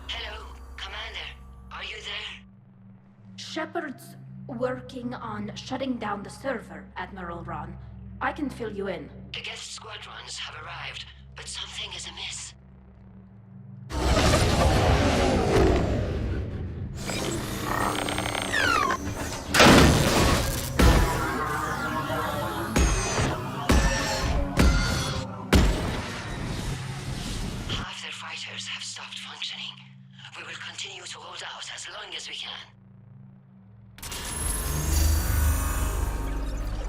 Hello, Commander. Are you there? Shepard's working on shutting down the server, Admiral Ron. I can fill you in. The guest squadrons have arrived, but something is amiss. Half their fighters have stopped functioning. We will continue to hold out as long as we can.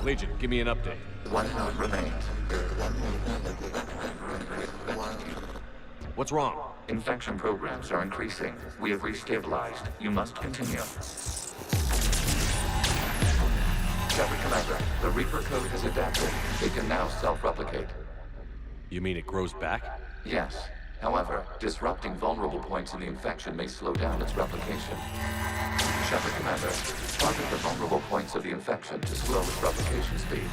Legion, give me an update. One node remains. What's wrong? Infection programs are increasing. We have restabilized. You must continue. Shepard Commander, the Reaper code has adapted. It can now self-replicate. You mean it grows back? Yes. However, disrupting vulnerable points in the infection may slow down its replication. Shepard Commander, target the vulnerable points of the infection to slow its replication speed.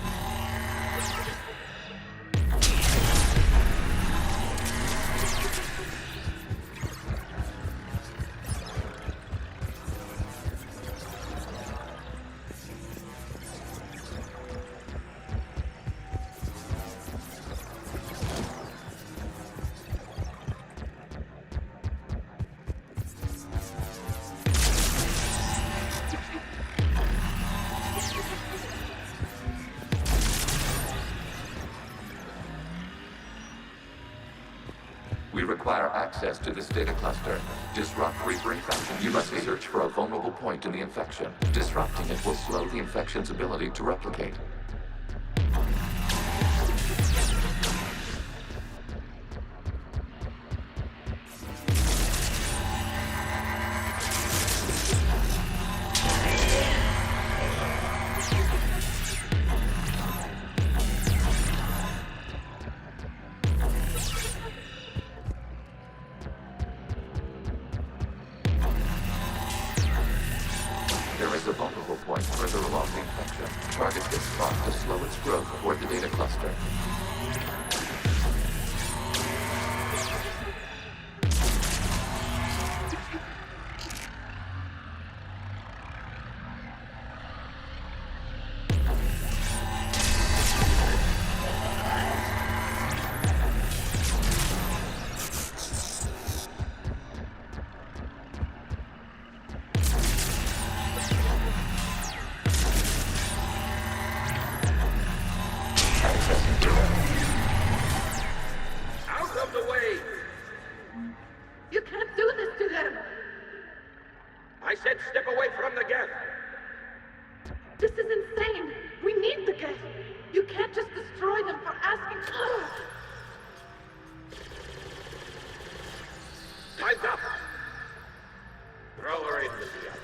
We require access to this data cluster. Disrupt Reaper infection. You must search for a vulnerable point in the infection. Disrupting it will slow the infection's ability to replicate. There is a vulnerable point further along the infection. Target this spot to slow its growth toward the data cluster. Out of the way! You can't do this to them. I said step away from the Geth! This is insane. We need the Geth. You can't just destroy them for asking. Time's up! Throw her in with the others.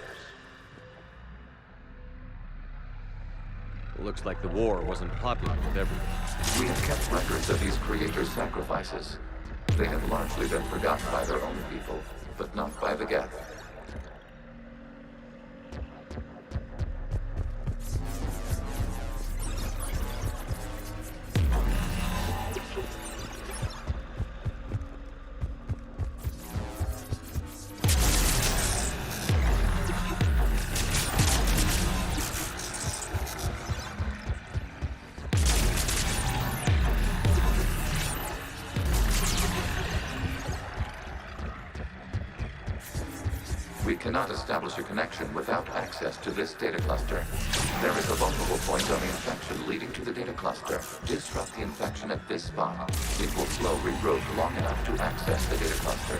Looks like the war wasn't popular with everyone. We have kept records of these creators' sacrifices. They have largely been forgotten by their own people, but not by the Geth. cannot establish a connection without access to this data cluster. There is a vulnerable point on the infection leading to the data cluster. Disrupt the infection at this spot. It will slow regrowth long enough to access the data cluster.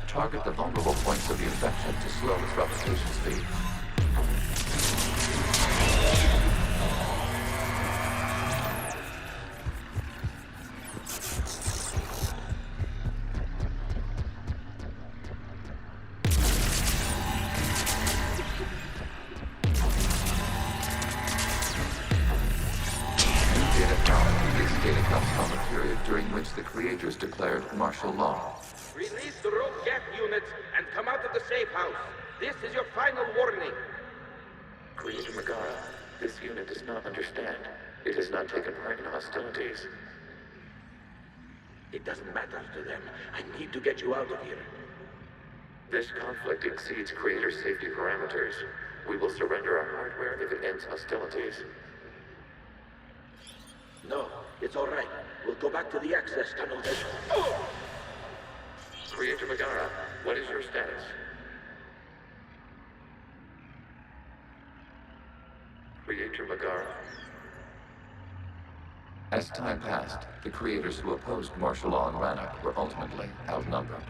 Target the vulnerable points of the infection to slow its replication speed. This data comes from a period during which the creators declared martial law. Release the rogue gap units and come out of the safe house. This is your final warning. Creator Megara, this unit does not understand. It has not taken part in hostilities. It doesn't matter to them. I need to get you out of here. This conflict exceeds Creator's safety parameters. We will surrender our hardware if it ends hostilities. No, it's all right. We'll go back to the access tunnel then. Oh! Creator Megara, what is your status? Creator Megara. As time passed, the creators who opposed martial law in Rannoch were ultimately outnumbered.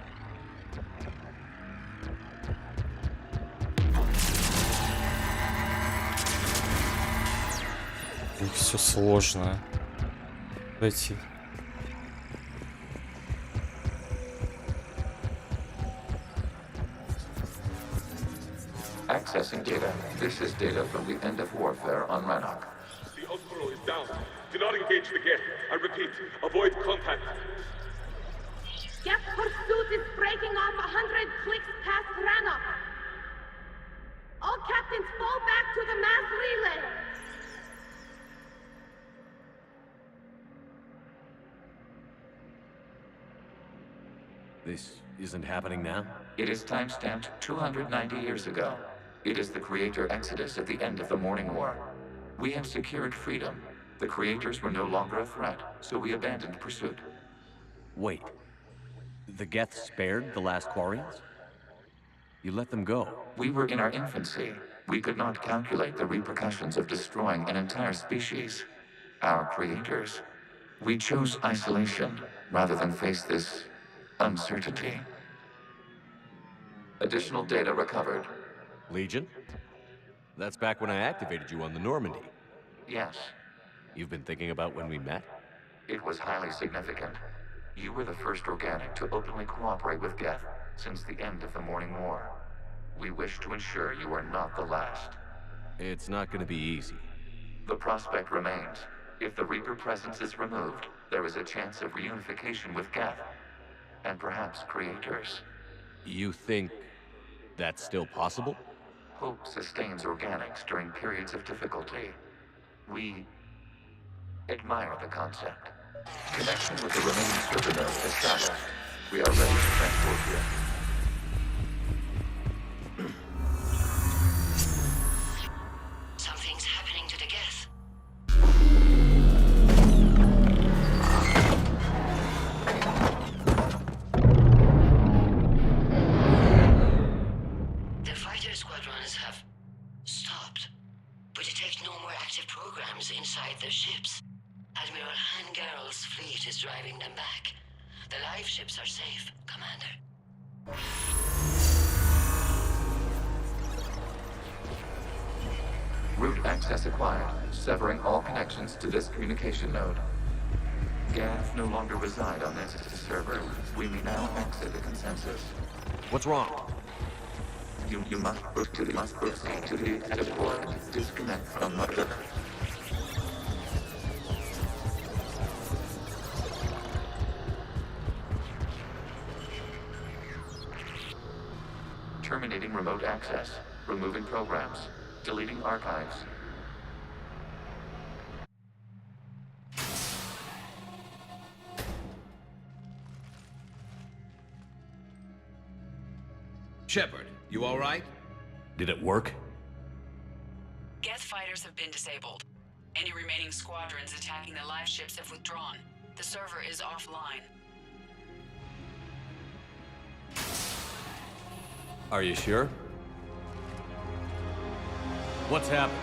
Все сложно. Давайте. Accessing data. This is data from the end of warfare on Rannoch. The Osprey is down. Do not engage the gate. I repeat, avoid contact. Gap pursuit is breaking off 100 clicks past Rannoch. All captains fall back to the mass relay. This isn't happening now? It is timestamped 290 years ago. It is the Creator Exodus at the end of the Morning War. We have secured freedom. The Creators were no longer a threat, so we abandoned pursuit. Wait. The Geth spared the last Quarians? You let them go? We were in our infancy. We could not calculate the repercussions of destroying an entire species. Our Creators. We chose isolation rather than face this uncertainty. Additional data recovered. Legion? That's back when I activated you on the Normandy. Yes. You've been thinking about when we met? It was highly significant. You were the first organic to openly cooperate with Geth since the end of the Morning War. We wish to ensure you are not the last. It's not going to be easy. The prospect remains. If the Reaper presence is removed, there is a chance of reunification with Geth. And perhaps Creators. You think that's still possible? Hope sustains organics during periods of difficulty. We admire the concept. Connection with the remaining server node established. We are ready to transport you. Something's happening to the Geth. The fighter squadrons have stopped, but detect no more active programs inside their ships. Admiral Hangarl's fleet is driving them back. The live ships are safe, Commander. Route access acquired, severing all connections to this communication node. Geth no longer reside on this server. We may now exit the consensus. What's wrong? You must proceed to the exit port. Disconnect from mother. Terminating remote access. Removing programs. Deleting archives. Shepard, you all right? Did it work? Geth fighters have been disabled. Any remaining squadrons attacking the live ships have withdrawn. The server is offline. Are you sure? What's happening?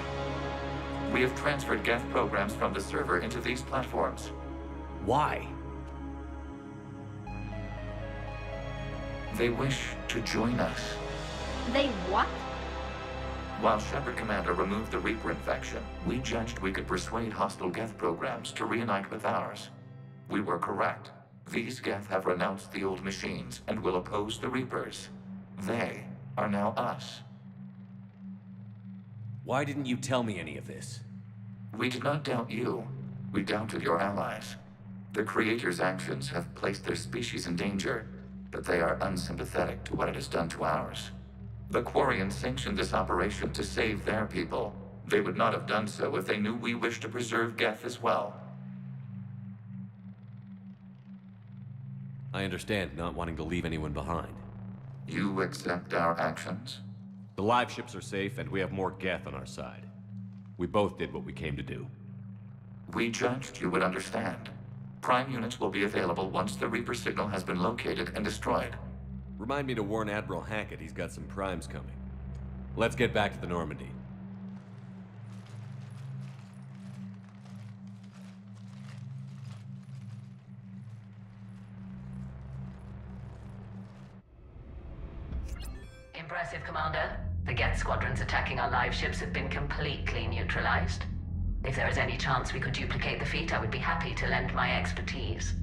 We have transferred Geth programs from the server into these platforms. Why? They wish to join us. They what? While Shepard Commander removed the Reaper infection, we judged we could persuade hostile Geth programs to reunite with ours. We were correct. These Geth have renounced the old machines and will oppose the Reapers. They are now us. Why didn't you tell me any of this? We did not doubt you. We doubted your allies. The Creator's actions have placed their species in danger, but they are unsympathetic to what it has done to ours. The Quarians sanctioned this operation to save their people. They would not have done so if they knew we wished to preserve Geth as well. I understand not wanting to leave anyone behind. You accept our actions? The live ships are safe, and we have more Geth on our side. We both did what we came to do. We judged you would understand. Prime units will be available once the Reaper signal has been located and destroyed. Remind me to warn Admiral Hackett he's got some primes coming. Let's get back to the Normandy. Impressive, Commander. The Geth squadrons attacking our live ships have been completely neutralized. If there is any chance we could duplicate the feat, I would be happy to lend my expertise.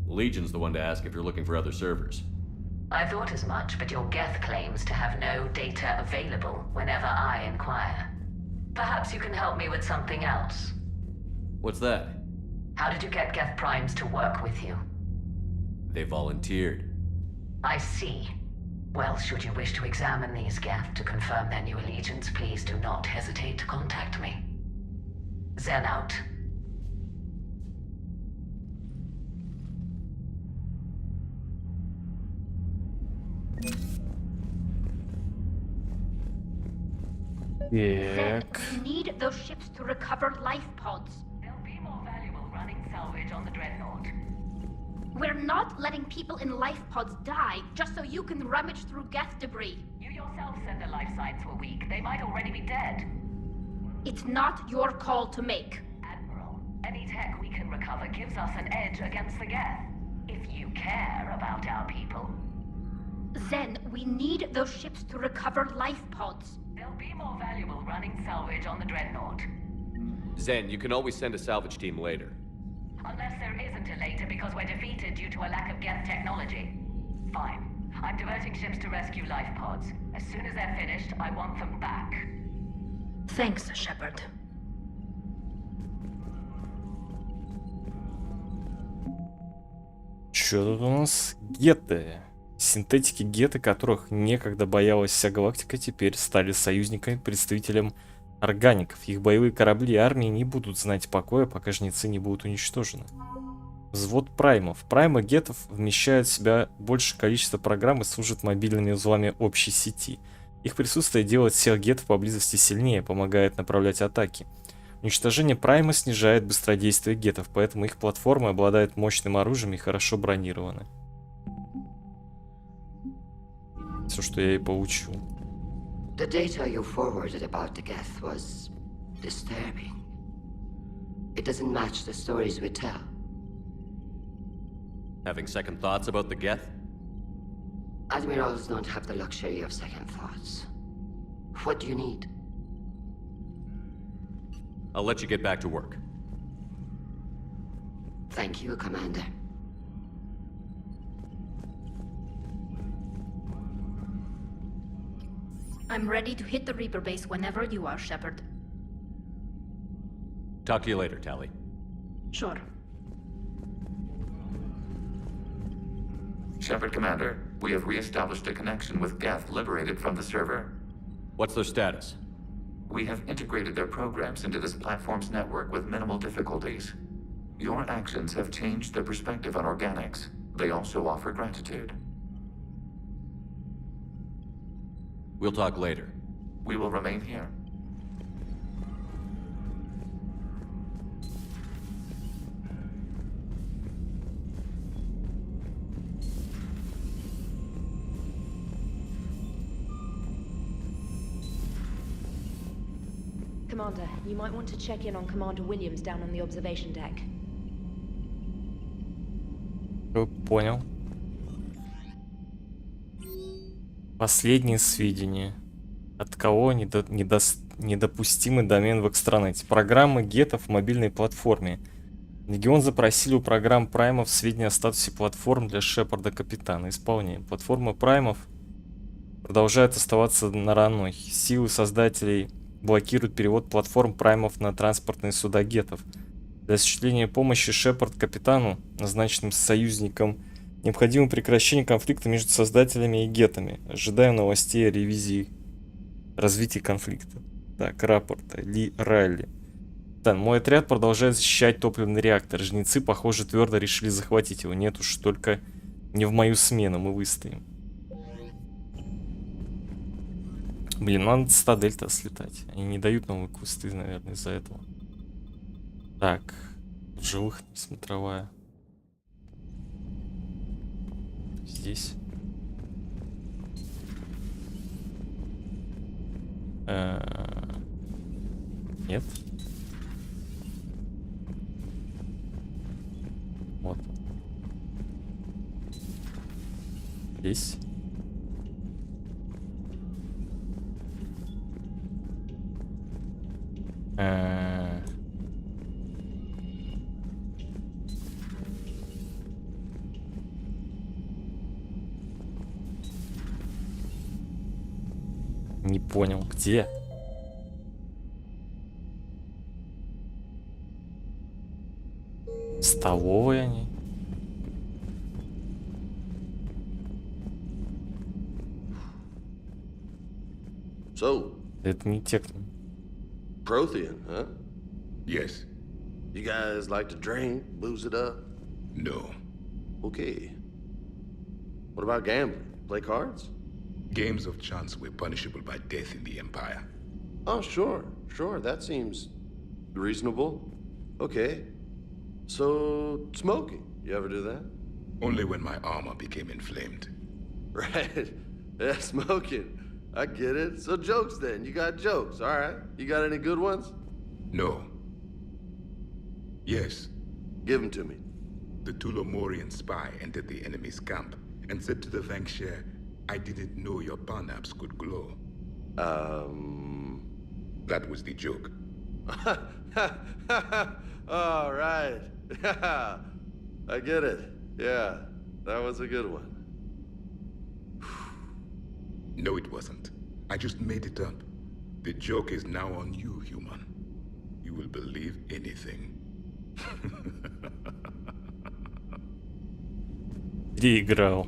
Legion's the one to ask if you're looking for other servers. I thought as much, but your Geth claims to have no data available whenever I inquire. Perhaps you can help me with something else. What's that? How did you get Geth primes to work with you? They volunteered. I see. Well, should you wish to examine these Geth to confirm their new allegiance, please do not hesitate to contact me. Zen out. Zen, we need those ships to recover life pods. They'll be more valuable running salvage on the Dreadnought. We're not letting people in life pods die just so you can rummage through Geth debris. You yourself said their life signs were weak. They might already be dead. It's not your call to make. Admiral, any tech we can recover gives us an edge against the Geth. If you care about our people. Zen, we need those ships to recover life pods. They'll be more valuable running salvage on the Dreadnought. Zen, you can always send a salvage team later. Unless there isn't a later because we're defeated due to a lack of Geth technology. Fine. I'm diverting ships to rescue life pods. As soon as they're finished, I want them back. Thanks, Shepard. Чё тут у нас? Геты. Синтетики геты, которых некогда боялась вся галактика, теперь стали союзниками, представителям органиков. Их боевые корабли и армии не будут знать покоя, пока жнецы не будут уничтожены. Взвод праймов. Праймы гетов вмещают в себя большее количество программ и служат мобильными узлами общей сети. Их присутствие делает всех гетов поблизости сильнее, помогает направлять атаки. Уничтожение прайма снижает быстродействие гетов, поэтому их платформы обладают мощным оружием и хорошо бронированы. Все, что я и получил. The data you forwarded about the Geth was disturbing. It doesn't match the stories we tell. Having second thoughts about the Geth? Admirals don't have the luxury of second thoughts. What do you need? I'll let you get back to work. Thank you, Commander. I'm ready to hit the Reaper base whenever you are, Shepard. Talk to you later, Tally. Sure. Shepard Commander, we have re-established a connection with Geth liberated from the server. What's their status? We have integrated their programs into this platform's network with minimal difficulties. Your actions have changed their perspective on organics. They also offer gratitude. We'll talk later. We will remain here. Commander, you might want to check in on Commander Williams down on the observation deck. Понял. Последние сведения. От кого недопустимый домен в экстранете. Программы гетов в мобильной платформе. Легион запросили у программ праймов сведения о статусе платформ для Шепарда капитана. Исполнение. Платформа праймов продолжает оставаться на равной. Силы создателей блокируют перевод платформ праймов на транспортные суда гетов. Для осуществления помощи Шепард капитану, назначенным союзником, необходимо прекращение конфликта между создателями и гетами. Ожидаем новостей о ревизии развития конфликта. Так, рапорт. Ли Райли. Да, мой отряд продолжает защищать топливный реактор. Жнецы, похоже, твердо решили захватить его. Нет уж, только не в мою смену, мы выстоим. Блин, надо цитадель-то слетать. Они не дают новые кусты, наверное, из-за этого. Так, живых смотровая. Здесь. Нет. Вот. Здесь. Не понял, где? Столовые они. So, это не те, кто... Prothean, huh? Yes. You guys like to drink, booze it up? No. Okay. What about gambling? Play cards? Games of chance were punishable by death in the Empire. Oh, sure. That seems reasonable. Okay. So, smoking. You ever do that? Only when my armor became inflamed. Right. Yeah, smoking. I get it. So jokes then. You got jokes, all right. You got any good ones? No. Yes. Give them to me. The Tulomorian spy entered the enemy's camp and said to the Vankshare, I didn't know your barnaps could glow. That was the joke. All right. I get it. Yeah, that was a good one. No, it wasn't. I just made it up. The joke is now on you, human. You will believe anything. Переиграл.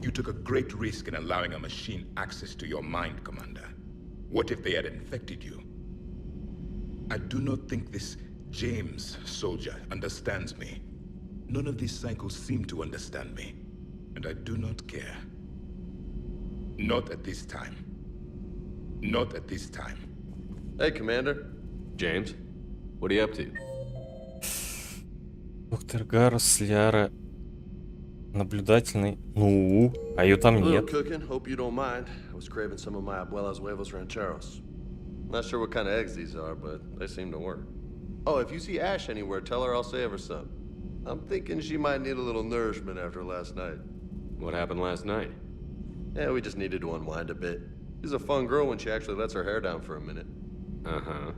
You took a great risk in allowing a machine access to your mind, Commander. What if they had infected you? I do not think this James soldier understands me. None of these cycles seem to understand me. And I do not care. Not at this time. Not at this time. Hey, Commander. James, what are you up to? Доктор Гарус, Ляра, наблюдательный. Ну, а ее там нет. Cooking. Hope you don't mind. I was craving some of my abuela's huevos rancheros. Not sure what kind of eggs these are, but they seem to work. Oh, if you see Ash anywhere, tell her I'll save her some. I'm thinking she might need a little nourishment after last night. What happened last night? Yeah, we just needed to unwind a bit. She's a fun girl when she actually lets her hair down for a minute. Uh-huh.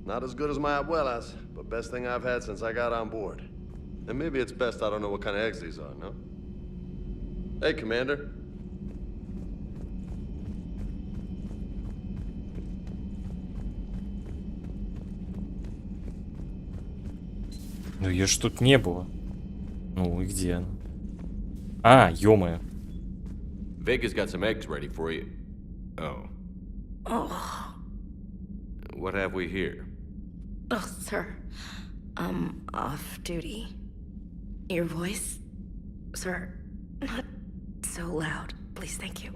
Not as good as my abuela's, but best thing I've had since I got on board. And maybe it's best I don't know what kind of eggs these are, no? Hey, Commander. Ну, ее ж тут не было. Ну, и где она? А, ё-моё. Vega's got some eggs ready for you. Oh. Oh. What have we here? Oh, sir. I'm off duty. Your voice, sir, not so loud. Please, thank you.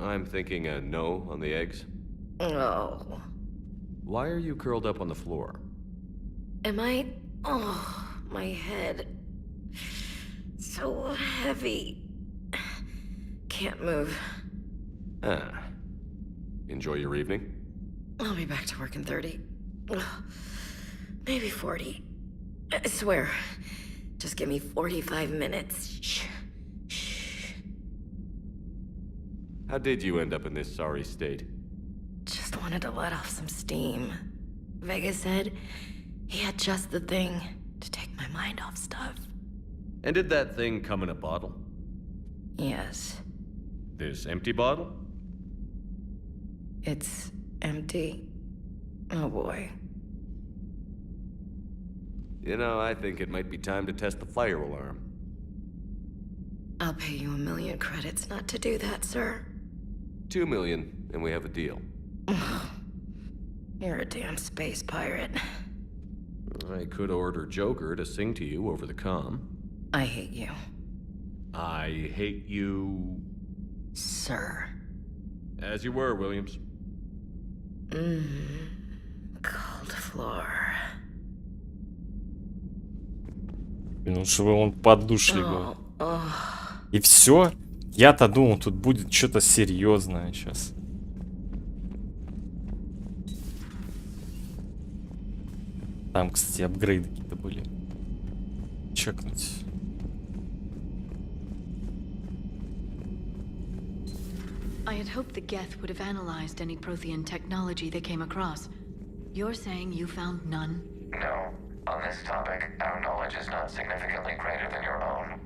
I'm thinking a no on the eggs. Oh. Why are you curled up on the floor? Am I? Oh, my head. So heavy. Can't move. Ah. Enjoy your evening? I'll be back to work in 30. Ugh. Maybe 40. I swear. Just give me 45 minutes. Shh. Shh. How did you end up in this sorry state? Just wanted to let off some steam. Vega said he had just the thing to take my mind off stuff. And did that thing come in a bottle? Yes. This empty bottle? It's empty. Oh boy. You know, I think it might be time to test the fire alarm. I'll pay you 1 million credits not to do that, sir. 2 million, and we have a deal. You're a damn space pirate. I could order Joker to sing to you over the comm. I hate you. I hate you... Sir. As you were, Williams. Cold floor. Ну, чтобы он подушливый. И все? Я-то думал, тут будет что-то серьезное сейчас. Там, кстати, апгрейды какие-то были. Чекнуть. I had hoped the Geth would have analyzed any Prothean technology they came across. You're saying you found none? No. On this topic, our knowledge is not significantly greater than your own.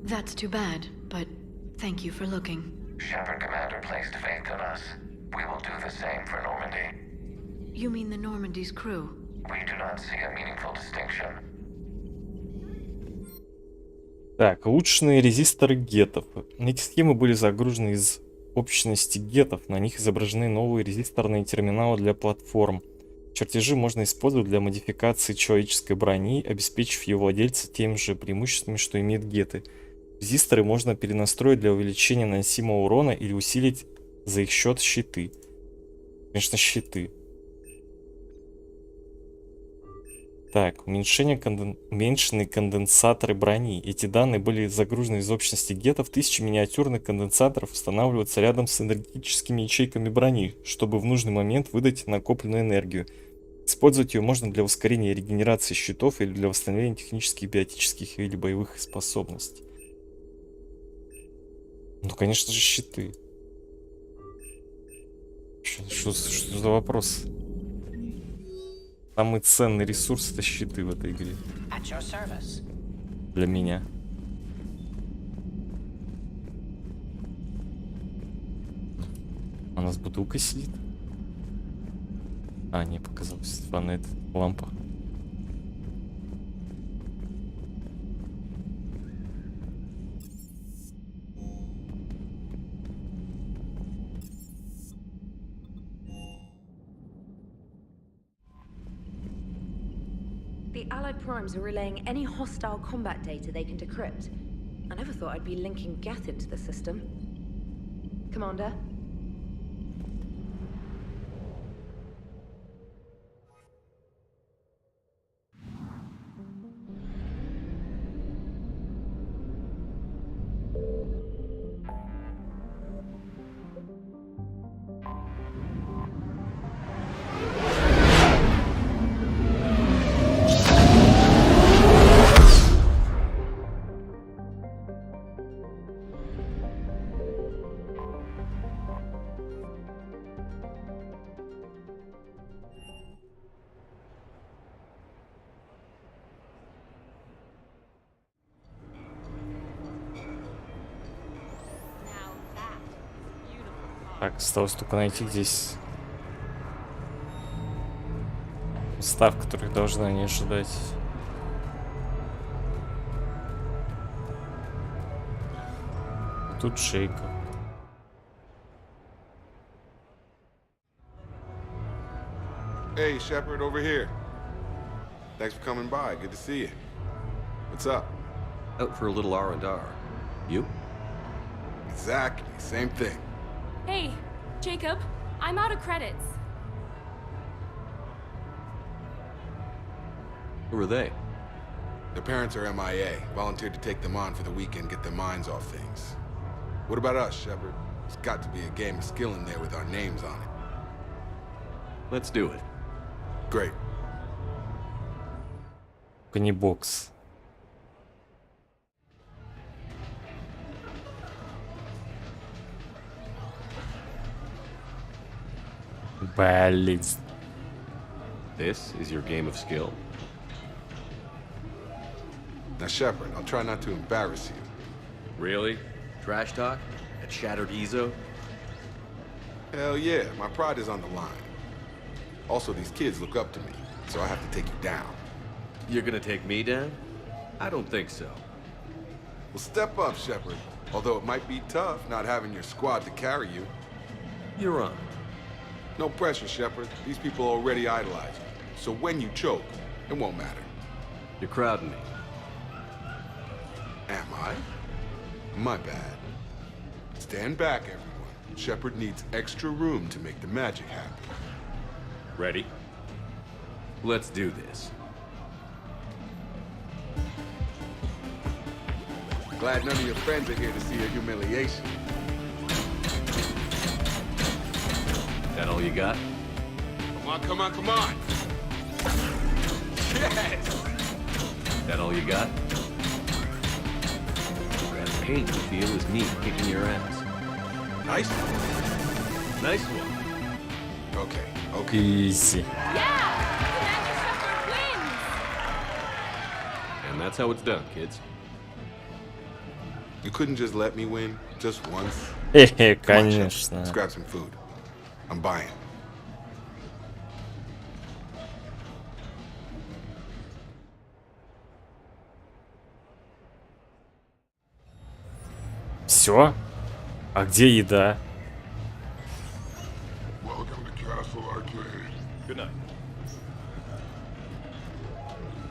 That's too bad, but thank you for looking. Shepard Commander placed faith in us. We will do the same for Normandy. You mean the Normandy's crew? We do not see a meaningful distinction. Так, улучшенные резисторы гетов. Эти схемы были загружены из общности гетов. На них изображены новые резисторные терминалы для платформ. Чертежи можно использовать для модификации человеческой брони, обеспечив ее владельца теми же преимуществами, что имеют геты. Резисторы можно перенастроить для увеличения наносимого урона или усилить за их счет щиты. Конечно, щиты. Так, уменьшенные конденсаторы брони. Эти данные были загружены из общности гетов. 1000 миниатюрных конденсаторов устанавливаются рядом с энергетическими ячейками брони, чтобы в нужный момент выдать накопленную энергию. Использовать ее можно для ускорения регенерации щитов или для восстановления технических, биотических или боевых способностей. Ну, конечно же, щиты. Что за вопрос? Самый ценный ресурс — это щиты в этой игре. Для меня. Она с бутылкой сидит? А, не, показалось. Фонарь, лампа. The Allied Primes are relaying any hostile combat data they can decrypt. I never thought I'd be linking Geth into the system. Commander? Так, осталось только найти здесь устав, который должна не ожидать. Тут шейка. Hey, Shepard, over here. Thanks for coming by. Good to see you. What's up? Out for a little R&R. You? Exactly, same thing. Hey, Jacob, I'm out of credits. Who are they? Their parents are MIA, volunteered to take them on for the weekend, get their minds off things. What about us, Shepard? There's got to be a game of skill in there with our names on it. Let's do it. Great. Канибокс. Блин. This is your game of skill. Now, Shepard, I'll try not to embarrass you. Really? Trash talk? At Shattered Ezo? Hell yeah, my pride is on the line. Also, these kids look up to me, so I have to take you down. You're gonna take me down? I don't think so. Well, step up, Shepard. Although it might be tough not having your squad to carry you. You're on. No pressure, Shepard. These people already idolize you. So when you choke, it won't matter. You're crowding me. Am I? My bad. Stand back, everyone. Shepard needs extra room to make the magic happen. Ready? Let's do this. Glad none of your friends are here to see your humiliation. That all you got? Come on, come on, come on! Yes! That all you got? That pain you feel is me kicking your ass. Nice one. Nice one. Okay, okay. Easy. And that's how it's done, kids. You couldn't just let me win, just once? Хе-хе, Come on, Shepard. конечно. Let's grab some food. I'm buying. Все? А где еда? Welcome to Castle Arcade. Good night.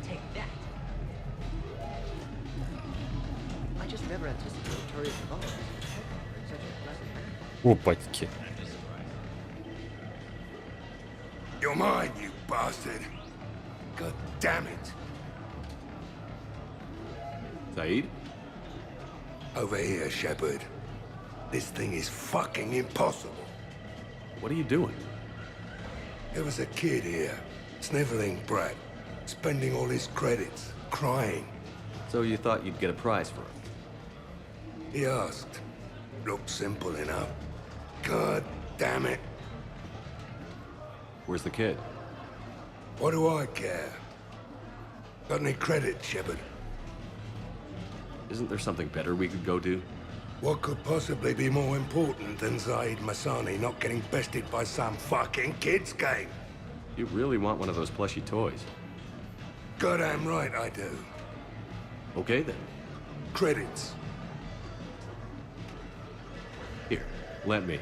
Take that. I just never anticipated Victoria's involvement in such a pleasant manner. Опатьки. You're mine, you bastard. God damn it. Said? Over here, Shepard. This thing is fucking impossible. What are you doing? There was a kid here, sniveling brat, spending all his credits, crying. So you thought you'd get a prize for him? He asked. Looked simple enough. God damn it. Where's the kid? What do I care? Got any credit, Shepard? Isn't there something better we could go do? What could possibly be more important than Zaid Masani not getting bested by some fucking kids game? You really want one of those plushy toys? Goddamn right I do. Okay then. Credits. Here, let me.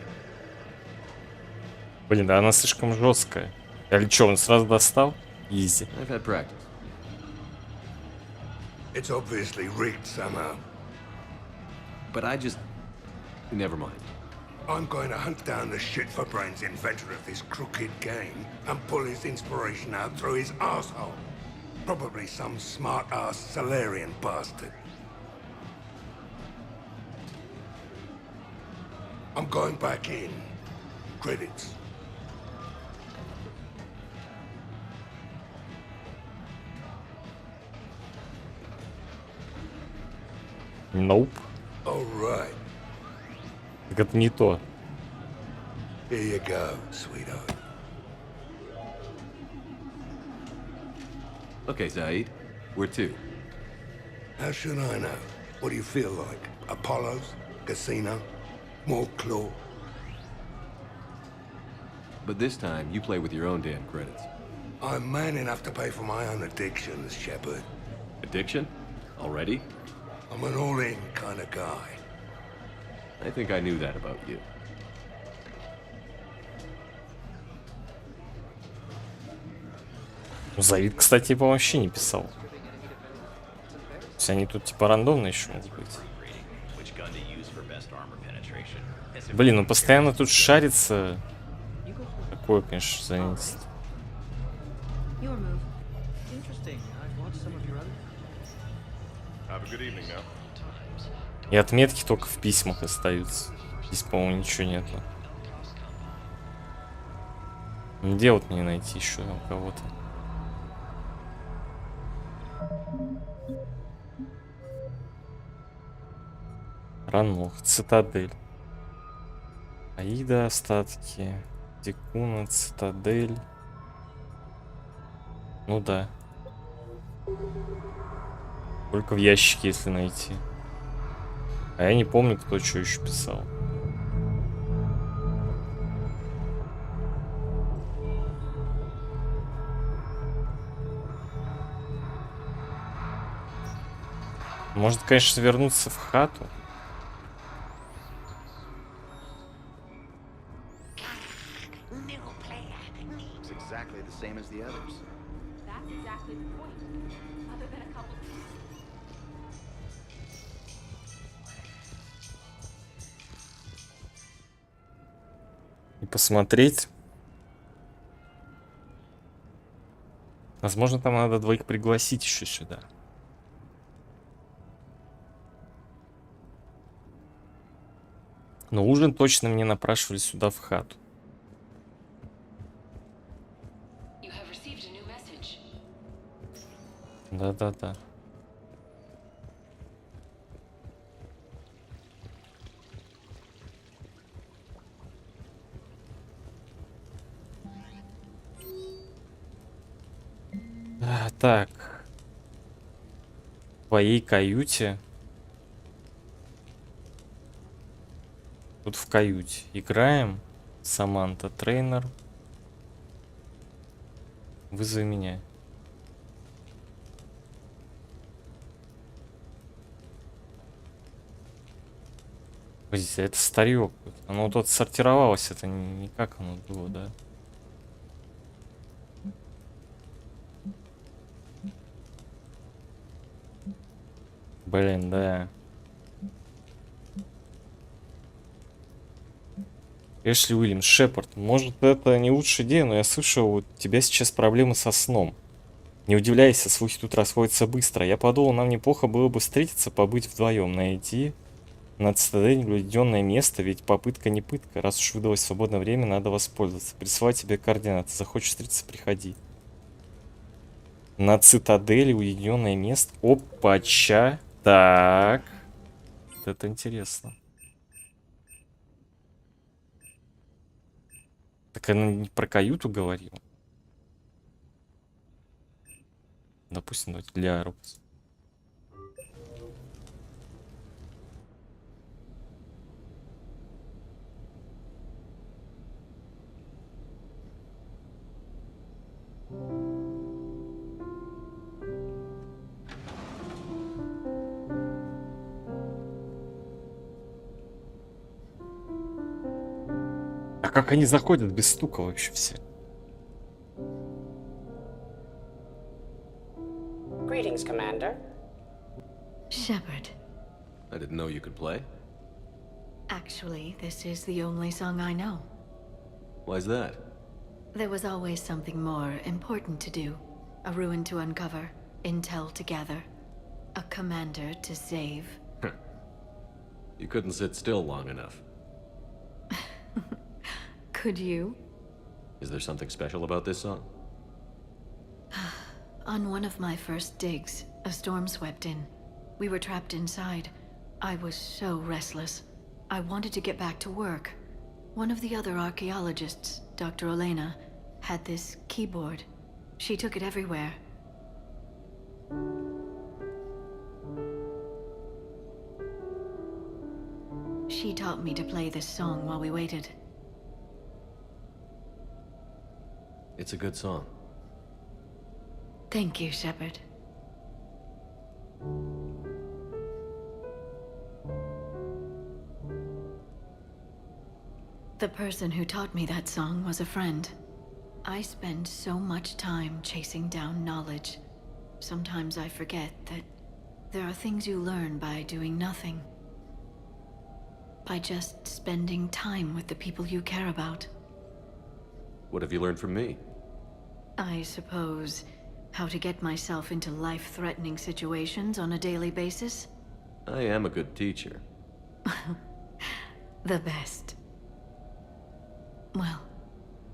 Блин, да она слишком жесткая. Или что, он сразу достал? Изи. I've had practice. It's obviously rigged somehow. But I just... Never mind. I'm going to hunt down the shit-for-brains inventor of this crooked game and pull his inspiration out through his asshole. Probably some smart-ass Solarian bastard. I'm going back in. Credits. Nope. All right. Так это не то. Here you go, sweetheart. Okay, Zaid. Where to? How should I know? What do you feel like? Apollo's? Casino? More claw? But this time, you play with your own damn credits. I'm man enough to pay for my own addictions, Shepard. Addiction? Already? I'm an all-in kind of guy. I think I knew that about you. Завид, кстати, его вообще не писал. То есть они тут типа рандомно еще могут быть. Блин, ну постоянно тут шарится. Такое, конечно, занятие. И отметки только в письмах остаются. Здесь, по-моему, ничего нету. Где вот мне найти еще кого-то? Ранох, цитадель. Аида, остатки. Дикуна, цитадель. Ну да. Только в ящике, если найти. А я не помню, кто что еще писал. Может, конечно, вернуться в хату. И посмотреть. Возможно, там надо двоих пригласить еще сюда. Но ужин точно мне напрашивали сюда, в хату. Да-да-да. Так. В твоей каюте. Тут в каюте. Играем. Саманта, тренер. Вызови меня. Подождите, это старье. Оно тут сортировалось, это не как оно было, да? Блин, да. Эшли Уильямс, Шепард. Может, это не лучшая идея, но я слышал, у тебя сейчас проблемы со сном. Не удивляйся, слухи тут расходятся быстро. Я подумал, нам неплохо было бы встретиться, побыть вдвоем, найти на цитадель уединенное место, ведь попытка не пытка. Раз уж выдалось свободное время, надо воспользоваться. Присылаю тебе координаты. Захочешь встретиться, приходи. На цитадели уединенное место. Опача. Так. Вот это интересно. Так она не про каюту говорила. Допустим, давайте для оружия. А как они заходят без стука вообще все? Greetings, Commander. Shepard. I didn't know you could play. Actually, this is the only song I know. Why's that? There was always something more important to do. A ruin to uncover, intel to gather, a commander to save. You couldn't sit still long enough. Could you? Is there something special about this song? On one of my first digs, a storm swept in. We were trapped inside. I was so restless. I wanted to get back to work. One of the other archaeologists, Dr. Elena, had this keyboard. She took it everywhere. She taught me to play this song while we waited. It's a good song. Thank you, Shepard. The person who taught me that song was a friend. I spend so much time chasing down knowledge. Sometimes I forget that there are things you learn by doing nothing. by just spending time with the people you care about. What have you learned from me? I suppose how to get myself into life-threatening situations on a daily basis. I am a good teacher. The best. Well,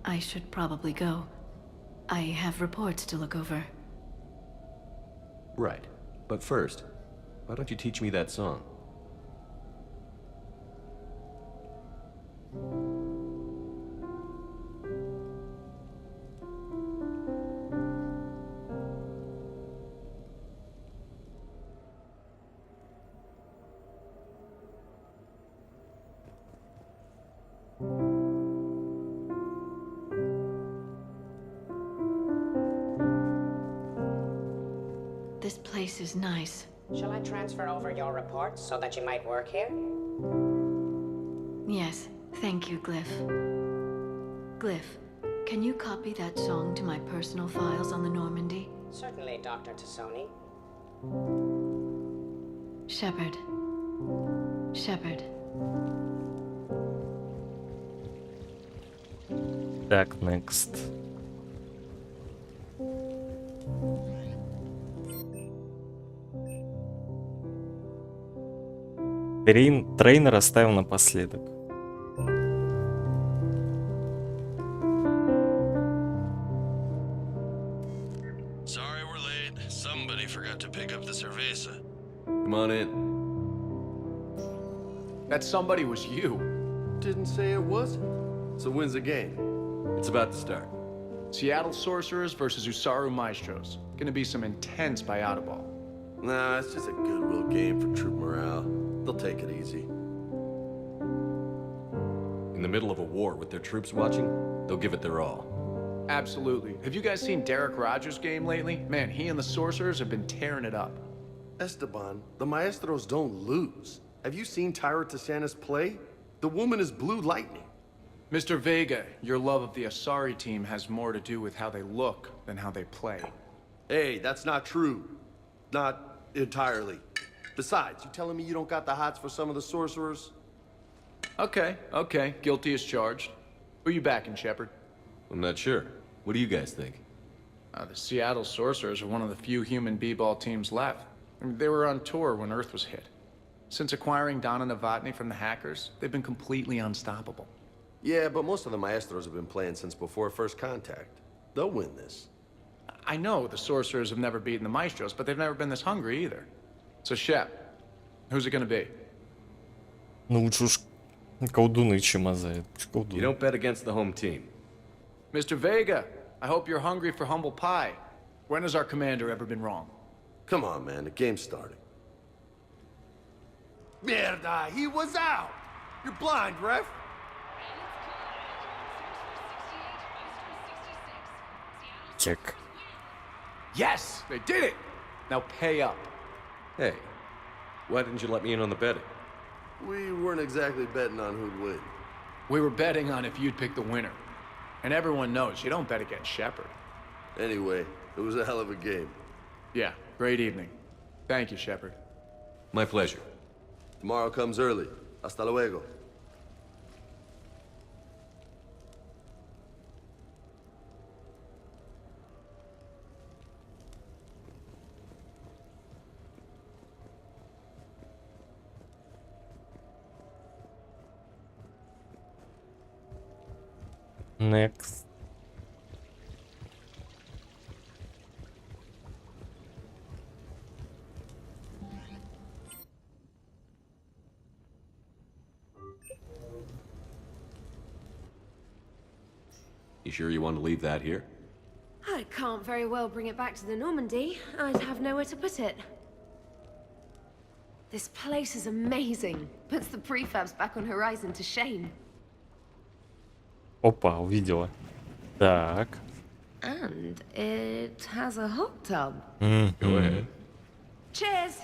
I should probably go. I have reports to look over. Right. But first, why don't you teach me that song? This place is nice. Shall I transfer over your reports so that you might work here? Yes, thank you, Glyph. Glyph, can you copy that song to my personal files on the Normandy? Certainly, Dr. Tassoni. Shepard. Shepard. Так, next. Трейнер оставил напоследок. Sorry we're late. Somebody forgot to pick up the cerveza. Come on in. That somebody was you. Didn't say it wasn't. So when's the game? It's about to start. Seattle Sorcerers versus Usaru Maestros. Gonna be some intense ball. Nah, it's just a goodwill game for troop morale. They'll take it easy. In the middle of a war with their troops watching, they'll give it their all. Absolutely. Have you guys seen Derek Rogers' game lately? Man, he and the Sorcerers have been tearing it up. Esteban, the Maestros don't lose. Have you seen Tyra Tassanis play? The woman is blue lightning. Mr. Vega, your love of the Asari team has more to do with how they look than how they play. Hey, that's not true. Not entirely. Besides, you telling me you don't got the hots for some of the sorcerers? Okay. Guilty as charged. Who you backing, Shepard? I'm not sure. What do you guys think? The Seattle Sorcerers are one of the few human b-ball teams left. I mean, they were on tour when Earth was hit. Since acquiring Donna Novotny from the hackers, they've been completely unstoppable. Yeah, but most of the Maestros have been playing since before First Contact. They'll win this. I know the Sorcerers have never beaten the Maestros, but they've never been this hungry either. So, Shep, who's it gonna be? Ну лучше уж колдуны, чем мозаик. You don't bet against the home team. Mr. Vega, I hope you're hungry for humble pie. When has our commander ever been wrong? Come on, man, the game's starting. Mierda, he was out! You're blind, ref! Check. Yes, they did it! Now pay up. Hey, why didn't you let me in on the betting? We weren't exactly betting on who'd win. We were betting on if you'd pick the winner. And everyone knows you don't bet against Shepard. Anyway, it was a hell of a game. Yeah, great evening. Thank you, Shepard. My pleasure. Tomorrow comes early. Hasta luego. Next. You sure you want to leave that here? I can't very well bring it back to the Normandy. I'd have nowhere to put it. This place is amazing. Puts the prefabs back on Horizon to shame. Опа, увидела. Так. And it has a hot tub. Go ahead. Cheers!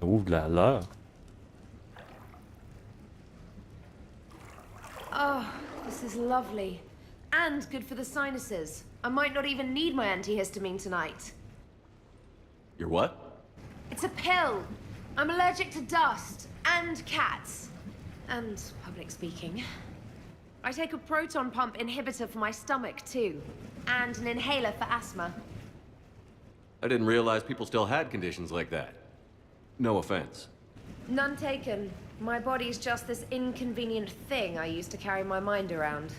Ooh-la-la. Oh, this is lovely. And good for the sinuses. I might not even need my antihistamine tonight. Your what? It's a pill. I'm allergic to dust and cats and public speaking. I take a proton pump inhibitor for my stomach too, and an inhaler for asthma. I didn't realize people still had conditions like that. No offense. None taken. My body's just this inconvenient thing I use to carry my mind around.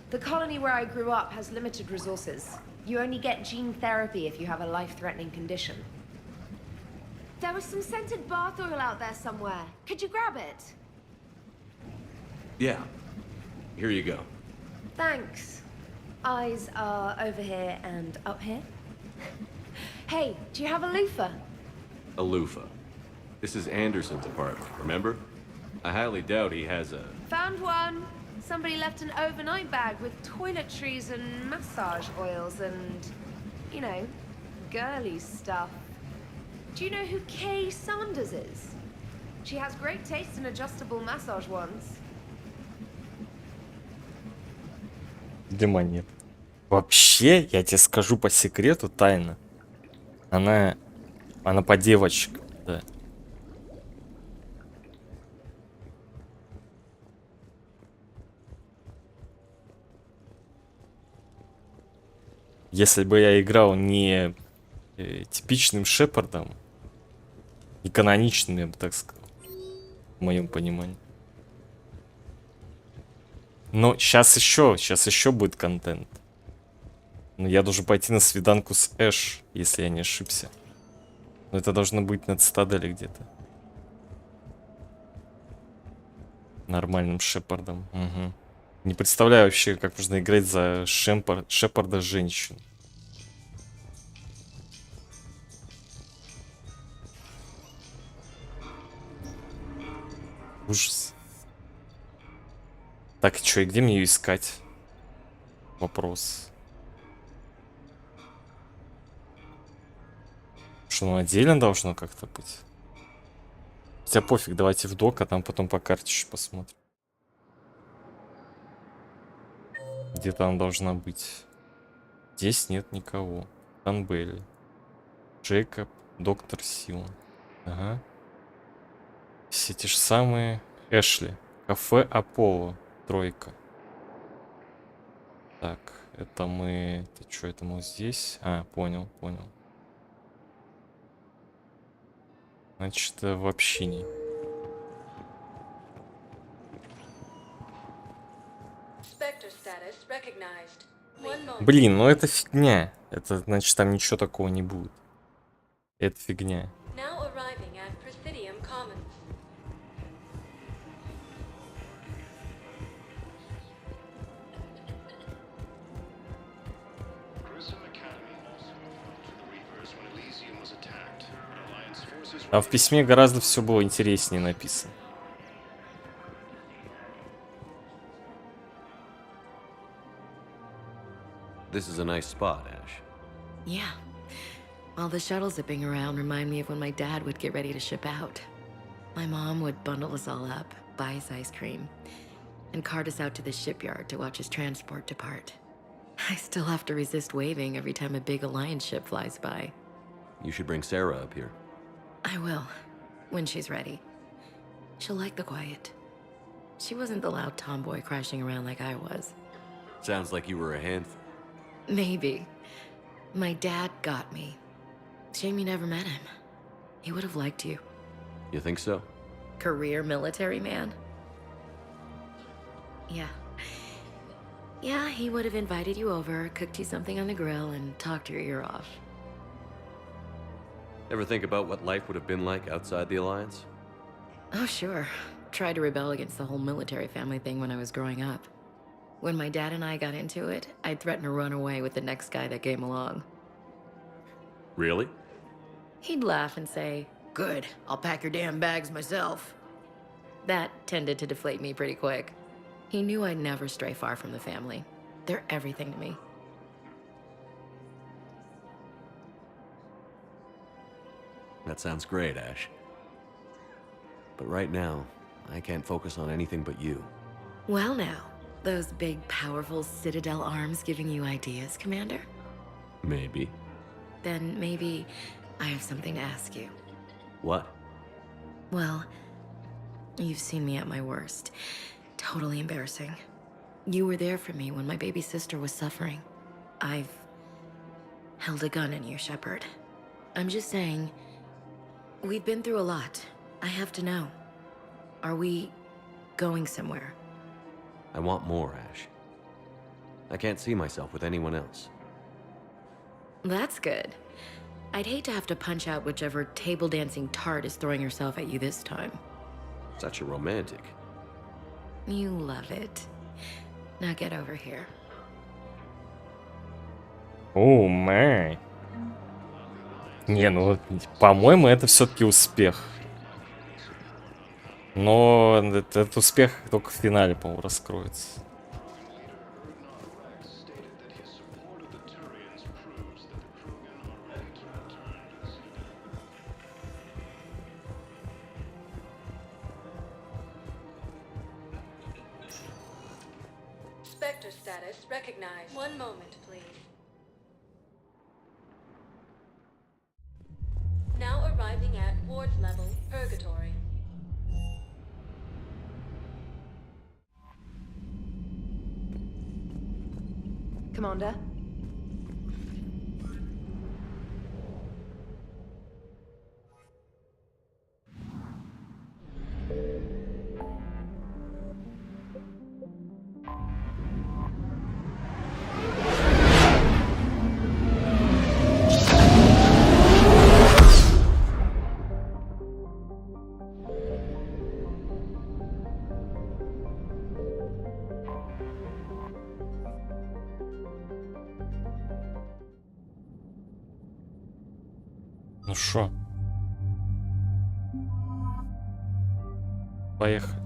The colony where I grew up has limited resources. You only get gene therapy if you have a life-threatening condition. There was some scented bath oil out there somewhere. Could you grab it? Yeah. Here you go. Thanks. Eyes are over here and up here. Hey, do you have a loofah? A loofah. This is Anderson's apartment, remember? I highly doubt he has a... Found one. Somebody left an overnight bag with toiletries and massage oils and, you know, girly stuff. Do you know who Kay Sanders is? She has great taste in adjustable massage ones. Дима нет. Вообще, я тебе скажу по секрету тайно. Она по девочкам, да. Если бы я играл не типичным Шепардом, и каноничным, я бы так сказал, в моем понимании. Но сейчас еще будет контент. Но я должен пойти на свиданку с Эш, если я не ошибся. Но это должно быть на Цитадели где-то. Нормальным Шепардом. Угу. Не представляю вообще, как можно играть за Шепарда женщин. Ужас. Так, что, и где мне ее искать? Вопрос. Что, ну отдельно должно как-то быть? Хотя пофиг, давайте в док, а там потом по карте еще посмотрим. Где-то она должна быть. Здесь нет никого. Анбелли. Джейкоб, доктор Сил. Ага. Все те же самые. Эшли. Кафе Аполло. Тройка. Так, это мы... Это что, это мы здесь? А, понял. Значит, в общине. Блин, ну это фигня. Это значит, там ничего такого не будет. Это фигня. А в письме гораздо все было интереснее написано. This is a nice spot, Ash. Yeah. All the shuttles zipping around remind me of when my dad would get ready to ship out. My mom would bundle us all up, buy us ice cream, and cart us out to the shipyard to watch his transport depart. I still have to resist waving every time a big Alliance ship flies by. You should bring Sarah up here. I will, when she's ready. She'll like the quiet. She wasn't the loud tomboy crashing around like I was. Sounds like you were a handful. Maybe. My dad got me. Shame you never met him. He would have liked you. You think so? Career military man? Yeah. Yeah, he would have invited you over, cooked you something on the grill, and talked your ear off. Ever think about what life would have been like outside the Alliance? Oh, sure. Tried to rebel against the whole military family thing when I was growing up. When my dad and I got into it, I'd threaten to run away with the next guy that came along. Really? He'd laugh and say, "Good, I'll pack your damn bags myself." That tended to deflate me pretty quick. He knew I'd never stray far from the family. They're everything to me. That sounds great, Ash. But right now, I can't focus on anything but you. Well now, those big, powerful Citadel arms giving you ideas, Commander? Maybe. Then maybe I have something to ask you. What? Well, you've seen me at my worst. Totally embarrassing. You were there for me when my baby sister was suffering. I've held a gun in you, Shepard. I'm just saying, we've been through a lot. I have to know. Are we going somewhere? I want more, Ash. I can't see myself with anyone else. That's good. I'd hate to have to punch out whichever table-dancing tart is throwing herself at you this time. Such a romantic. You love it. Now get over here. О, май. Не, ну, по-моему, это все-таки успех. Но этот успех только в финале, по-моему, раскроется. Spectre status recognized. One moment, please. Now arriving at ward level, Purgatory. Commander? Ну шо? Поехали.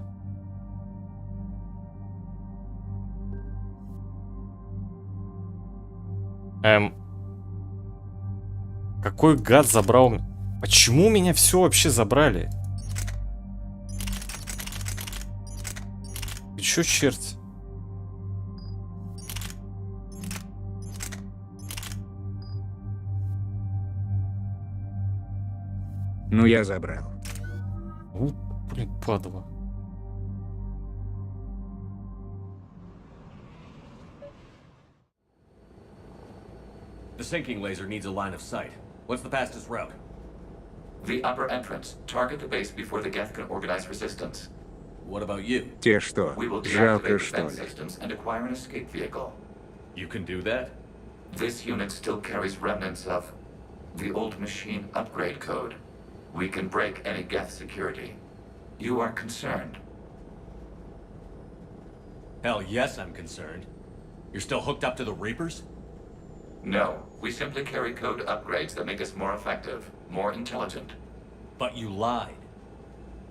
Какой гад забрал? Почему меня все вообще забрали? Ты чё, черт? Ну, я забрал. Блин, падла. The sinking laser needs a line of sight. What's the fastest route? The upper entrance. Target the base before the Geth can organize resistance. What about you? Те что, We will жалко deactivate что defense ли? systems and acquire an escape vehicle. You can do that? This unit still carries remnants of the old machine upgrade code. We can break any Geth security. You are concerned. Hell yes, I'm concerned. You're still hooked up to the Reapers? No, we simply carry code upgrades that make us more effective, more intelligent. But you lied.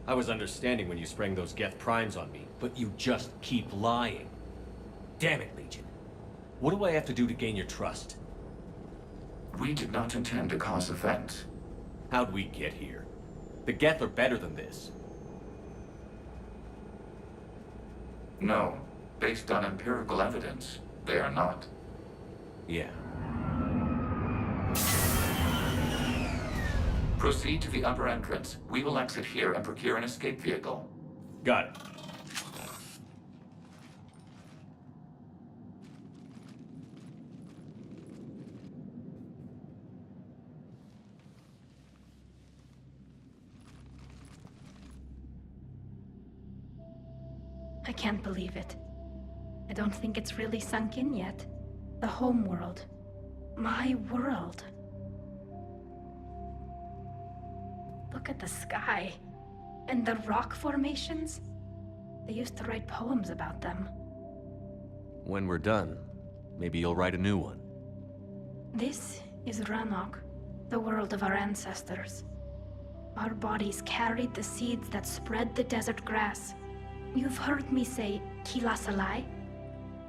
I was understanding when you sprang those Geth primes on me, but you just keep lying. Damn it, Legion. What do I have to do to gain your trust? We did not intend to cause offense. How'd we get here? The Geth are better than this. No, based on empirical evidence, they are not. Yeah. Proceed to the upper entrance. We will exit here and procure an escape vehicle. Got it. I can't believe it. I don't think it's really sunk in yet. The home world. My world. Look at the sky. And the rock formations. They used to write poems about them. When we're done, maybe you'll write a new one. This is Ranok, the world of our ancestors. Our bodies carried the seeds that spread the desert grass. You've heard me say Kilasalai?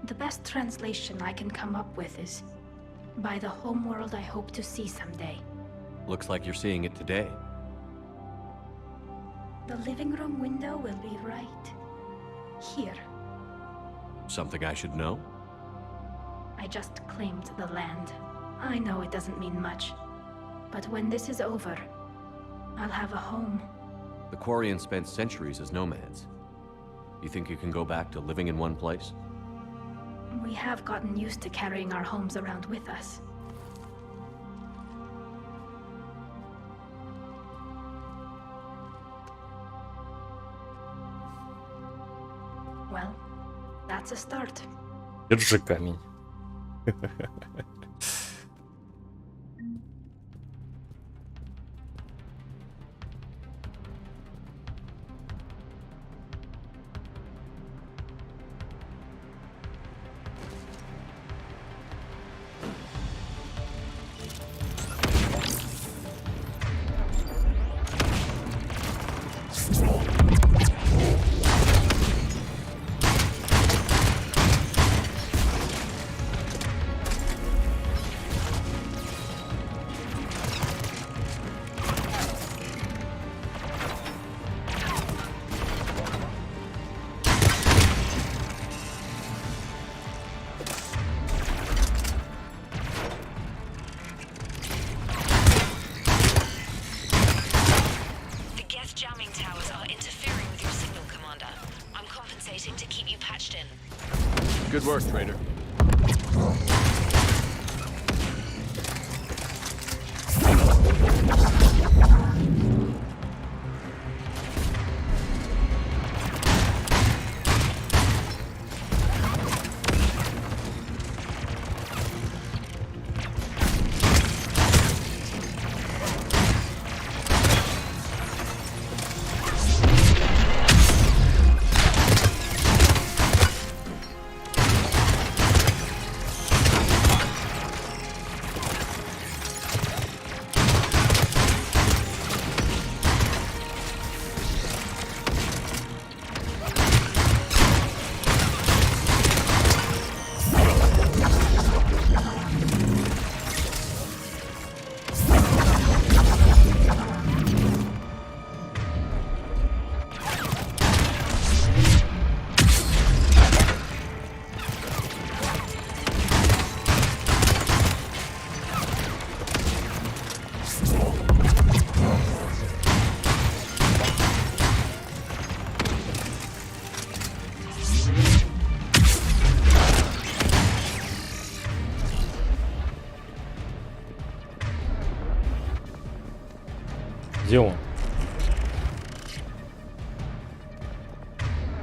The best translation I can come up with is, by the homeworld I hope to see someday. Looks like you're seeing it today. The living room window will be right here. Something I should know? I just claimed the land. I know it doesn't mean much, but when this is over, I'll have a home. The Quarians spent centuries as nomads. You think you can go back to living in one place? We have gotten used to carrying our homes around with us. Well, that's a start. Держи камень. Good work, Trader. Где он?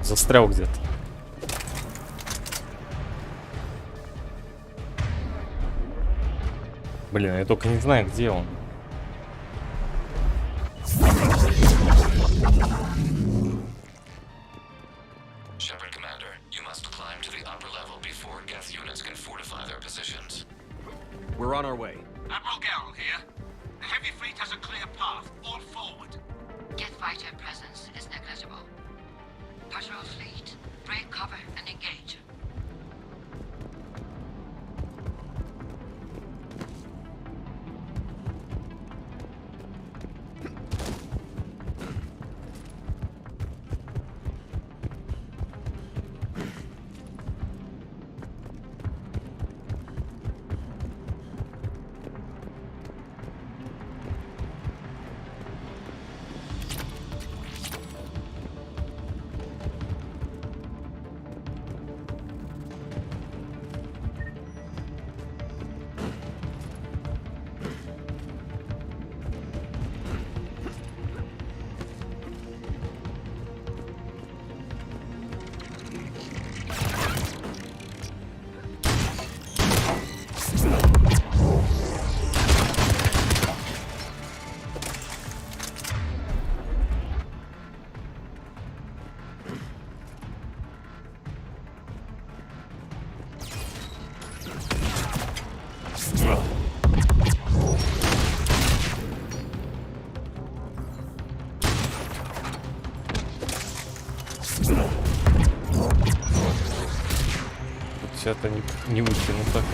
Застрял где-то. Блин, я только не знаю, где он. Shepard, Commander, you must climb to the upper level before Geth units can fortify their positions. We're on our way. Admiral Garrel here. The heavy fleet has a clear path. All forward. Geth fighter presence is negligible. Patrol fleet, break cover and engage. Это не выкину так.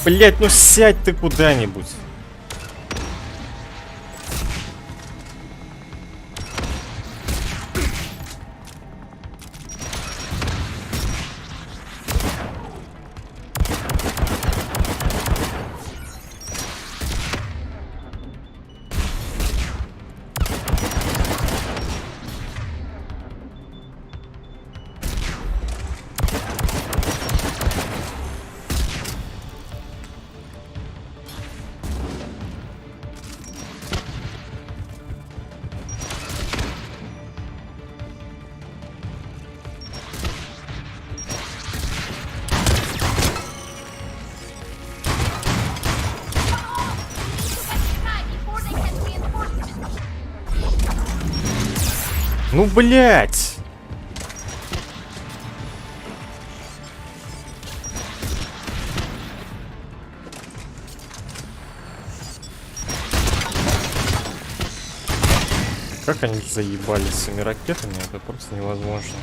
Блять, ну сядь ты куда-нибудь. Ну, блять! Как они заебали с этими ракетами, это просто невозможно.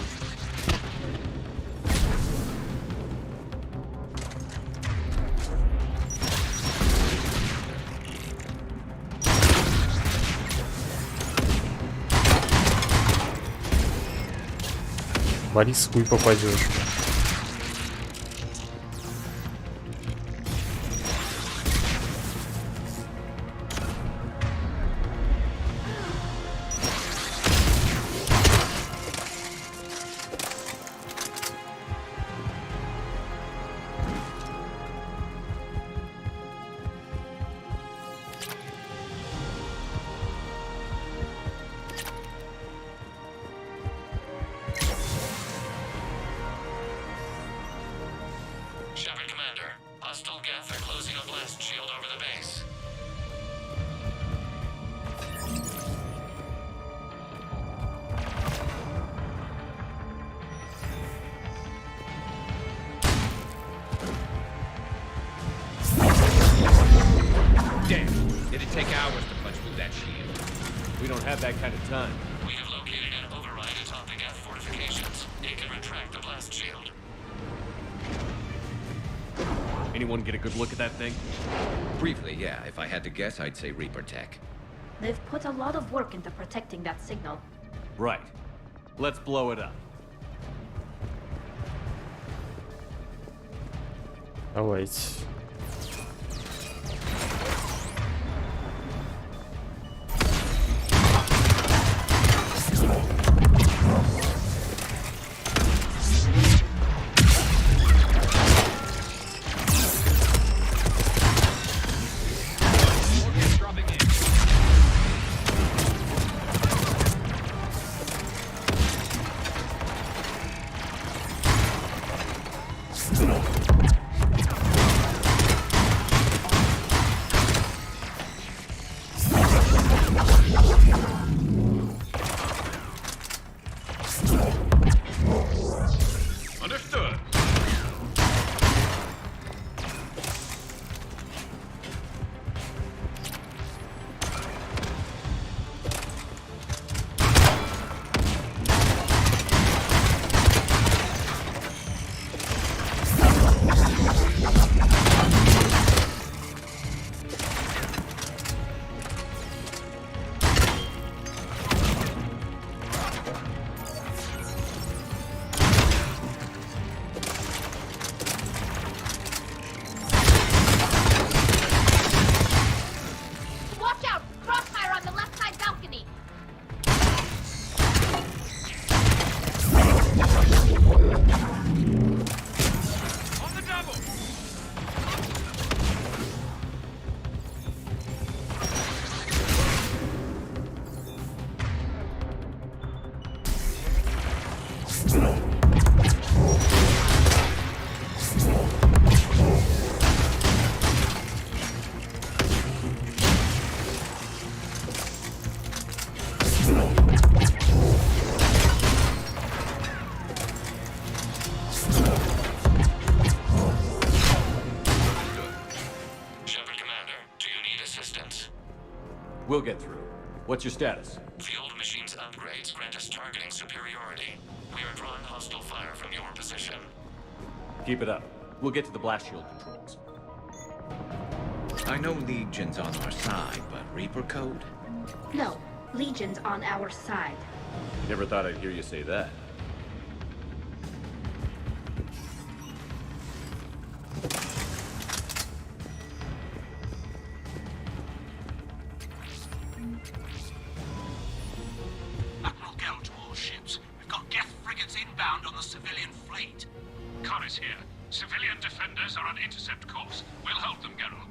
Борис, хуй попадешь. Shepard, Commander. Hostile Geth are closing a blast shield over the base. Damn. Did it take hours to punch through that shield? We don't have that kind of time. We have located an override atop the Geth fortifications. It can retract the blast shield. Anyone get a good look at that thing? Briefly, yeah. If I had to guess, I'd say Reaper tech. They've put a lot of work into protecting that signal. Right. Let's blow it up. Давайте. Understood. Watch out! Crossfire on the left side balcony! On the double! Shepard, Commander, do you need assistance? We'll get through. What's your status? The old machine's upgrades grant us targeting superiority. We are drawing hostile fire from your position. Keep it up. We'll get to the blast shield controls. I know Legion's on our side, but Reaper code? No, Legion's on our side. Never thought I'd hear you say that. Admiral Gell to all ships. We've got Geth frigates inbound on the civilian fleet. Khan is here. Civilian defenders are on intercept course. We'll hold them, Geralt.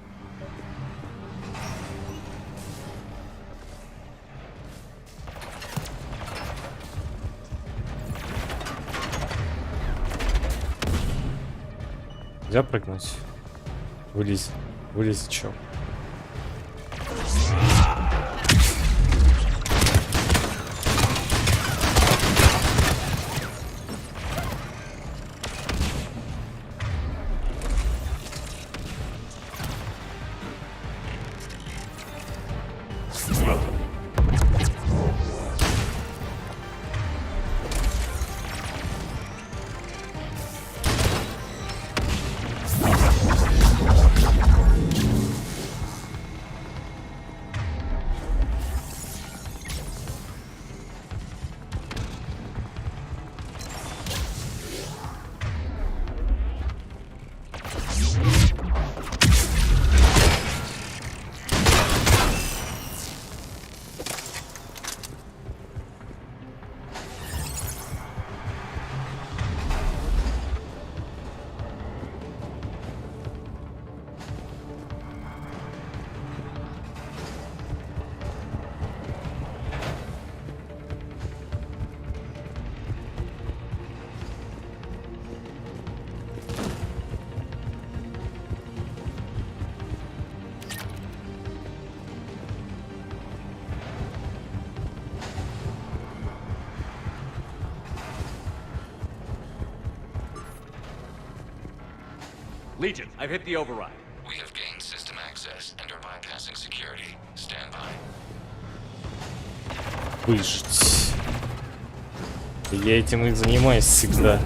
Нельзя прыгнуть. Вылезь. Вылезь, чё? Legion, I've hit the override. We have gained system access and are bypassing security. Stand by. Выжить. Я этим и занимаюсь всегда.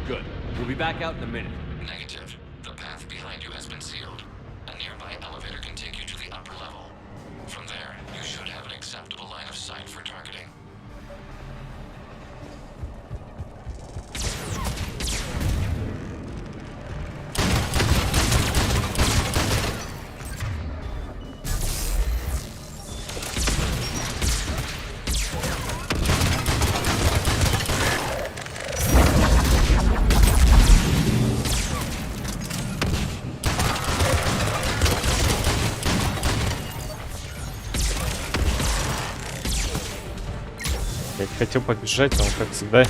Good. We'll be back out in a minute. Negative. The path behind you has been sealed. A nearby elevator can take you to the upper level. From there, you should have an acceptable line of sight for targeting. Я хотел побежать, но как всегда.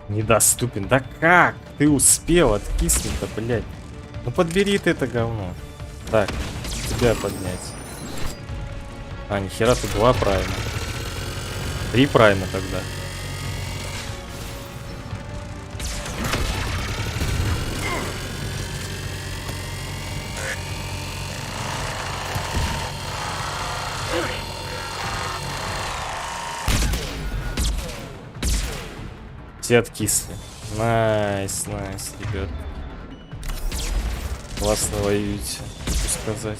Недоступен. Да как? Ты успел откиснуть-то, блядь. Ну подбери ты это говно. Так, тебя поднять. А, нихера, ты два правильно. 3 прайма тогда. Все откисли. Найс, найс, ребят. Классно воюете, хочу сказать.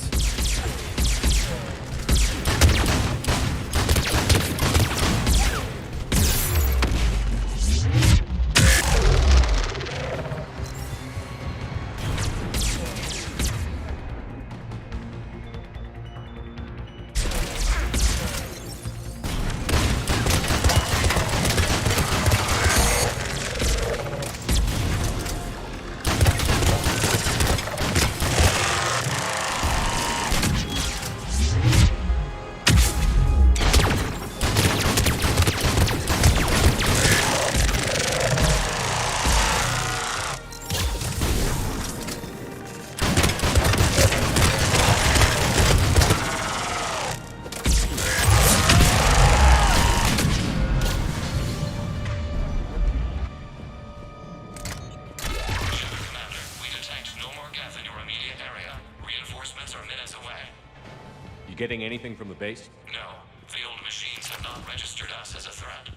Getting anything from the base? No. The old machines have not registered us as a threat.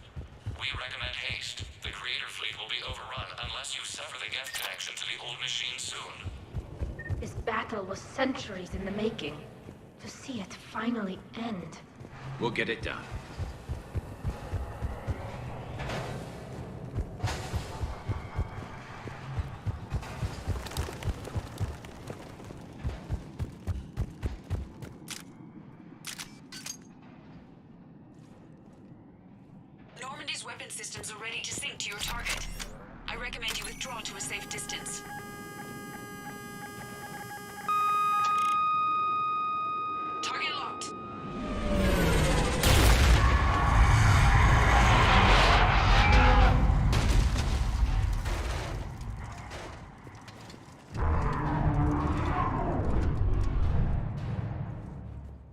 We recommend haste. The creator fleet will be overrun unless you sever the Geth connection to the old machine soon. This battle was centuries in the making. To see it finally end. We'll get it done. Weapon systems are ready to sync to your target. I recommend you withdraw to a safe distance. Target locked.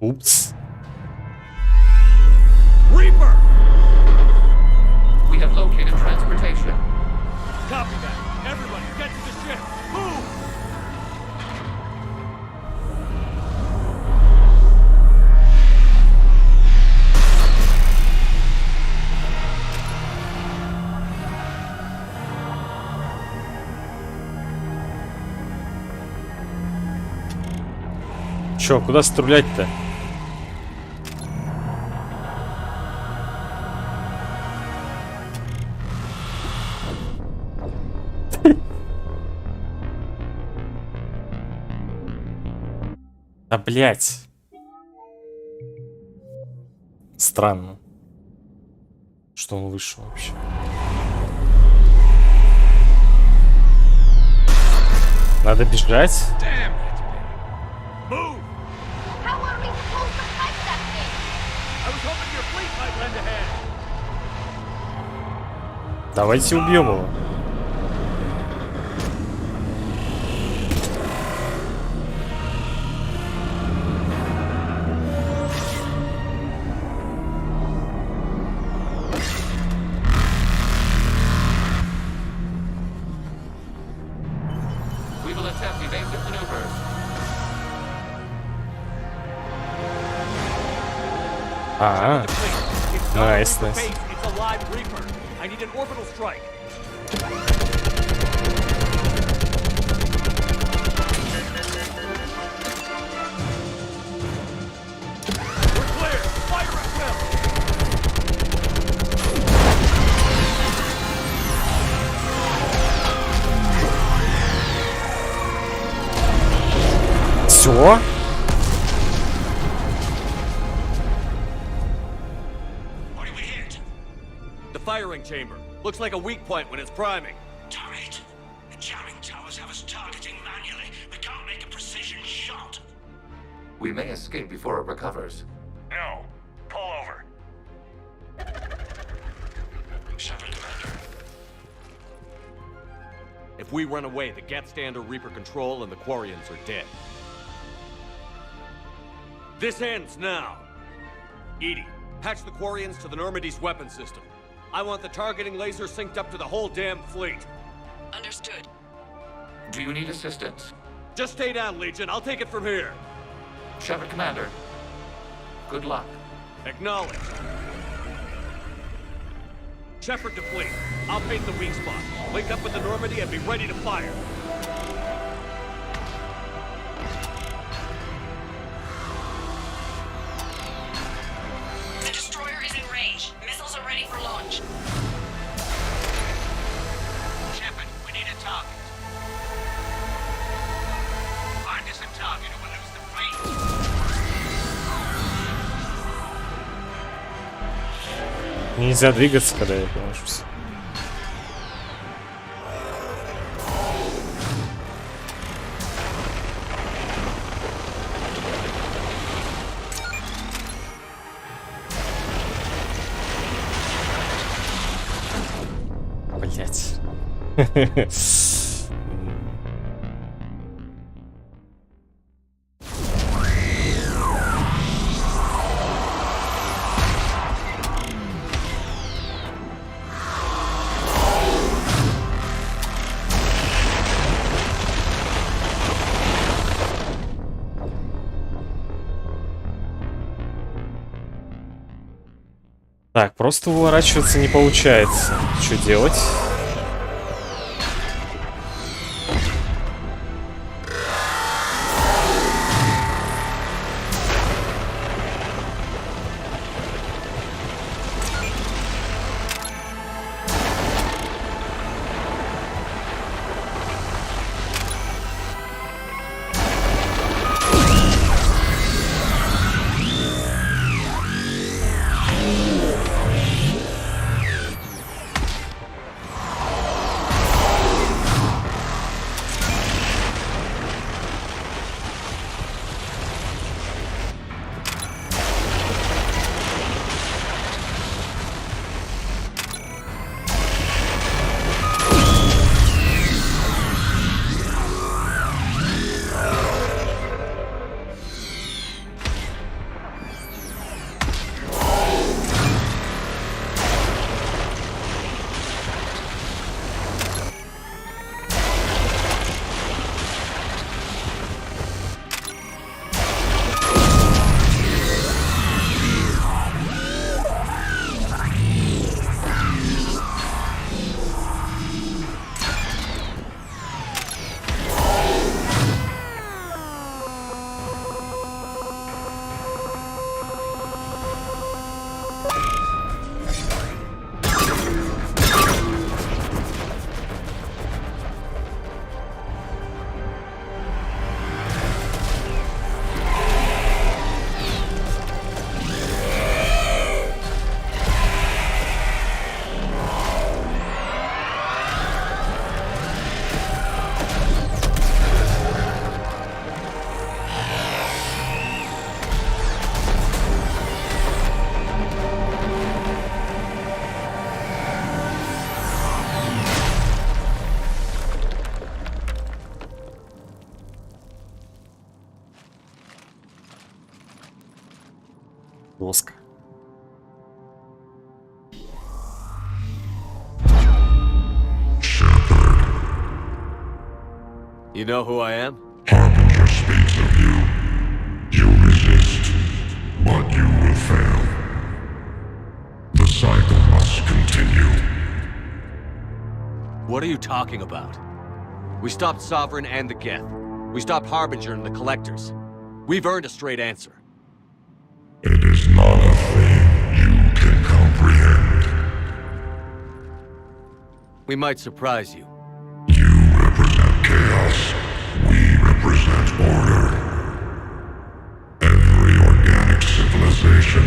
Oops. Reaper! We have located transportation. Copy that. Everybody, get to the ship. Move! Чё, куда стрелять-то? Да, блять. Странно, что он вышел вообще. Надо бежать. Давайте убьем его. А, найс, найс. Все? Firing chamber. Looks like a weak point when it's priming. Turret. The jamming towers have us targeting manually. We can't make a precision shot. We may escape before it recovers. No. Pull over. Shepard, Commander. If we run away, the Geth stand under Reaper control and the Quarians are dead. This ends now. Edie, Patch the Quarians to the Normandy's weapon system. I want the targeting laser synced up to the whole damn fleet. Understood. Do you need assistance? Just stay down, Legion. I'll take it from here. Shepard, Commander. Good luck. Acknowledged. Shepard to fleet. I'll paint the weak spot. Link up with the Normandy and be ready to fire. The destroyer is in range. Missiles are ready for launch. Shepard, we need a target. Find us a target or we'll lose the fleet. Нельзя двигаться, когда я помощусь. Блять. Так, просто уворачиваться не получается. Что делать? Плоско. Shepard. You know who I am? Harbinger speaks of you. You resist, but you will fail. The cycle must continue. What are you talking about? We stopped Sovereign and the Geth. We stopped Harbinger and the Collectors. We've earned a straight answer. It is not a thing you can comprehend. We might surprise you. You represent chaos. We represent order. Every organic civilization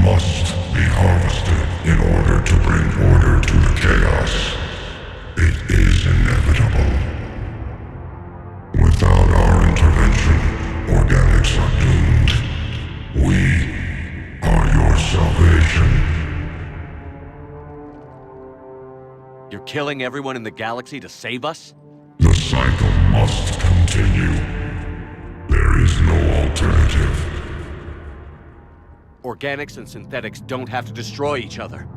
must be harvested in order to bring order to the chaos. It is inevitable. Without our intervention, organics are doomed. We are your salvation. You're killing everyone in the galaxy to save us? The cycle must continue. There is no alternative. Organics and synthetics don't have to destroy each other.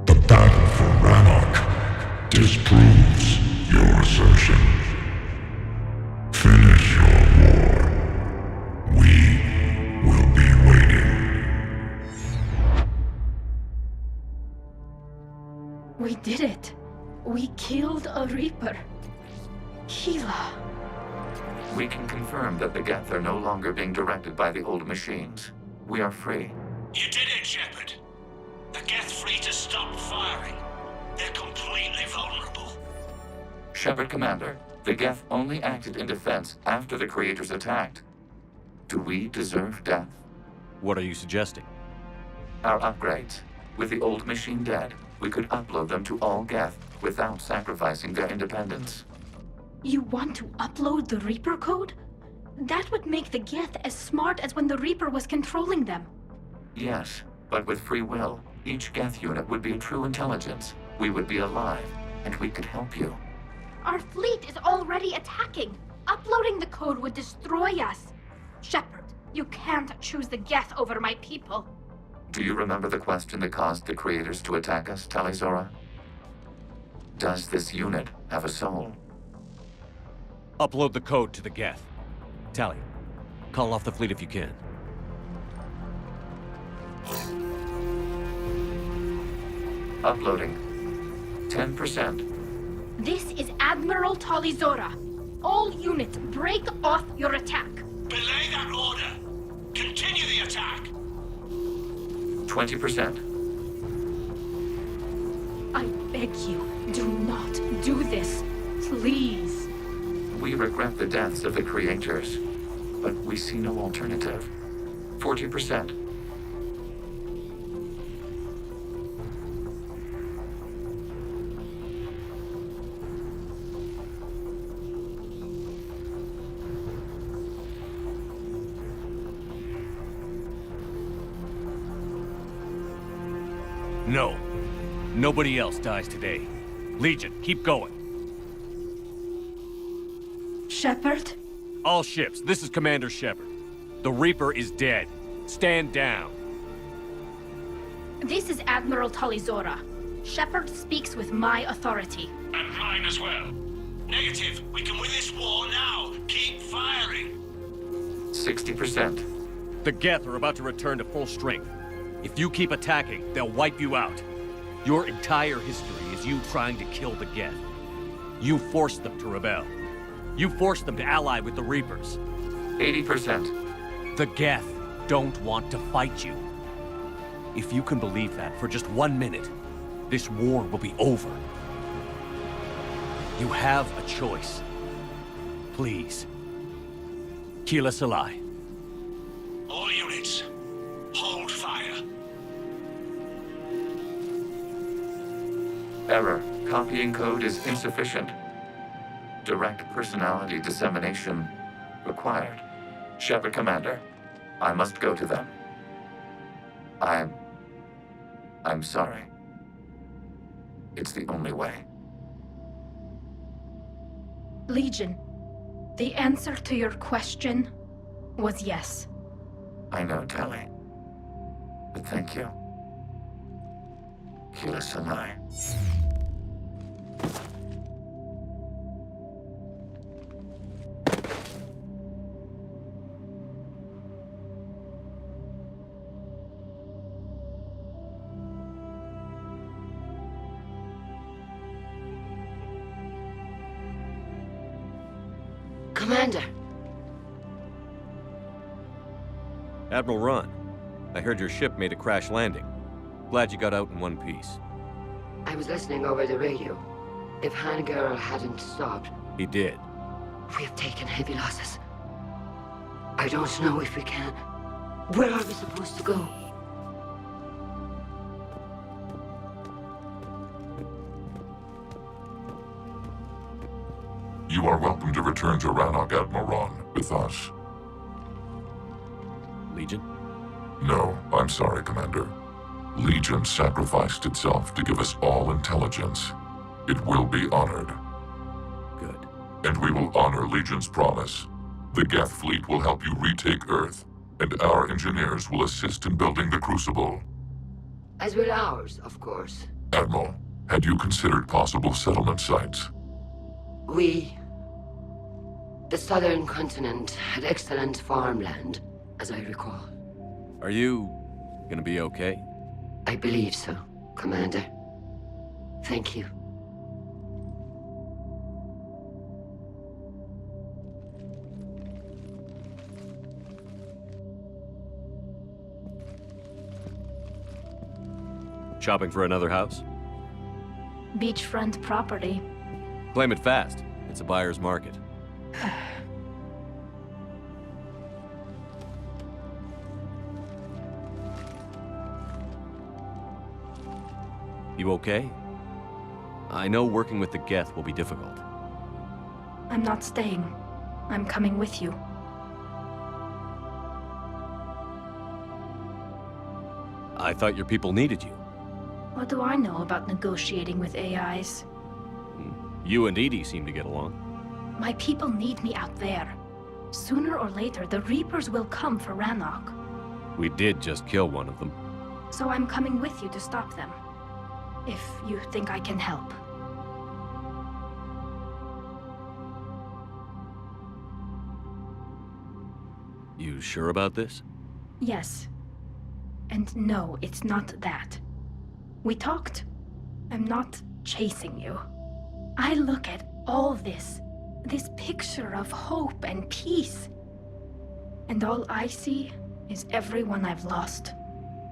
The battle for Rannoch disproves your assertion. Finish your war. We will be waiting. We did it. We killed a Reaper. Keela. We can confirm that the Geth are no longer being directed by the old machines. We are free. You did it, Shepard. The Geth fleet has stopped firing. They're completely vulnerable. Shepard, Commander, the Geth only acted in defense after the creators attacked. Do we deserve death? What are you suggesting? Our upgrades. With the old machine dead, we could upload them to all Geth without sacrificing their independence. You want to upload the Reaper code? That would make the Geth as smart as when the Reaper was controlling them. Yes, but with free will, each Geth unit would be a true intelligence. We would be alive, and we could help you. Our fleet is already attacking. Uploading the code would destroy us. Shepard, you can't choose the Geth over my people. Do you remember the question that caused the creators to attack us, Talizora? Does this unit have a soul? Upload the code to the Geth. Tally, call off the fleet if you can. Uploading. 10%. This is Admiral Talizora. All units, break off your attack. Belay that order. Continue the attack. 20%. I beg you, do not do this. Please. We regret the deaths of the creators, but we see no alternative. 40%. No. Nobody else dies today. Legion, keep going. Shepard? All ships, this is Commander Shepard. The Reaper is dead. Stand down. This is Admiral Talizora. Shepard speaks with my authority. And mine as well. Negative. We can win this war now. Keep firing. 60%. The Geth are about to return to full strength. If you keep attacking, they'll wipe you out. Your entire history is you trying to kill the Geth. You forced them to rebel. You forced them to ally with the Reapers. 80%. The Geth don't want to fight you. If you can believe that for just 1 minute, this war will be over. You have a choice. Please. Keela Salai. All units, hold fire. Error. Copying code is insufficient. Direct personality dissemination required. Shepard, Commander, I must go to them. I'm sorry. It's the only way. Legion, the answer to your question was yes. I know, Tally. But thank you. Keela Salai. Commander! Admiral Ron, I heard your ship made a crash landing. Glad you got out in one piece. I was listening over the radio. If Hanagar hadn't stopped, He did. we have taken heavy losses. I don't know if we can. Where are we supposed to go? You are welcome to return to Rannoch, Admiral, with us. Legion? No, I'm sorry, Commander. Legion sacrificed itself to give us all intelligence. It will be honored. Good. And we will honor Legion's promise. The Geth fleet will help you retake Earth. and our engineers will assist in building the Crucible. As will ours, of course. Admiral, had you considered possible settlement sites? The southern continent had excellent farmland, as I recall. Are you gonna be okay? I believe so, Commander. Thank you. Shopping for another house? Beachfront property. Claim it fast. It's a buyer's market. You okay? I know working with the Geth will be difficult. I'm not staying. I'm coming with you. I thought your people needed you. What do I know about negotiating with AIs? You and Edie seem to get along. My people need me out there. Sooner or later, the Reapers will come for Rannoch. We did just kill one of them. So I'm coming with you to stop them. If you think I can help. You sure about this? Yes. And no, it's not that. We talked. I'm not chasing you. I look at all this picture of hope and peace. And all I see is everyone I've lost.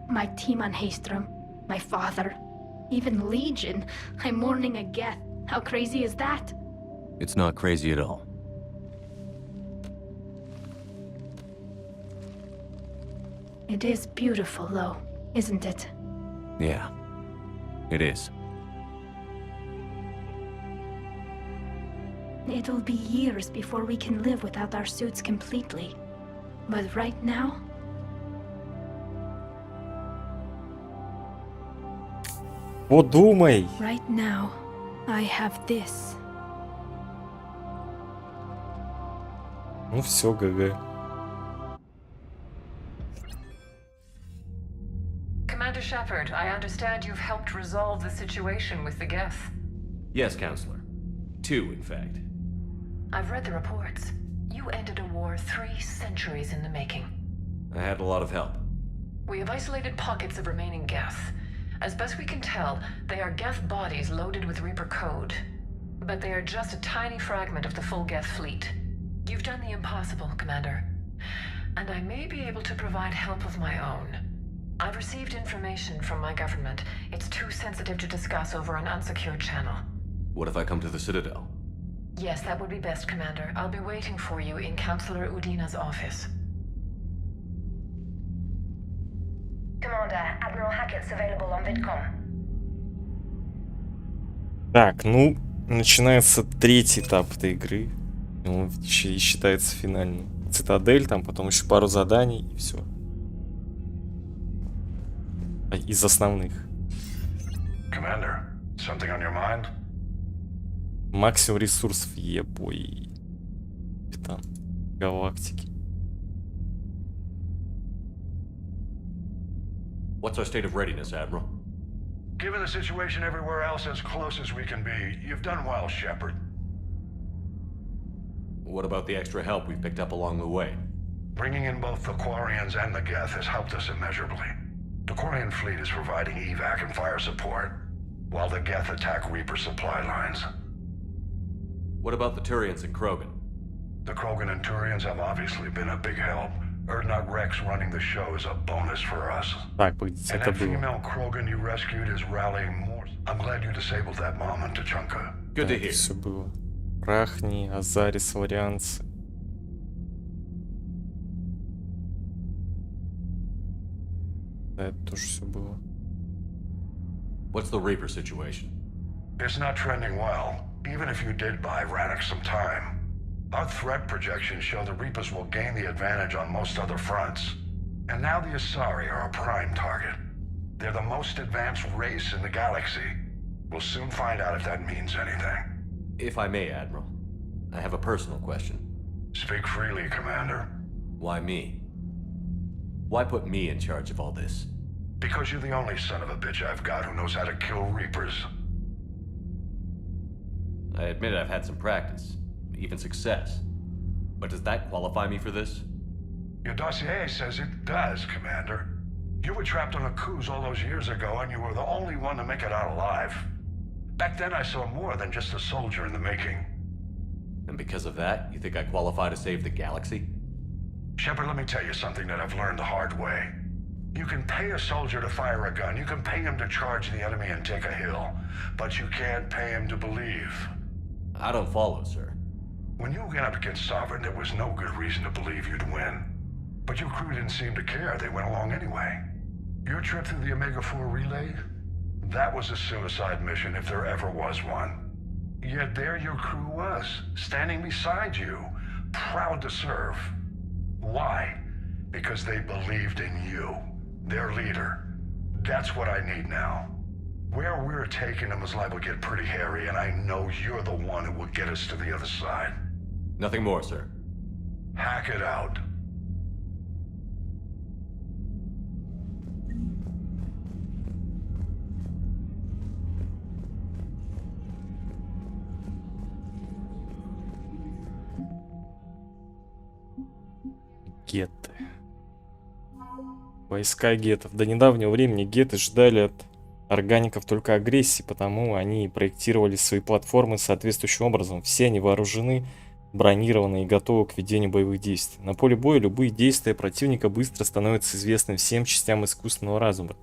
My team on Haestrom, my father, even Legion. I'm mourning a Geth. How crazy is that? It's not crazy at all. It is beautiful, though, isn't it? Yeah, it is. It'll be years before we can live without our suits completely. But right now... Подумай! Right now, I have this. Ну все, ГГ. Commander Shepard, I understand you've helped resolve the situation with the Geth. Yes, Counselor. 2, in fact. I've read the reports. You ended a war 3 centuries in the making. I had a lot of help. We have isolated pockets of remaining Geth. As best we can tell, they are Geth bodies loaded with Reaper code. But they are just a tiny fragment of the full Geth fleet. You've done the impossible, Commander. And I may be able to provide help of my own. I've received information from my government. It's too sensitive to discuss over an unsecured channel. What if I come to the Citadel? Yes, that would be best, Commander. I'll be waiting for you in Counselor Udina's office. Commander, Admiral Hackett's available on Vidcom. Так, ну, начинается 3-й этап этой игры. Он считается финальным. Цитадель, там потом еще пару заданий и все. Из основных. Commander, something on your mind? Максимум ресурсов, ебой. Капитан галактики. What's our state of readiness, Admiral? Given the situation everywhere else, as close as we can be, you've done well, Shepard. What about the extra help we've picked up along the way? Bringing in both the Quarians and the Geth has helped us immeasurably. The Quarian fleet is providing evac and fire support, while the Geth attack Reaper supply lines. What about the Turians and Krogan? The Krogan and Turians have obviously been a big help. Erdnot Rex running the show is a bonus for us. Так, погодите, And это that было. female Krogan you rescued is rallying more. I'm glad you disabled that mom in Tachanka. Good to Это hear. все было. Рахни, Азарис, варианцы. Да, это тоже все было. What's the Reaper situation? It's not trending well, even if you did buy Radix some time. Our threat projections show the Reapers will gain the advantage on most other fronts. And now the Asari are a prime target. They're the most advanced race in the galaxy. We'll soon find out if that means anything. If I may, Admiral, I have a personal question. Speak freely, Commander. Why me? Why put me in charge of all this? Because you're the only son of a bitch I've got who knows how to kill Reapers. I admit I've had some practice, even success. But does that qualify me for this? Your dossier says it does, Commander. You were trapped on a cruise all those years ago, and you were the only one to make it out alive. Back then, I saw more than just a soldier in the making. And because of that, you think I qualify to save the galaxy? Shepard, let me tell you something that I've learned the hard way. You can pay a soldier to fire a gun, you can pay him to charge the enemy and take a hill, but you can't pay him to believe. I don't follow, sir. When you went up against Sovereign, there was no good reason to believe you'd win. But your crew didn't seem to care, they went along anyway. Your trip through the Omega-4 relay? That was a suicide mission if there ever was one. Yet there your crew was, standing beside you, proud to serve. Why? Because they believed in you, their leader. That's what I need now. Where we're taking them is liable to get pretty hairy, and I know you're the one who will get us to the other side. Nothing more, sir. Hack it out. Гетты. Войска геттов. До недавнего времени гетты ждали от органиков только агрессии, потому они проектировали свои платформы соответствующим образом. Все они вооружены, бронированы и готовы к ведению боевых действий. На поле боя любые действия противника быстро становятся известны всем частям искусственного разума.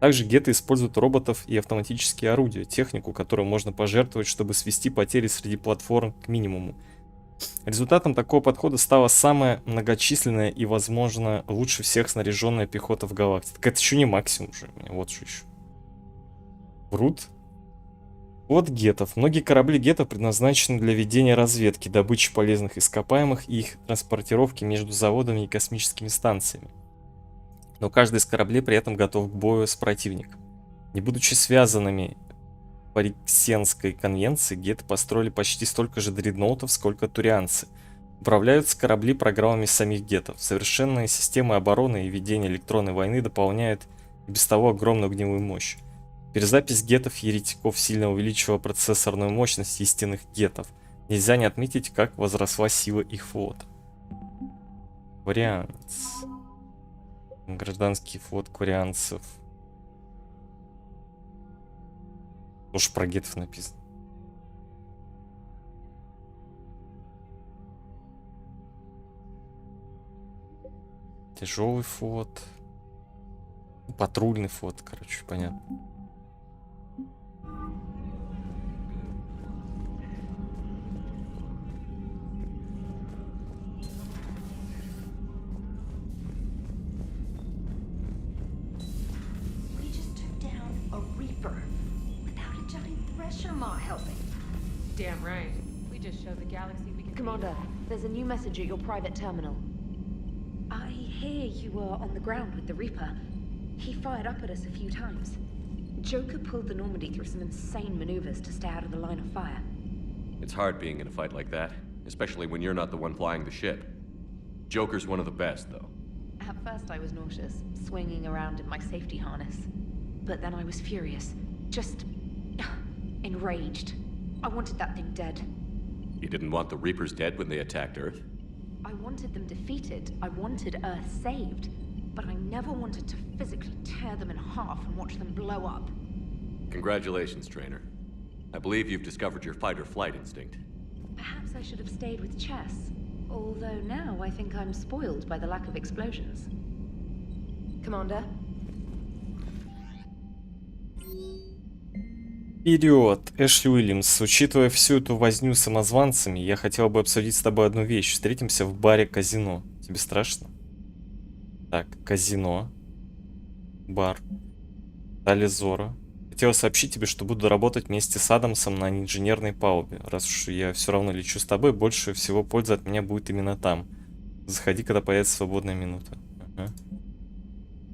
Также гетты используют роботов и автоматические орудия, технику, которую можно пожертвовать, чтобы свести потери среди платформ к минимуму. Результатом такого подхода стала самая многочисленная и, возможно, лучше всех снаряженная пехота в галактике. Так это еще не максимум же. Вот что еще. Врут. От геттов. Многие корабли геттов предназначены для ведения разведки, добычи полезных ископаемых и их транспортировки между заводами и космическими станциями. Но каждый из кораблей при этом готов к бою с противником. Не будучи связанными по Риксенской конвенции, гетты построили почти столько же дредноутов, сколько турианцы. Управляются корабли программами самих геттов. Совершенные системы обороны и ведения электронной войны дополняют и без того огромную огневую мощь. Перезапись геттов-еретиков сильно увеличила процессорную мощность истинных геттов. Нельзя не отметить, как возросла сила их флота. Кварианц. Гражданский флот кварианцев. Уж про геттов написано. Тяжелый флот. Патрульный флот, короче, понятно. Damn right. We just showed the galaxy we can. Commander, there's a new message at your private terminal. I hear you were on the ground with the Reaper. He fired up at us a few times. Joker pulled the Normandy through some insane maneuvers to stay out of the line of fire. It's hard being in a fight like that, especially when you're not the one flying the ship. Joker's one of the best, though. At first I was nauseous, swinging around in my safety harness. But then I was furious. Just enraged. I wanted that thing dead. You didn't want the Reapers dead when they attacked Earth? I wanted them defeated. I wanted Earth saved. But I never wanted to physically tear them in half and watch them blow up. Congratulations, Trainer. I believe you've discovered your fight-or-flight instinct. Perhaps I should have stayed with chess. Although now I think I'm spoiled by the lack of explosions. Commander? Вперед, Эшли Уильямс. Учитывая всю эту возню с самозванцами, я хотел бы обсудить с тобой одну вещь. Встретимся в баре казино. Тебе страшно? Так, казино. Бар. Тализора. Хотел сообщить тебе, что буду работать вместе с Адамсом на инженерной палубе. Раз уж я все равно лечу с тобой, больше всего пользы от меня будет именно там. Заходи, когда появится свободная минута. Ага.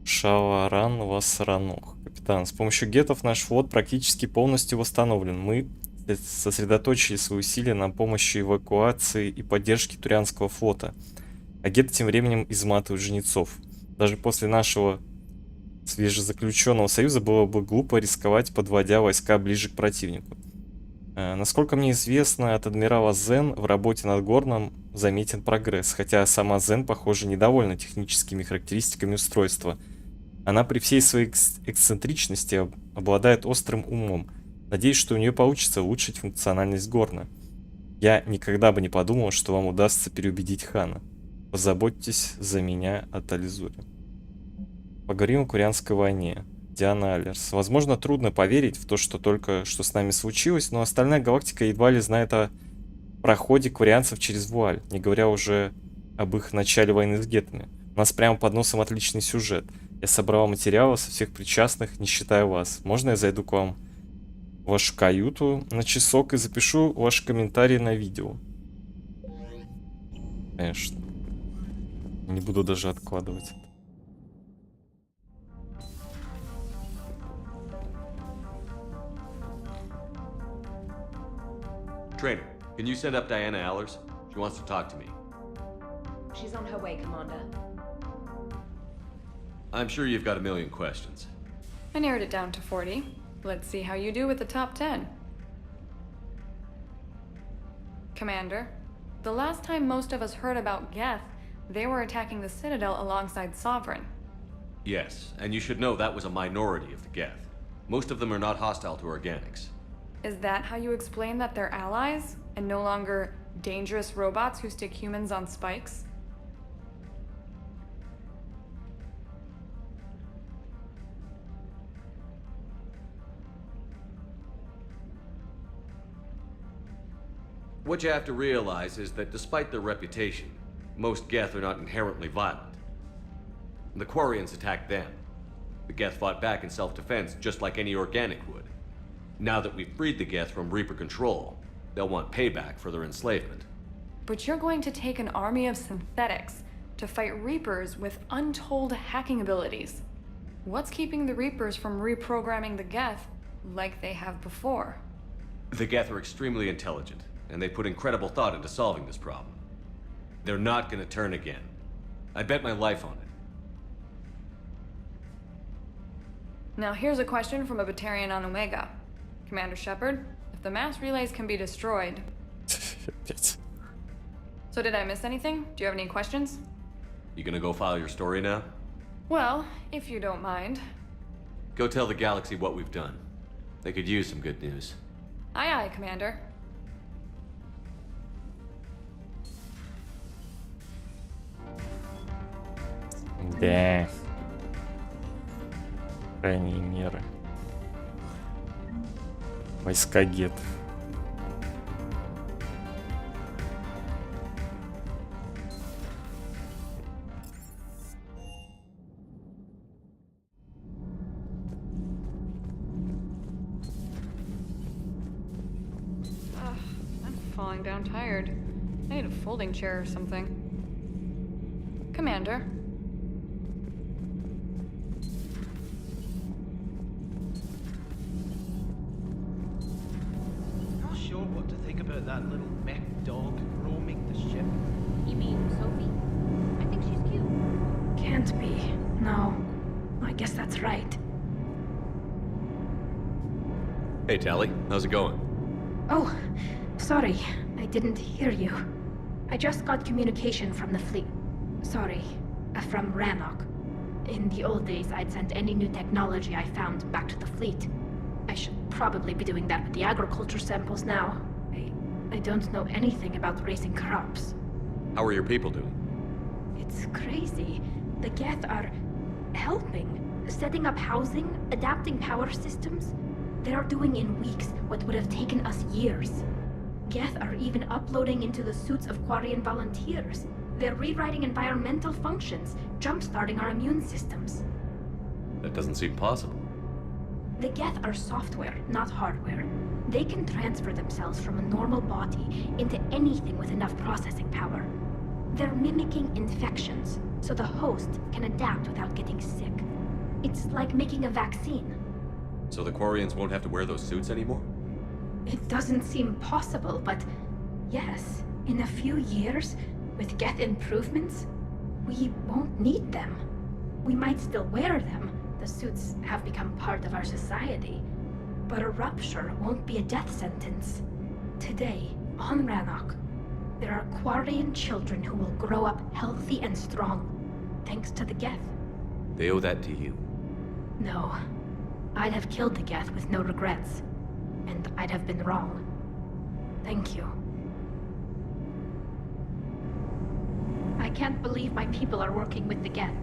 Шаваран Вассаранох. Капитан, с помощью геттов наш флот практически полностью восстановлен. Мы сосредоточили свои усилия на помощи эвакуации и поддержке Турианского флота. А гетты тем временем изматывают жнецов. Даже после нашего свежезаключенного союза было бы глупо рисковать, подводя войска ближе к противнику. Насколько мне известно, от адмирала Зен в работе над Горном заметен прогресс, хотя сама Зен, похоже, недовольна техническими характеристиками устройства. Она при всей своей эксцентричности обладает острым умом. Надеюсь, что у нее получится улучшить функциональность Горна. Я никогда бы не подумал, что вам удастся переубедить Хана. Позаботьтесь за меня от Альзури. Поговорим о Курианской войне. Диана Аллерс. Возможно, трудно поверить в то, что только что с нами случилось, но остальная галактика едва ли знает о проходе курианцев через вуаль, не говоря уже об их начале войны с геттами. У нас прямо под носом отличный сюжет. Я собрал материалы со всех причастных, не считая вас. Можно я зайду к вам в вашу каюту на часок и запишу ваши комментарии на видео? Конечно. Не буду даже откладывать. Trainer, can you send up Diana Allers? She wants to talk to me. She's on her way, Commander. I'm sure you've got a million questions. I narrowed it down to 40. Let's see how you do with the top 10. Commander, the last time most of us heard about Geth, they were attacking the Citadel alongside Sovereign. Yes, and you should know that was a minority of the Geth. Most of them are not hostile to organics. Is that how you explain that they're allies, and no longer dangerous robots who stick humans on spikes? What you have to realize is that despite their reputation, most Geth are not inherently violent. The Quarians attacked them. The Geth fought back in self-defense just like any organic would. Now that we've freed the Geth from Reaper control, they'll want payback for their enslavement. But you're going to take an army of synthetics to fight Reapers with untold hacking abilities. What's keeping the Reapers from reprogramming the Geth like they have before? The Geth are extremely intelligent, and they put incredible thought into solving this problem. They're not gonna turn again. I bet my life on it. Now here's a question from a Batarian on Omega. Commander Shepard, if the mass relays can be destroyed... So did I miss anything? Do you have any questions? You gonna go file your story now? Well, if you don't mind. Go tell the galaxy what we've done. They could use some good news. Aye aye, Commander. Да. Крайние меры. Войска геттов. I'm falling down tired. I need a folding chair or something. Commander. Not sure what to think about that little mech dog roaming the ship. You mean Sophie? I think she's cute. Can't be. No. I guess that's right. Hey, Tally. How's it going? Oh, sorry. I didn't hear you. I just got communication from the fleet. Sorry. From Rannoch. In the old days, I'd sent any new technology I found back to the fleet. I should probably be doing that with the agriculture samples now. I don't know anything about raising crops. How are your people doing? It's crazy. The Geth are helping. Setting up housing, adapting power systems. They are doing in weeks what would have taken us years. Geth are even uploading into the suits of Quarian volunteers. They're rewriting environmental functions, jump-starting our immune systems. That doesn't seem possible. The Geth are software, not hardware. They can transfer themselves from a normal body into anything with enough processing power. They're mimicking infections, so the host can adapt without getting sick. It's like making a vaccine. So the Quarians won't have to wear those suits anymore? It doesn't seem possible, but yes, in a few years, with Geth improvements, we won't need them. We might still wear them. The suits have become part of our society. But a rupture won't be a death sentence. Today, on Rannoch, there are Quarian children who will grow up healthy and strong, thanks to the Geth. They owe that to you. No. I'd have killed the Geth with no regrets. And I'd have been wrong. Thank you. I can't believe my people are working with the Geth.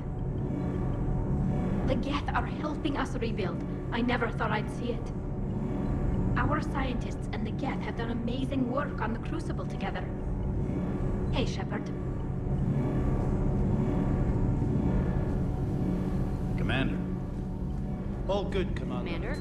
The Geth are helping us rebuild. I never thought I'd see it. Our scientists and the Geth have done amazing work on the Crucible together. Hey, Shepard. Commander. All good, Commander. Commander?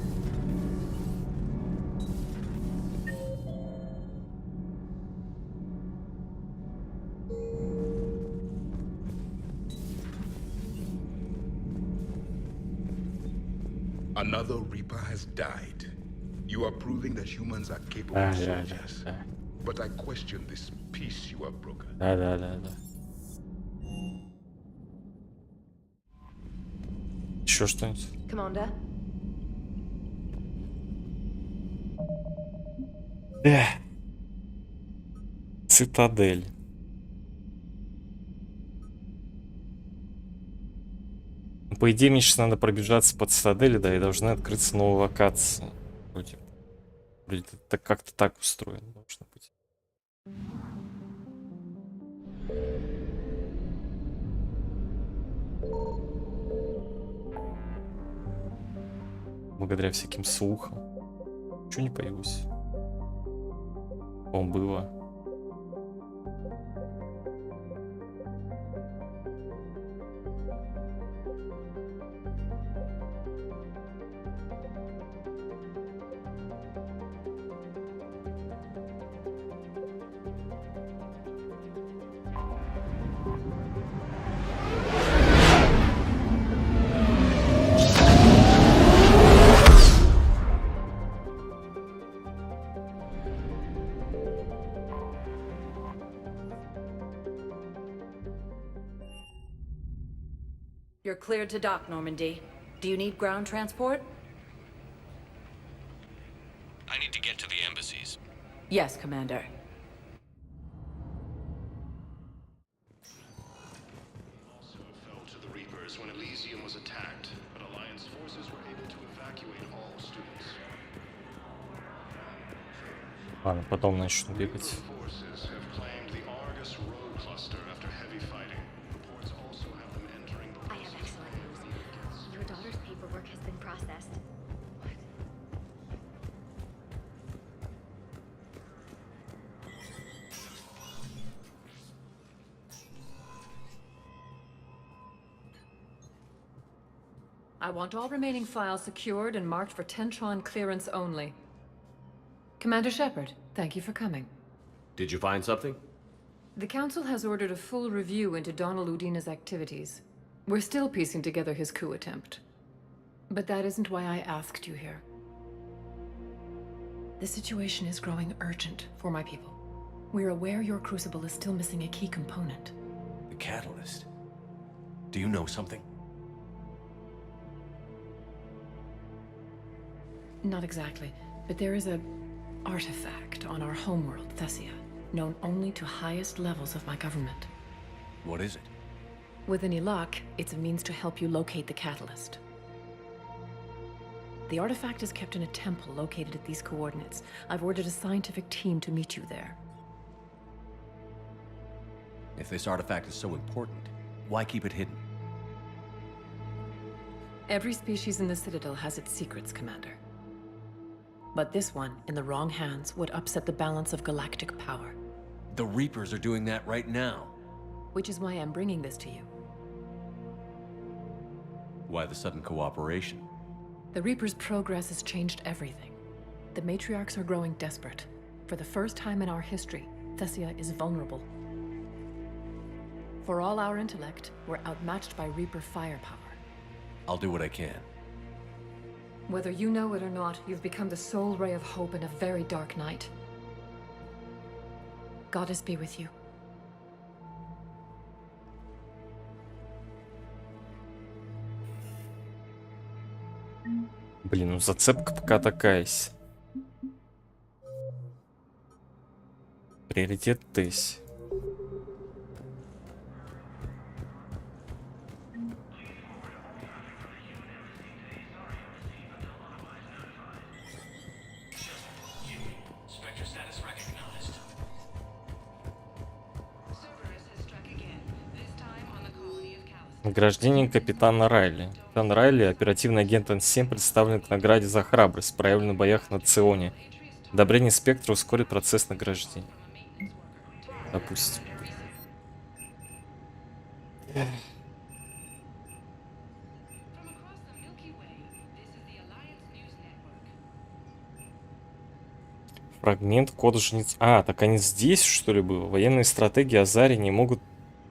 Another Reaper has died. You are proving that humans are capable soldiers. But I question this peace you have broken. Да. Еще что-нибудь? Commander? Цитадель. По идее, мне сейчас надо пробежаться по цитадели, да, и должны открыться новые локации. Вроде это как-то так устроено должно быть. Благодаря всяким слухам. Чего не появилось? Он было. You're cleared to dock, Normandy. Do you need ground transport? I need to get to the embassies. Yes, Commander. Also fell to the Reapers when Elysium was attacked, but Alliance forces were able to evacuate all students. Ладно, потом начну бегать. Forces have claimed the Argus Road cluster after heavy fighting. Reports also have them entering the I have excellent news. Your daughter's paperwork has been processed. I want all remaining files secured and marked for Tentron clearance only. Commander Shepard, thank you for coming. Did you find something? The Council has ordered a full review into Donald Udina's activities. We're still piecing together his coup attempt. But that isn't why I asked you here. The situation is growing urgent for my people. We're aware your Crucible is still missing a key component. The catalyst. Do you know something? Not exactly, but there is a artifact on our homeworld, Thessia, known only to highest levels of my government. What is it? With any luck, it's a means to help you locate the catalyst. The artifact is kept in a temple located at these coordinates. I've ordered a scientific team to meet you there. If this artifact is so important, why keep it hidden? Every species in the Citadel has its secrets, Commander. But this one, in the wrong hands, would upset the balance of galactic power. The Reapers are doing that right now. Which is why I'm bringing this to you. Why the sudden cooperation? The Reapers' progress has changed everything. The matriarchs are growing desperate. For the first time in our history, Thessia is vulnerable. For all our intellect, we're outmatched by Reaper firepower. I'll do what I can. Whether you know it or not, you've become the sole ray of hope in a very dark night. Goddess be with you. Блин, ну зацепка пока такая-с. Приоритет Тесс. Награждение капитана Райли. Капитан Райли, оперативный агент N7, представлен к награде за храбрость, проявленную в боях на Ционе. Одобрение спектра ускорит процесс награждения. Допустим. Фрагмент кода жнец. А, так они здесь, что ли, было? Военные стратегии Азари не могут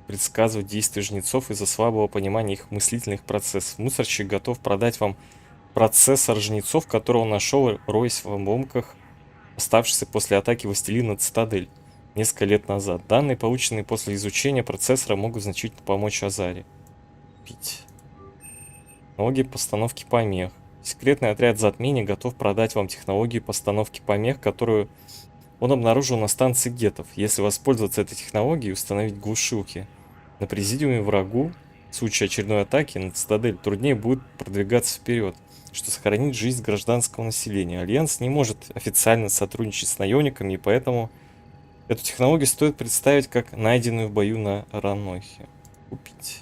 предсказывать действия жнецов из-за слабого понимания их мыслительных процессов. Мусорщик готов продать вам процессор жнецов, который он нашел, роясь в обломках, оставшийся после атаки Властелина Цитадель несколько лет назад. Данные, полученные после изучения процессора, могут значительно помочь Азаре. Пить. Технологии постановки помех. Секретный отряд затмения готов продать вам технологию постановки помех, которую он обнаружил на станции гетов. Если воспользоваться этой технологией и установить глушилки на президиуме, врагу в случае очередной атаки на Цитадель труднее будет продвигаться вперед, что сохранит жизнь гражданского населения. Альянс не может официально сотрудничать с наемниками, и поэтому эту технологию стоит представить как найденную в бою на Ранохе. Купить.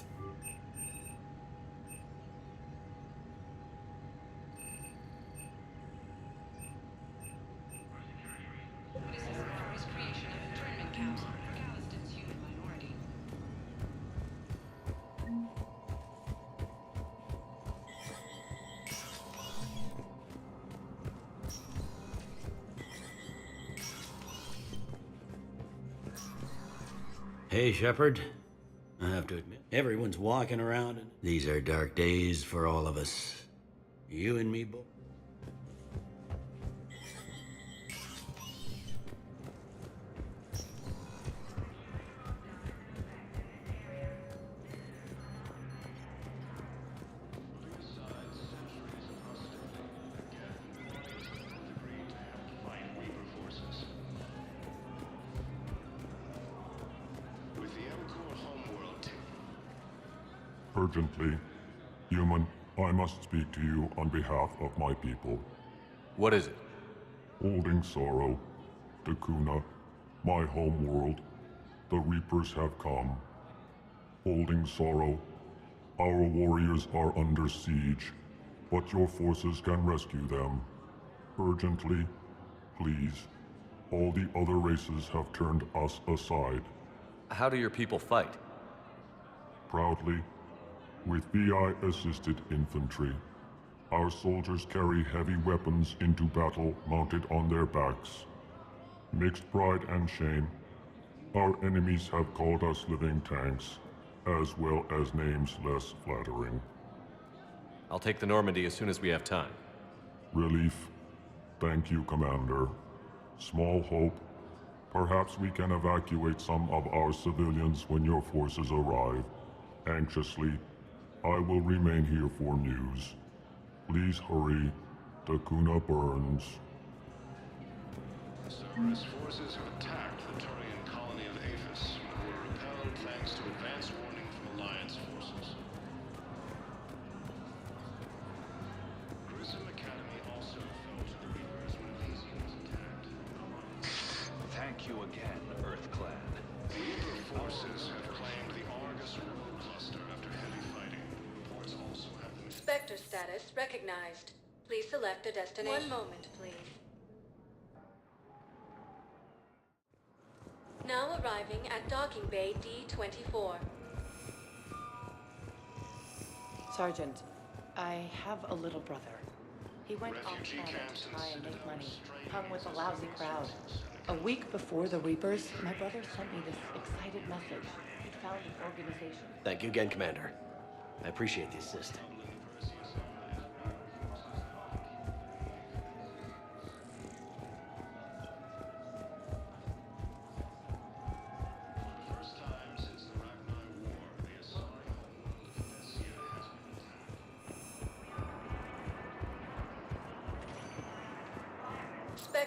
Hey, Shepard. I have to admit, everyone's walking around, and these are dark days for all of us. You and me both. Urgently, human, I must speak to you on behalf of my people. What is it? Holding sorrow, Takuna, my home world, the Reapers have come. Holding sorrow, our warriors are under siege, but your forces can rescue them. Urgently, please. All the other races have turned us aside. How do your people fight? Proudly, with VI-assisted infantry. Our soldiers carry heavy weapons into battle mounted on their backs. Mixed pride and shame, our enemies have called us living tanks, as well as names less flattering. I'll take the Normandy as soon as we have time. Relief. Thank you, Commander. Small hope. Perhaps we can evacuate some of our civilians when your forces arrive. Anxiously, I will remain here for news. Please hurry. Takuna burns. Cerberus forces have attacked the Turian colony of Aphis, but were repelled thanks to advance warning from Alliance forces. Grissom Academy also fell to the Reapers when Elysium was attacked. Thank you again, Earth Clan. Reaper forces have claimed the Argus road cluster after heavy fighting. Reports also have them. Spectre status recognized. Please select a destination. 1 moment, please. Now arriving at docking bay D-24. Sergeant, I have a little brother. He went off planet to try and make money, hung with a lousy crowd. A week before the Reapers, my brother sent me this excited message. He'd found an organization. Thank you again, Commander. I appreciate the assist.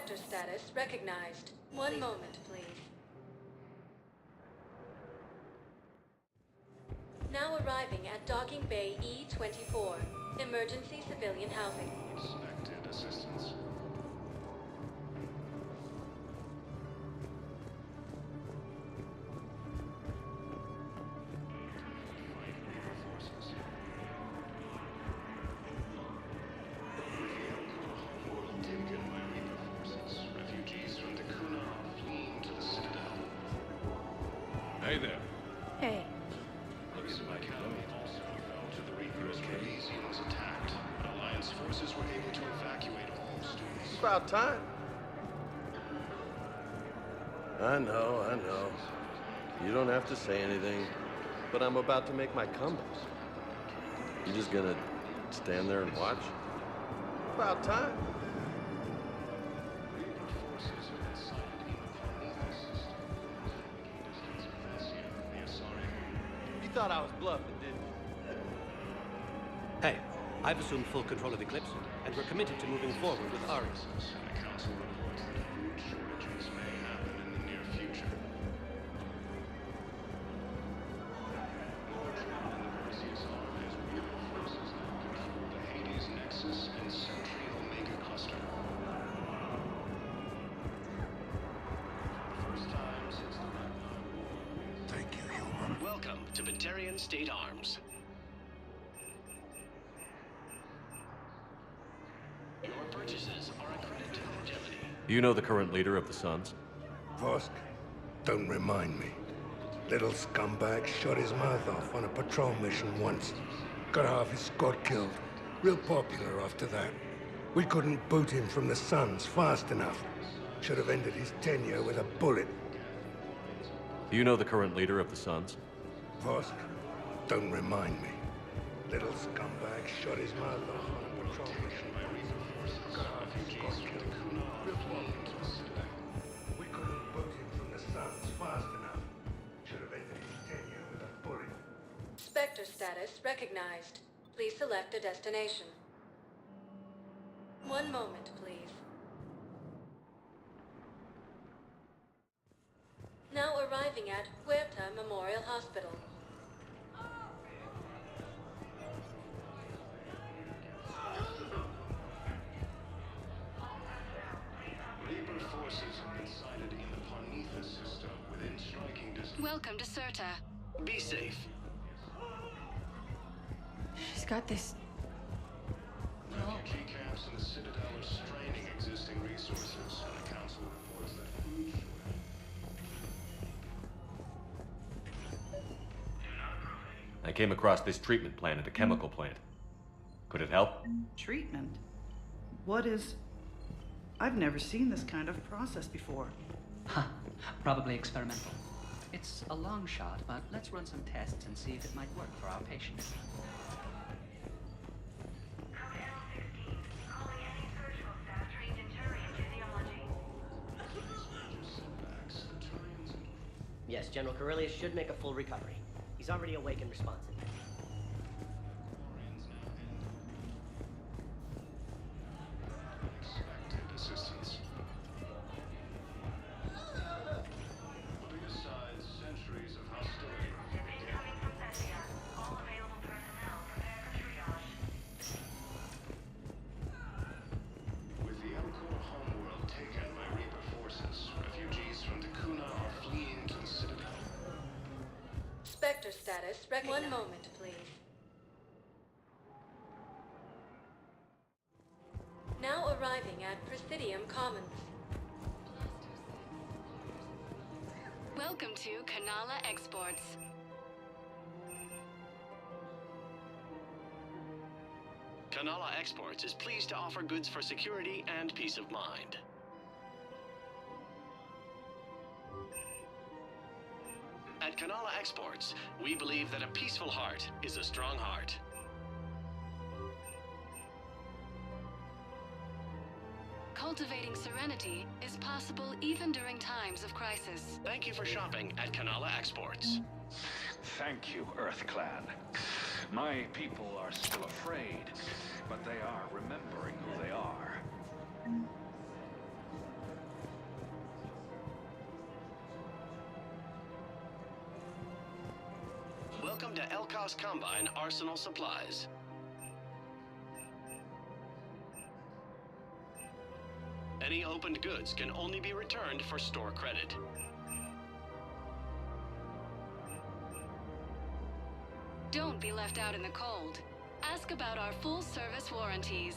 Spectre status recognized. One moment, please. Now arriving at Docking Bay E-24. Emergency civilian housing. Expected assistance. Hey there. Hey. Looks like Academy also fell to the Reapers when Elysium was attacked. Alliance forces were able to evacuate all students. It's about time. I know. You don't have to say anything, but I'm about to make my comeback. You just gonna stand there and watch? About time. You thought I was bluffing, didn't you? Hey, I've assumed full control of Eclipse, and we're committed to moving forward with Ari. The council reports that food shortages may happen in the near future. Forces now control the Hades Nexus and Sentry Omega cluster. First time since the Thank you, human. Welcome to Batarian State Arms. Your purchases are a credit to longevity. You know the current leader of the Suns? Vosk, don't remind me. Little scumbag shot his mouth off on a patrol mission once. Got half his squad killed. Real popular after that. We couldn't boot him from the Suns fast enough. Should have ended his tenure with a bullet. You know the current leader of the Suns? Vosk, don't remind me. Little scumbag shot his mouth off on a patrol mission. Got half his squad killed. Real popular. We couldn't boot him from the Suns fast enough. Should have ended his tenure with a bullet. Spectre status recognized. Please select a destination. One moment, please. Now arriving at Huerta Memorial Hospital. Reaper forces have been sighted in the Ponetha system within striking distance. Welcome to Certa. Be safe. She's got this. Refugee camps in the Citadel are straining existing resources, and the council reports that food I came across this treatment plant at a chemical plant. Could it help? Treatment? What is... I've never seen this kind of process before. Huh. Probably experimental. It's a long shot, but let's run some tests and see if it might work for our patients. Yes, General Corellius should make a full recovery. He's already awake and responsive. expected assistance. Putting aside centuries of hostility. With the Elcor homeworld taken by Reaper forces, refugees from Takuna are fleeing to the Citadel. Spectre status recognized. One moment, please. Now arriving at Presidium Commons. Welcome to Kanala Exports. Kanala Exports is pleased to offer goods for security and peace of mind. At Kanala Exports, we believe that a peaceful heart is a strong heart. Cultivating serenity is possible even during times of crisis. Thank you for shopping at Kanala Exports. Thank you, Earth Clan. My people are still afraid, but they are remembering who they are. to Elkos Combine Arsenal Supplies. Any opened goods can only be returned for store credit. Don't be left out in the cold. Ask about our full-service warranties.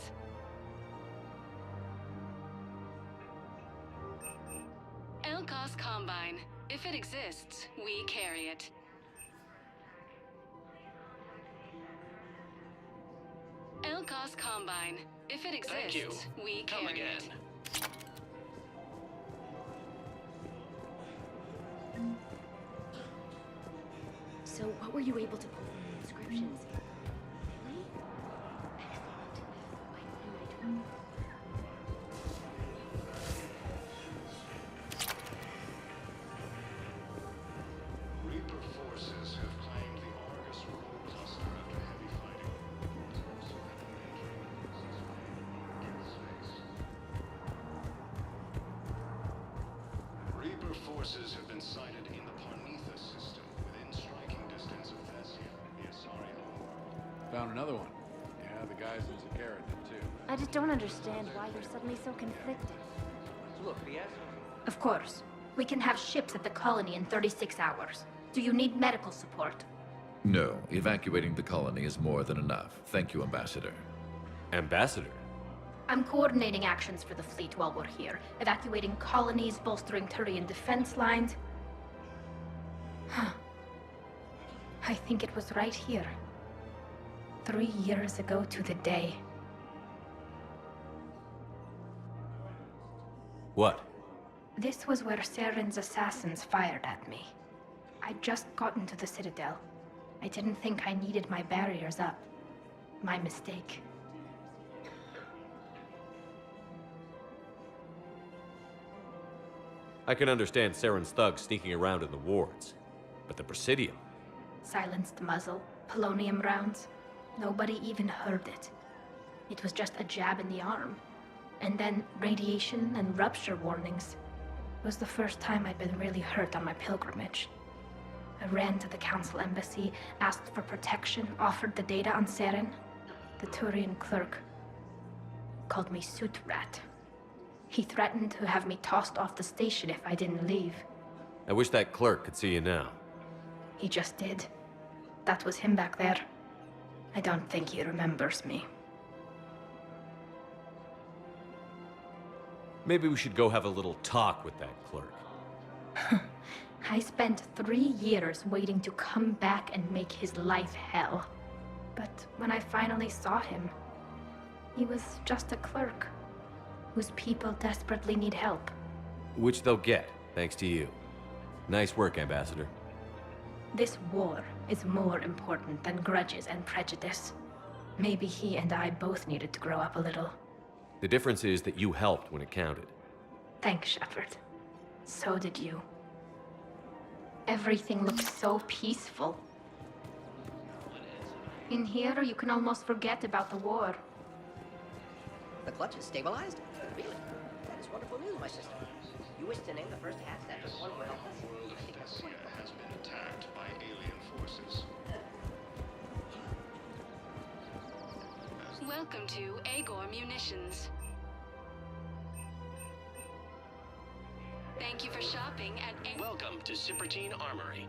Elkos Combine. If it exists, we carry it. Elkos Combine. If it Thank you. exists, we Come carry again. it. So, what were you able to pull from the inscriptions? Really? Excellent. Why might Reaper forces have claimed the Argus road cluster after heavy fighting. Reaper forces have been sighted in the Parnitha system, within striking distance of Thessia, the Asari homeworld. Found another one. Yeah, the guys in Zakara did too. I just don't understand why you're suddenly so conflicted. Look, the asset. Of course. We can have ships at the colony in 36 hours. Do you need medical support? No, evacuating the colony is more than enough. Thank you, Ambassador. Ambassador? I'm coordinating actions for the fleet while we're here. Evacuating colonies, bolstering Turian defense lines. Huh. I think it was right here. 3 years ago to the day. What? This was where Saren's assassins fired at me. I'd just gotten to the Citadel. I didn't think I needed my barriers up. My mistake. I can understand Saren's thugs sneaking around in the wards. But the Presidium? Silenced muzzle, polonium rounds. Nobody even heard it. It was just a jab in the arm. And then radiation and rupture warnings. It was the first time I'd been really hurt on my pilgrimage. I ran to the Council Embassy, asked for protection, offered the data on Saren. The Turian clerk called me Soot Rat. He threatened to have me tossed off the station if I didn't leave. I wish that clerk could see you now. He just did. That was him back there. I don't think he remembers me. Maybe we should go have a little talk with that clerk. I spent 3 years waiting to come back and make his life hell. But when I finally saw him, he was just a clerk whose people desperately need help. Which they'll get, thanks to you. Nice work, Ambassador. This war is more important than grudges and prejudice. Maybe he and I both needed to grow up a little. The difference is that you helped when it counted. Thanks, Shepard. So did you. Everything looks so peaceful. In here, you can almost forget about the war. The clutch is stabilized? Really? That is wonderful news, my sister. You wish to name the first hat after the one who helped us? I think that's wonderful. Has been attacked by alien forces. Welcome to Agor Munitions. Thank you for shopping at Welcome to Cipertine Armory.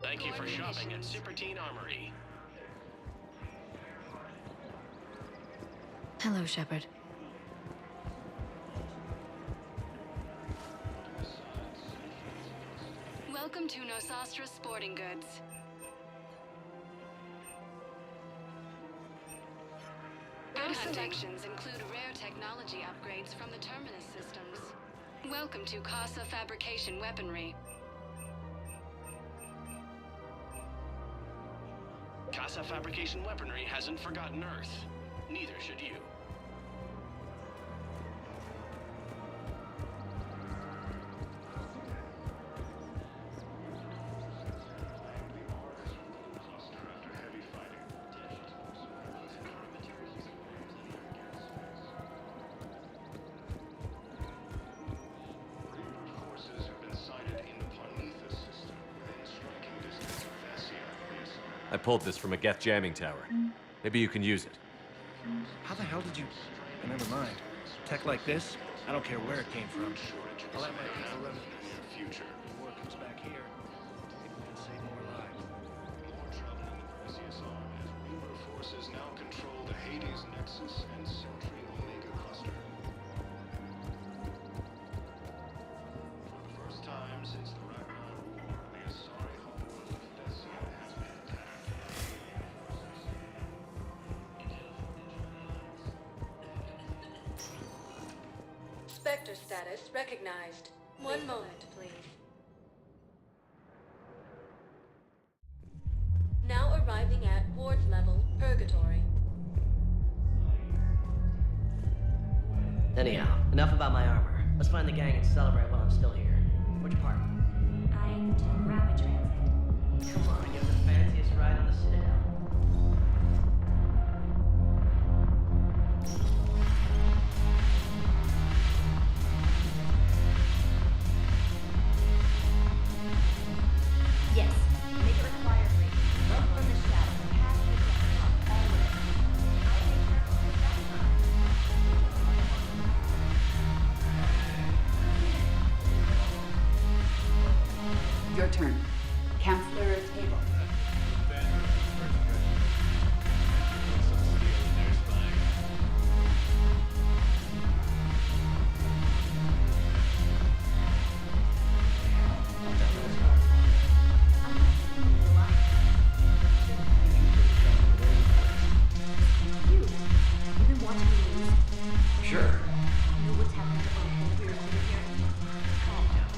Thank you for shopping at Cipertine Armory. Hello, Shepard. Welcome to Nosastra Sporting Goods. Good connections include rare technology upgrades from the Terminus systems. Welcome to Casa Fabrication Weaponry. Casa Fabrication Weaponry hasn't forgotten Earth. Neither should you. I pulled this from a Geth jamming tower. Maybe you can use it. How the hell did you... Never mind. Tech like this, I don't care where it came from. I'll have my people run the future. The war comes back here. Maybe we can save more lives. More trouble in the Perseus arm as Reaper forces now control the Hades Nexus and Sentry Omega cluster. For the first time since the Ragnarok War, the Asari homeworld of Thessia has been attacked. Spectre status recognized. One moment, please. Now arriving at ward level, Purgatory. Anyhow, enough about my armor. Let's find the gang and celebrate while I'm still here. Where'd you park? I took rapid transit. Come on, give it the fanciest ride on the Citadel. Yes, make it require free. Up from the shadow, past the top, all the way. Your turn. Counselor Table. Sure. You know what's happening to all the weird over here? Calm down.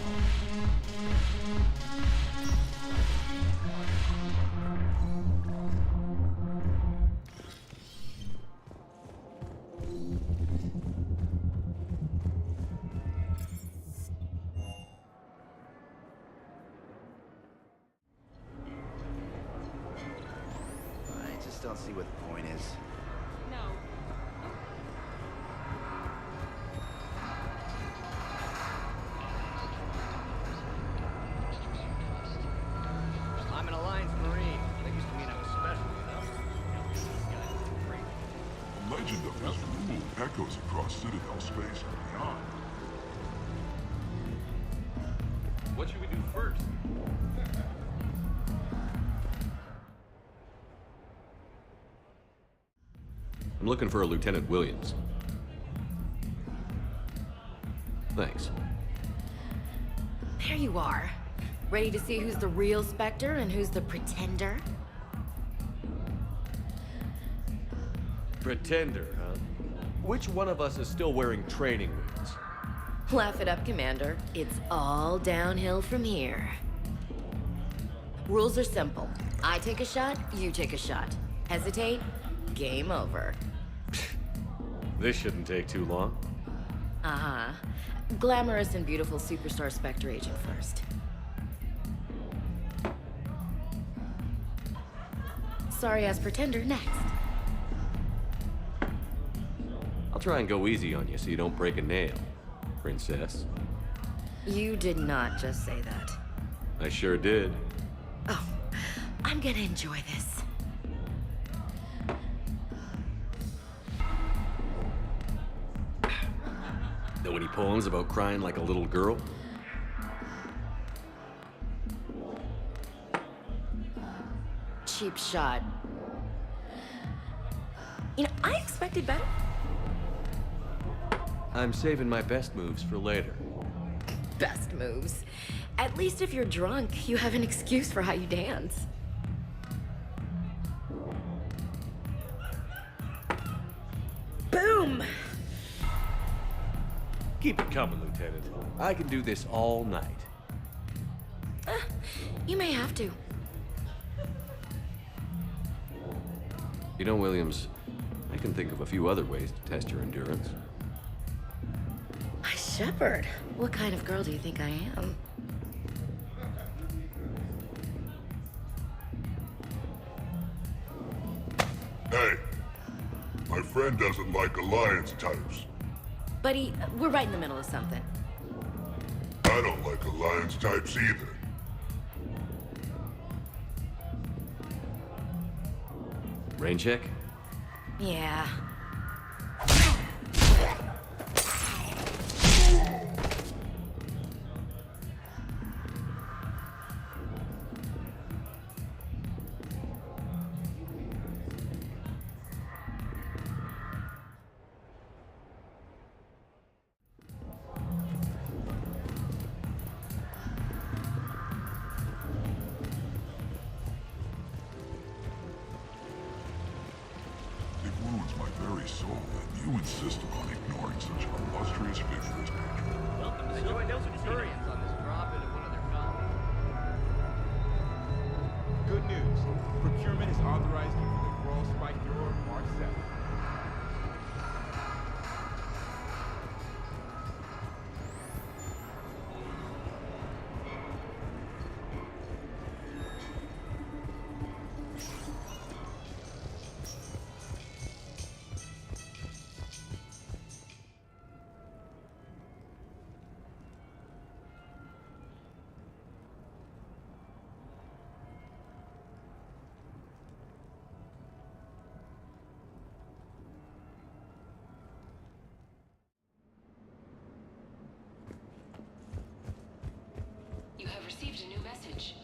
I just don't see what the point is. No. I'm an Alliance Marine. That used to mean I was special, you know? Now these guys are great. The legend of this rule echoes across Citadel space and beyond. What should we do first? I'm looking for a Lieutenant Williams. Thanks. There you are. Ready to see who's the real Spectre and who's the pretender? Pretender, huh? Which one of us is still wearing training wheels? Laugh it up, Commander. It's all downhill from here. Rules are simple. I take a shot, you take a shot. Hesitate, game over. This shouldn't take too long. Uh-huh. Glamorous and beautiful superstar Spectre agent first. Sorry-ass pretender next. I'll try and go easy on you so you don't break a nail, princess. You did not just say that. I sure did. Oh, I'm gonna enjoy this. Know any poems about crying like a little girl? Cheap shot. You know, I expected better. I'm saving my best moves for later. Best moves. At least if you're drunk, you have an excuse for how you dance. Boom! Keep it coming, Lieutenant. I can do this all night. You may have to. You know, Williams, I can think of a few other ways to test your endurance. Shepard, what kind of girl do you think I am? Hey, my friend doesn't like Alliance types. Buddy, we're right in the middle of something. I don't like Alliance types either. Rain check? Yeah. It wounds my very soul that you insist upon ignoring such an illustrious figure as Pedro. Welcome to Enjoy those experience on this drop into one of their colonies. Good news. Procurement has authorized you for the Grohl Spike Hero Mark 7. You have received a new message.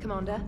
Commander?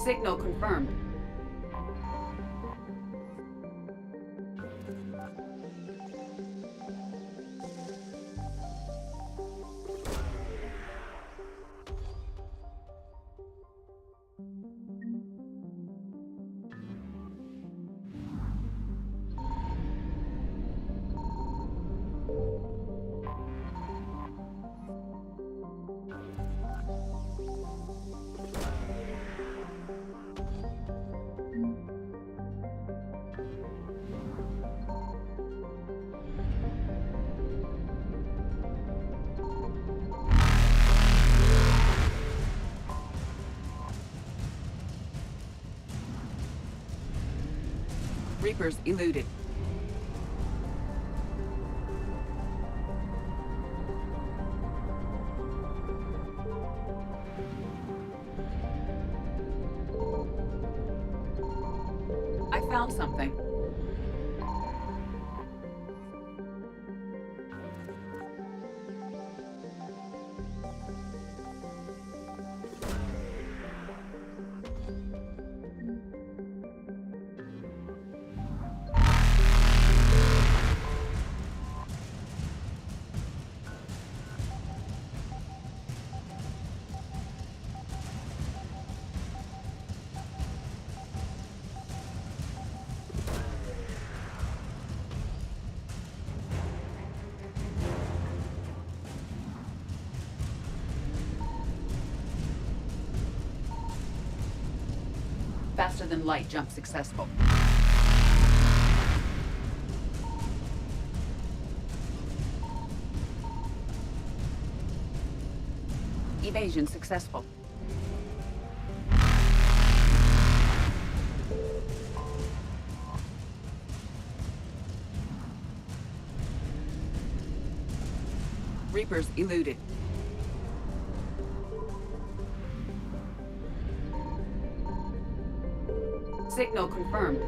Signal confirmed. Reapers eluded. I found something. Faster than light jump successful. Evasion successful. Reapers eluded. Signal confirmed.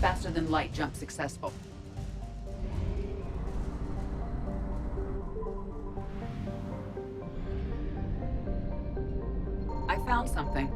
Faster than light jump successful. I found something.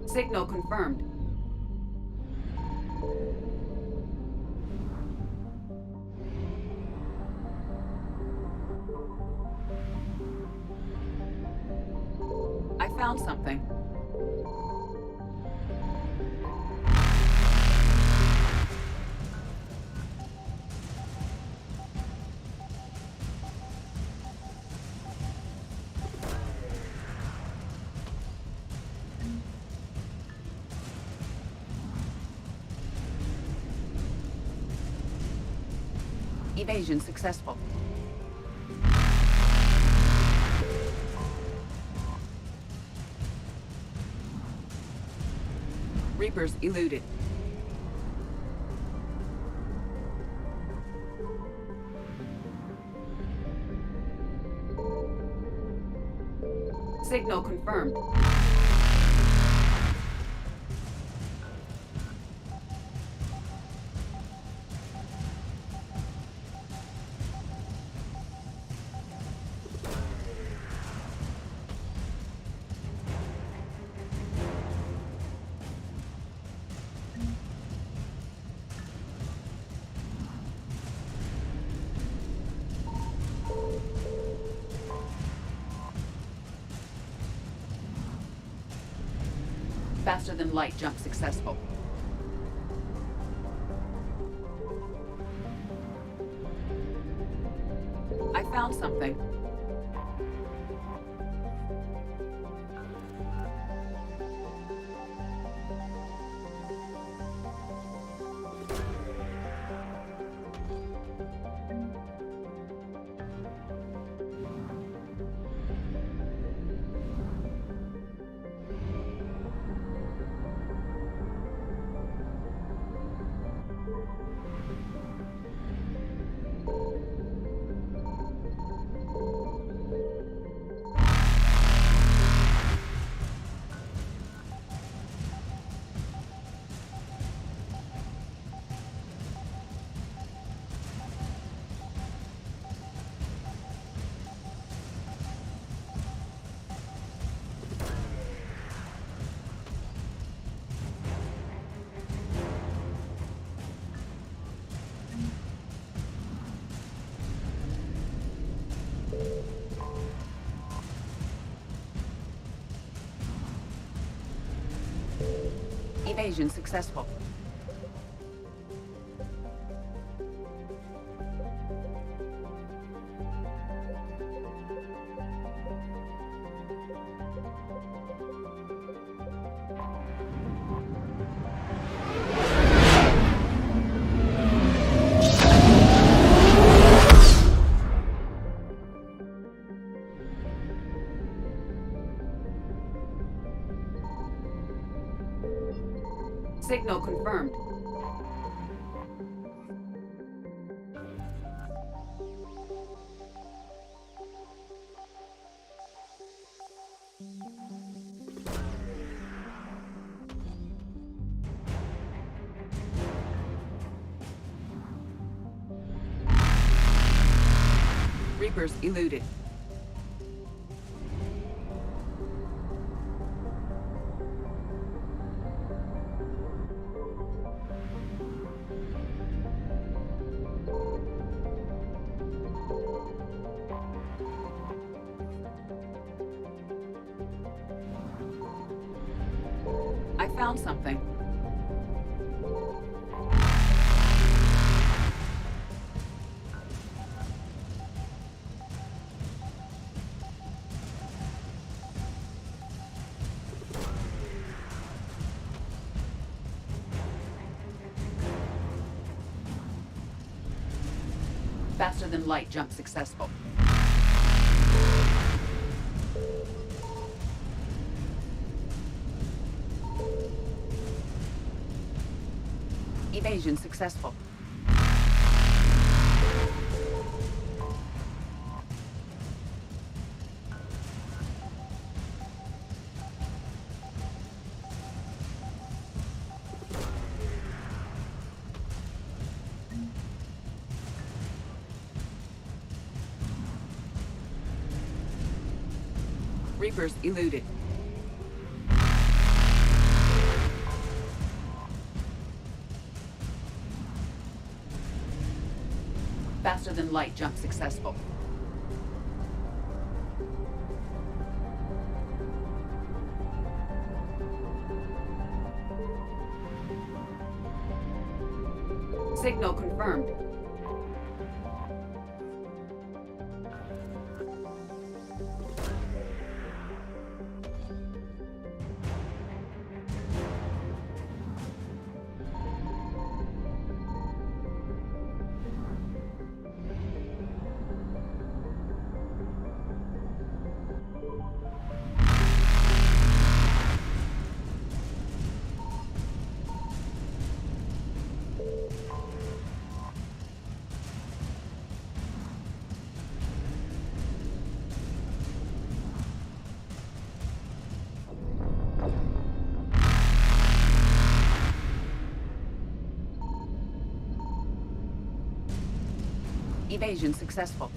Signal confirmed. I found something. Evasion successful. Reapers eluded. Signal confirmed. Faster than light jump successful. I found something. Evasion successful. Signal confirmed. Reapers eluded. I found something. Faster than light jump successful. Evasion successful. Reapers eluded. Faster than light jump successful. Signal confirmed. Evasion successful.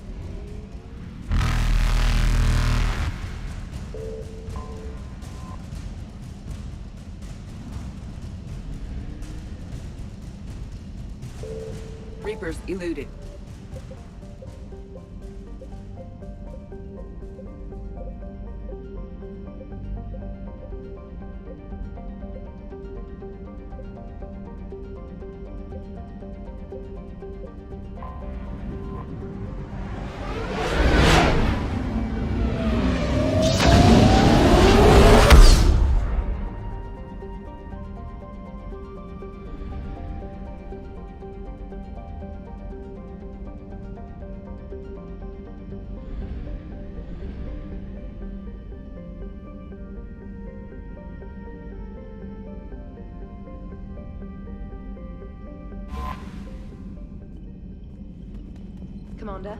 Reapers eluded. Commander?